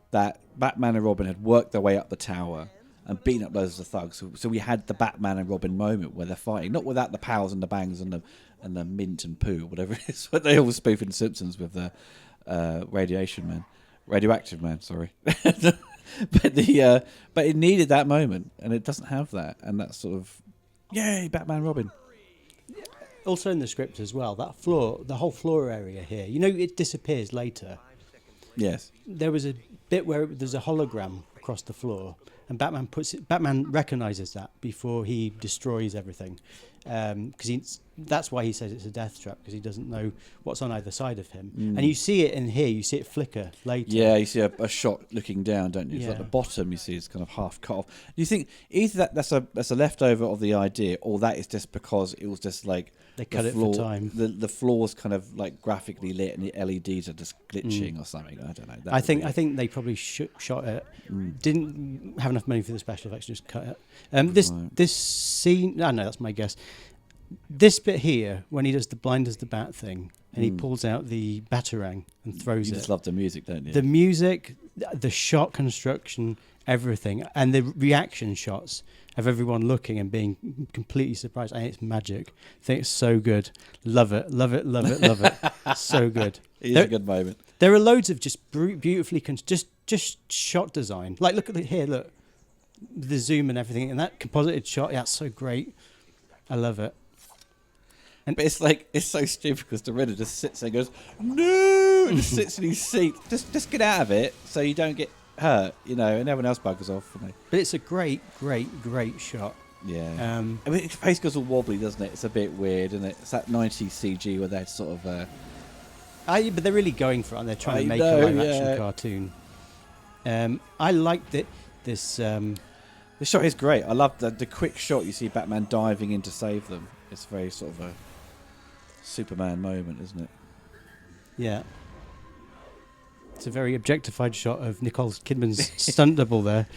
Speaker 1: that Batman and Robin had worked their way up the tower and beaten up loads of thugs. So we had the Batman and Robin moment where they're fighting, not without the pals and the bangs and the mint and poo, whatever it is. But they always spoof in Simpsons with the radioactive man. Sorry, but it needed that moment, and it doesn't have that, and that's sort of yay, Batman, Robin.
Speaker 2: Also in the script as well, that floor, the whole floor area here, it disappears later.
Speaker 1: Yes,
Speaker 2: there was a bit where there's a hologram across the floor. And Batman recognises that before he destroys everything, because that's why he says it's a death trap, because he doesn't know what's on either side of him. And you see it in here, you see it flicker later.
Speaker 1: Yeah, you see a shot looking down, don't you? It's like the bottom you see is kind of half cut off. Do you think either that's a leftover of the idea, or that is just because it was just like
Speaker 2: they cut it for time?
Speaker 1: The floor's kind of like graphically lit, and the LEDs are just glitching or something. I don't know.
Speaker 2: I think they probably shot it. Didn't have enough money for the special effects, just cut it. This scene, I know that's my guess. This bit here, when he does the blind as the bat thing, and he pulls out the batarang and throws it.
Speaker 1: You just love the music, don't you?
Speaker 2: The music, the shot construction, everything, and the reaction shots of everyone looking and being completely surprised. It's magic. I think it's so good. Love it, love it, love it, love it. So good.
Speaker 1: It is a good moment.
Speaker 2: There are loads of just beautifully just shot design. Like, look at it here, look. The zoom and everything, and that composited shot, it's so great. I love it.
Speaker 1: But it's so stupid because the Riddler just sits there and goes, no, and just sits in his seat. Just get out of it so you don't get hurt, and everyone else buggers off.
Speaker 2: But it's a great, great, great shot.
Speaker 1: Yeah. I mean, his face goes all wobbly, doesn't it? It's a bit weird, isn't it? It's that 90s CG where they're sort of...
Speaker 2: but they're really going for it, and they're trying to make a live-action cartoon. I liked it. This
Speaker 1: shot is great. I love the quick shot you see Batman diving in to save them. It's very sort of a Superman moment, isn't it?
Speaker 2: Yeah. It's a very objectified shot of Nicole Kidman's stunt double there.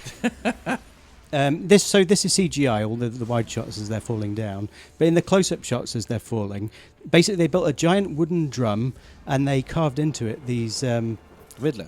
Speaker 2: This is CGI, all the wide shots as they're falling down. But in the close-up shots as they're falling, basically they built a giant wooden drum and they carved into it these... Riddler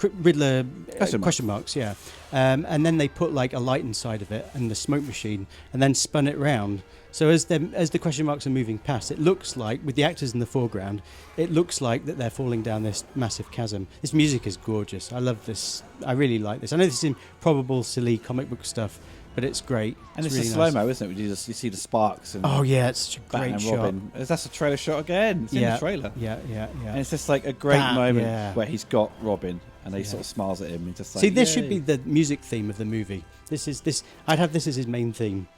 Speaker 2: question marks, yeah. And then they put like a light inside of it and the smoke machine, and then spun it round. So as the question marks are moving past, it looks like, with the actors in the foreground, it looks like that they're falling down this massive chasm. This music is gorgeous. I love this. I really like this. I know this is improbable, silly comic book stuff, but it's great.
Speaker 1: And it's
Speaker 2: really
Speaker 1: a slow-mo, isn't it? You see the sparks. And
Speaker 2: it's such a great shot.
Speaker 1: Robin. That's a trailer shot again. It's in the trailer.
Speaker 2: Yeah.
Speaker 1: And it's just like a great moment where he's got Robin and he sort of smiles at him. And just like,
Speaker 2: see, this should be the music theme of the movie. I'd have this as his main theme.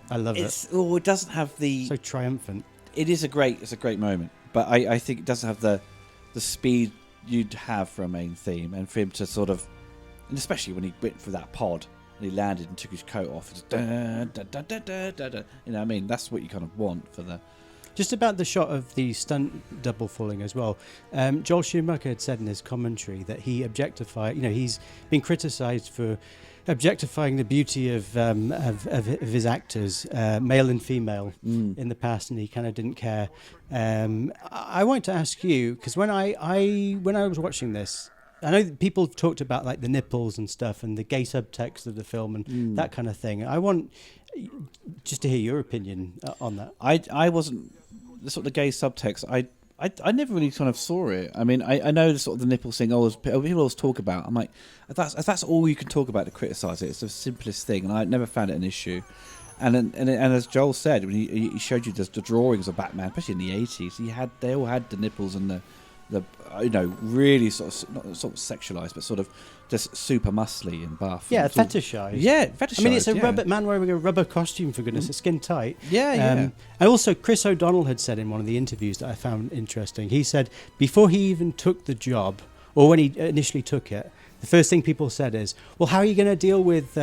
Speaker 2: I love it.
Speaker 1: Oh, it doesn't have the...
Speaker 2: So triumphant.
Speaker 1: It's a great moment. But I think it doesn't have the speed you'd have for a main theme. And for him to sort of... And especially when he went through that pod and he landed and took his coat off. Just I mean, that's what you kind of want for the...
Speaker 2: Just about the shot of the stunt double falling as well. Joel Schumacher had said in his commentary that he objectified... he's been criticised for objectifying the beauty of his actors, male and female, in the past, and he kind of didn't care. I want to ask you, because when I was watching this, I know that people have talked about like the nipples and stuff and the gay subtext of the film and that kind of thing. I want just to hear your opinion on that.
Speaker 1: I wasn't the sort of the gay subtext. I never really kind of saw it. I mean, I know the sort of the nipple thing. People always talk about. I'm like, if that's all you can talk about to criticise it, it's the simplest thing, and I never found it an issue. And as Joel said, when he showed you the drawings of Batman, especially in the 80s, they all had the nipples and the really sort of not sort of sexualized, but sort of just super muscly and buff.
Speaker 2: Yeah,
Speaker 1: and sort of-
Speaker 2: fetishized.
Speaker 1: Yeah, fetishized.
Speaker 2: I mean, it's a
Speaker 1: yeah.
Speaker 2: rubber man wearing a rubber costume, for goodness, it's skin tight.
Speaker 1: Yeah, yeah.
Speaker 2: And also, Chris O'Donnell had said in one of the interviews that I found interesting, he said before he even took the job, or when he initially took it, the first thing people said is, well, how are you going to deal with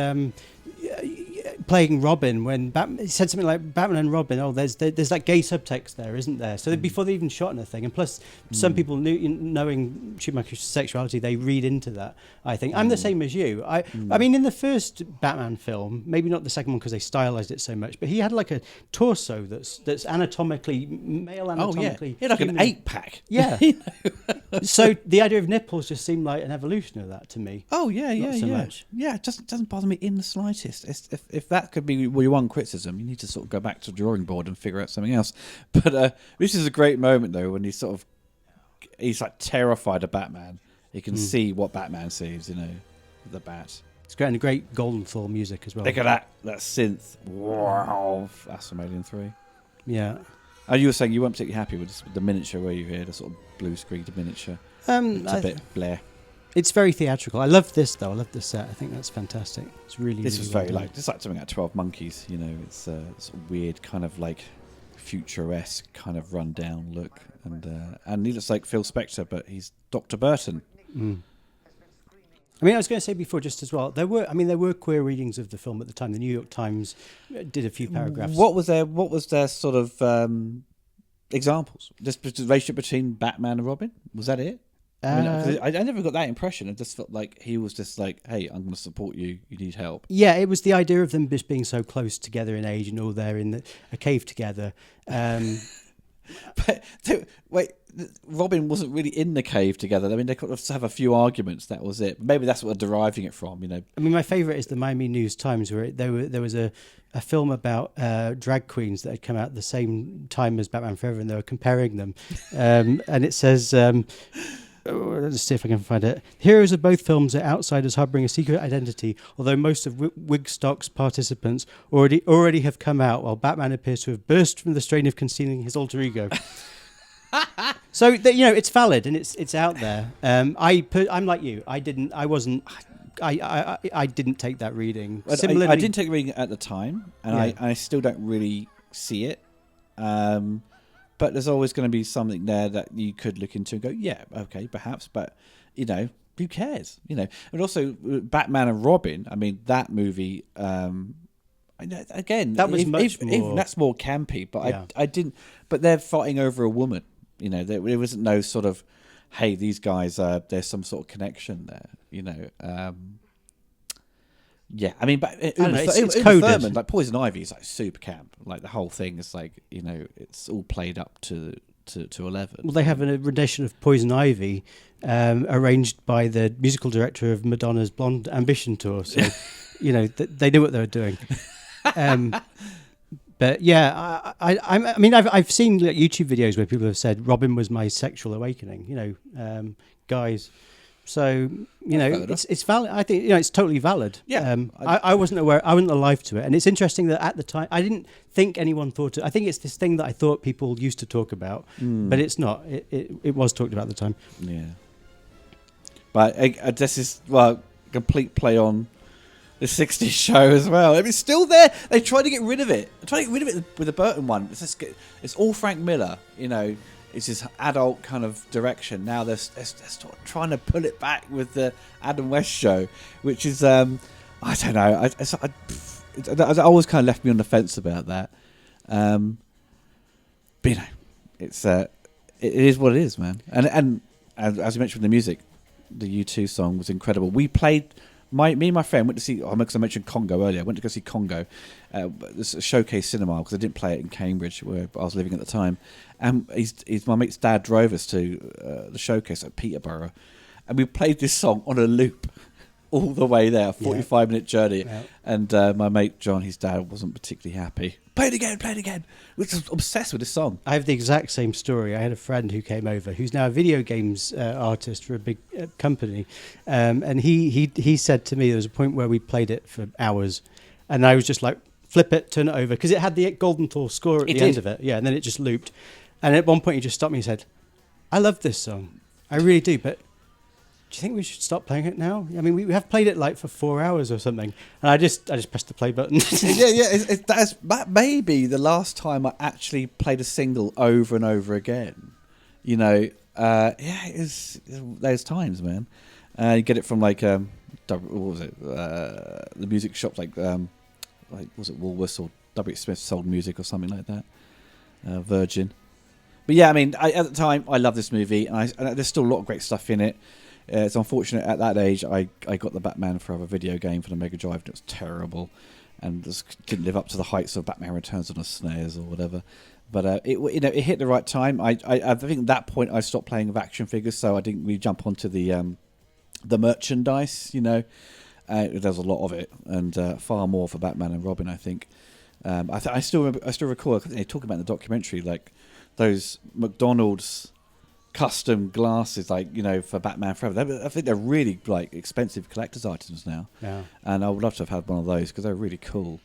Speaker 2: playing Robin when he said something like Batman and Robin, there's that gay subtext there, isn't there? So before they even shot anything, and plus some people knowing Schumacher's sexuality, they read into that, I think. I'm the same as you. I mean, in the first Batman film, maybe not the second one because they stylized it so much, but he had like a torso that's anatomically, male anatomically.
Speaker 1: He had like an 8-pack.
Speaker 2: Yeah. So the idea of nipples just seemed like an evolution of that to me.
Speaker 1: Oh yeah,
Speaker 2: Not so much.
Speaker 1: Yeah, it doesn't bother me in the slightest. If that could be your one criticism, you need to sort of go back to the drawing board and figure out something else. But this is a great moment though when he's like terrified of Batman. He can see what Batman sees, the bat.
Speaker 2: It's great, and great Goldenthal music as well.
Speaker 1: Look at that synth. Wow, that's from Alien 3.
Speaker 2: Yeah.
Speaker 1: And you were saying you weren't particularly happy with the miniature, were you? Here, the sort of blue screen miniature. It's a bit blare.
Speaker 2: It's very theatrical. I love this though. I love the set. I think that's fantastic. It's really.
Speaker 1: This
Speaker 2: really
Speaker 1: was
Speaker 2: well
Speaker 1: very
Speaker 2: done.
Speaker 1: it's like something like 12 Monkeys. It's sort of weird, kind of like futuresque, kind of run down look, and he looks like Phil Spector, but he's Dr. Burton.
Speaker 2: I mean, I was going to say before, just as well, there were queer readings of the film at the time. The New York Times did a few paragraphs.
Speaker 1: What was their sort of examples? Just the relationship between Batman and Robin? Was that it? I never got that impression. It just felt like he was just like, "Hey, I'm going to support you. You need help."
Speaker 2: Yeah, it was the idea of them just being so close together in age and all there in a cave together.
Speaker 1: But wait, Robin wasn't really in the cave together. I mean, they could have a few arguments. That was it. Maybe that's what they're deriving it from.
Speaker 2: I mean, my favourite is the Miami News Times, where there was a film about drag queens that had come out at the same time as Batman Forever, and they were comparing them. And it says. Let's see if I can find it. Heroes of both films are outsiders harboring a secret identity, although most of Wigstock's participants already have come out, while Batman appears to have burst from the strain of concealing his alter ego. So it's valid and it's out there. I'm like you. I didn't take that reading. Similarly,
Speaker 1: I didn't take the reading at the time, and
Speaker 2: Yeah.
Speaker 1: I still don't really see it. But there's always going to be something there that you could look into and go, yeah, okay, perhaps. But, who cares? And also Batman and Robin, I mean, that movie, again,
Speaker 2: that was much more...
Speaker 1: even that's more campy, but
Speaker 2: Yeah.
Speaker 1: I didn't... But they're fighting over a woman. There wasn't no sort of, hey, these guys, there's some sort of connection there, Yeah, I mean, but
Speaker 2: it's
Speaker 1: Uma
Speaker 2: coded.
Speaker 1: Thurman, like Poison Ivy, is like super camp. Like the whole thing is like, it's all played up to 11.
Speaker 2: Well, they have a rendition of Poison Ivy arranged by the musical director of Madonna's Blonde Ambition tour. So, they knew what they were doing. But yeah, I mean, I've seen like, YouTube videos where people have said Robin was my sexual awakening. Guys. So it's valid. I think it's totally valid.
Speaker 1: Yeah,
Speaker 2: I wasn't aware. I wasn't alive to it, and it's interesting that at the time I didn't think anyone thought it. I think it's this thing that I thought people used to talk about, but it's not. It was talked about at the time.
Speaker 1: Yeah, but this is complete play on the '60s show as well. I mean, it's still there. They tried to get rid of it. They tried to get rid of it with the Burton one. It's all Frank Miller. It's this adult kind of direction. Now they're sort of trying to pull it back with the Adam West show, which is I don't know. I always kind of left me on the fence about that. But it's it is what it is, man. And as you mentioned, the music, the U2 song was incredible. We played. Me and my friend went to see. Because I mentioned Congo earlier. I went to go see Congo. This Showcase Cinema because I didn't play it in Cambridge where I was living at the time. And my mate's dad drove us to the Showcase at Peterborough, and we played this song on a loop all the way there, a 45-minute journey. Yeah. And my mate John, his dad, wasn't particularly happy. Play it again. We were just obsessed with this song.
Speaker 2: I have the exact same story. I had a friend who came over who's now a video games artist for a big company, and he said to me there was a point where we played it for hours, and I was just like, flip it, turn it over, because it had the Goldenthal score at the end of it. Yeah, and then it just looped. And at one point he just stopped me and said, I love this song. I really do, but do you think we should stop playing it now? I mean, we have played it like for 4 hours or something, and I just pressed the play button.
Speaker 1: That may be the last time I actually played a single over and over again. You know, it's those times, man. You get it from like what was it? The music shops like was it Woolworths or W. Smith sold music or something like that. Virgin. But yeah, I mean, at the time, I love this movie, and there's still a lot of great stuff in it. It's unfortunate at that age I got the Batman Forever video game for the Mega Drive, and it was terrible, and just didn't live up to the heights of Batman Returns on the SNES or whatever. But it hit the right time. I think at that point I stopped playing with action figures, so I didn't really jump onto the merchandise. You know, there's a lot of it, and far more for Batman and Robin. I think. I still recall. I think they talk about in the documentary like those McDonald's custom glasses, like, you know, for Batman Forever. I think they're really like expensive collector's items now. Yeah. And I would love to have had one of those because they're really cool.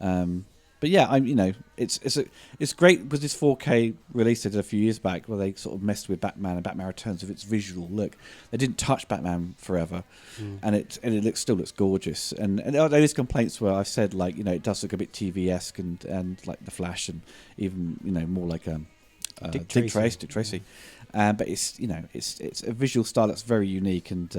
Speaker 1: But yeah, it's great because this 4K release they did a few years back where they sort of messed with Batman and Batman Returns with its visual look. They didn't touch Batman Forever, and it still looks gorgeous. And there is complaints where I've said, like, you know, it does look a bit TV-esque and like The Flash, and even, you know, more like Dick Tracy. But it's, you know, it's a visual style that's very unique, and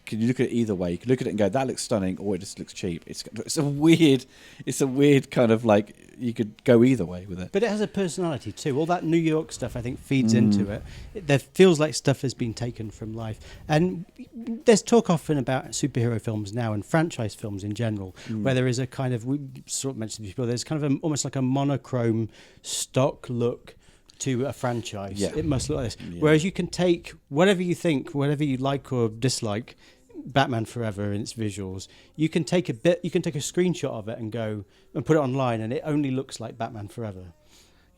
Speaker 1: can you look at it either way? You can look at it and go, that looks stunning, or it just looks cheap. It's a weird kind of, like, you could go either way with it.
Speaker 2: But it has a personality too. All that New York stuff, I think, feeds into it. There feels like stuff has been taken from life. And there's talk often about superhero films now and franchise films in general, where there is a kind of, we sort of mentioned before, there's kind of almost like a monochrome stock look to a franchise. Yeah. It must look like this. Yeah. Whereas you can take whatever you think, whatever you like or dislike, Batman Forever and its visuals, you can take a screenshot of it and go and put it online, and it only looks like Batman Forever.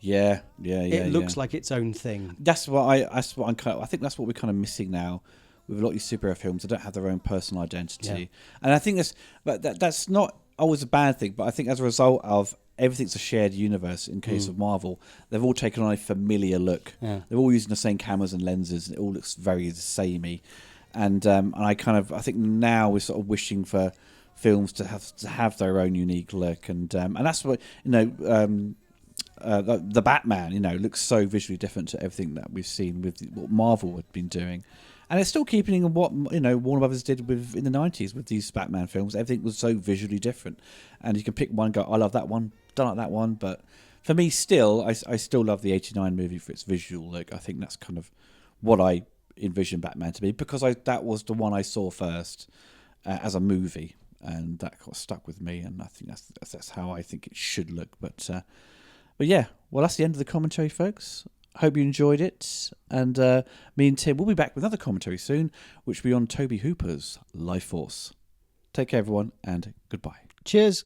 Speaker 2: It looks like its own thing.
Speaker 1: I think that's what we're kind of missing now with a lot of these superhero films. They don't have their own personal identity, and I think that's not always a bad thing. But I think as a result of everything's a shared universe in case of Marvel, they've all taken on a familiar look. Yeah. They're all using the same cameras and lenses, and it all looks very samey. And I think now we're sort of wishing for films to have their own unique look, and that's what, you know. The Batman, you know, looks so visually different to everything that we've seen with what Marvel had been doing, and it's still keeping in what, you know, Warner Brothers did in the 90s with these Batman films. Everything was so visually different, and you can pick one and go, I love that one, don't like that one. But for me, still, I still love the '89 movie for its visual look. I think that's kind of what I envisioned Batman to be, because that was the one I saw first as a movie, and that got stuck with me, and I think that's how I think it should look. But yeah, well, that's the end of the commentary, folks. Hope you enjoyed it, and me and Tim will be back with another commentary soon, which will be on Toby Hooper's Life Force. Take care, everyone, and goodbye.
Speaker 2: Cheers.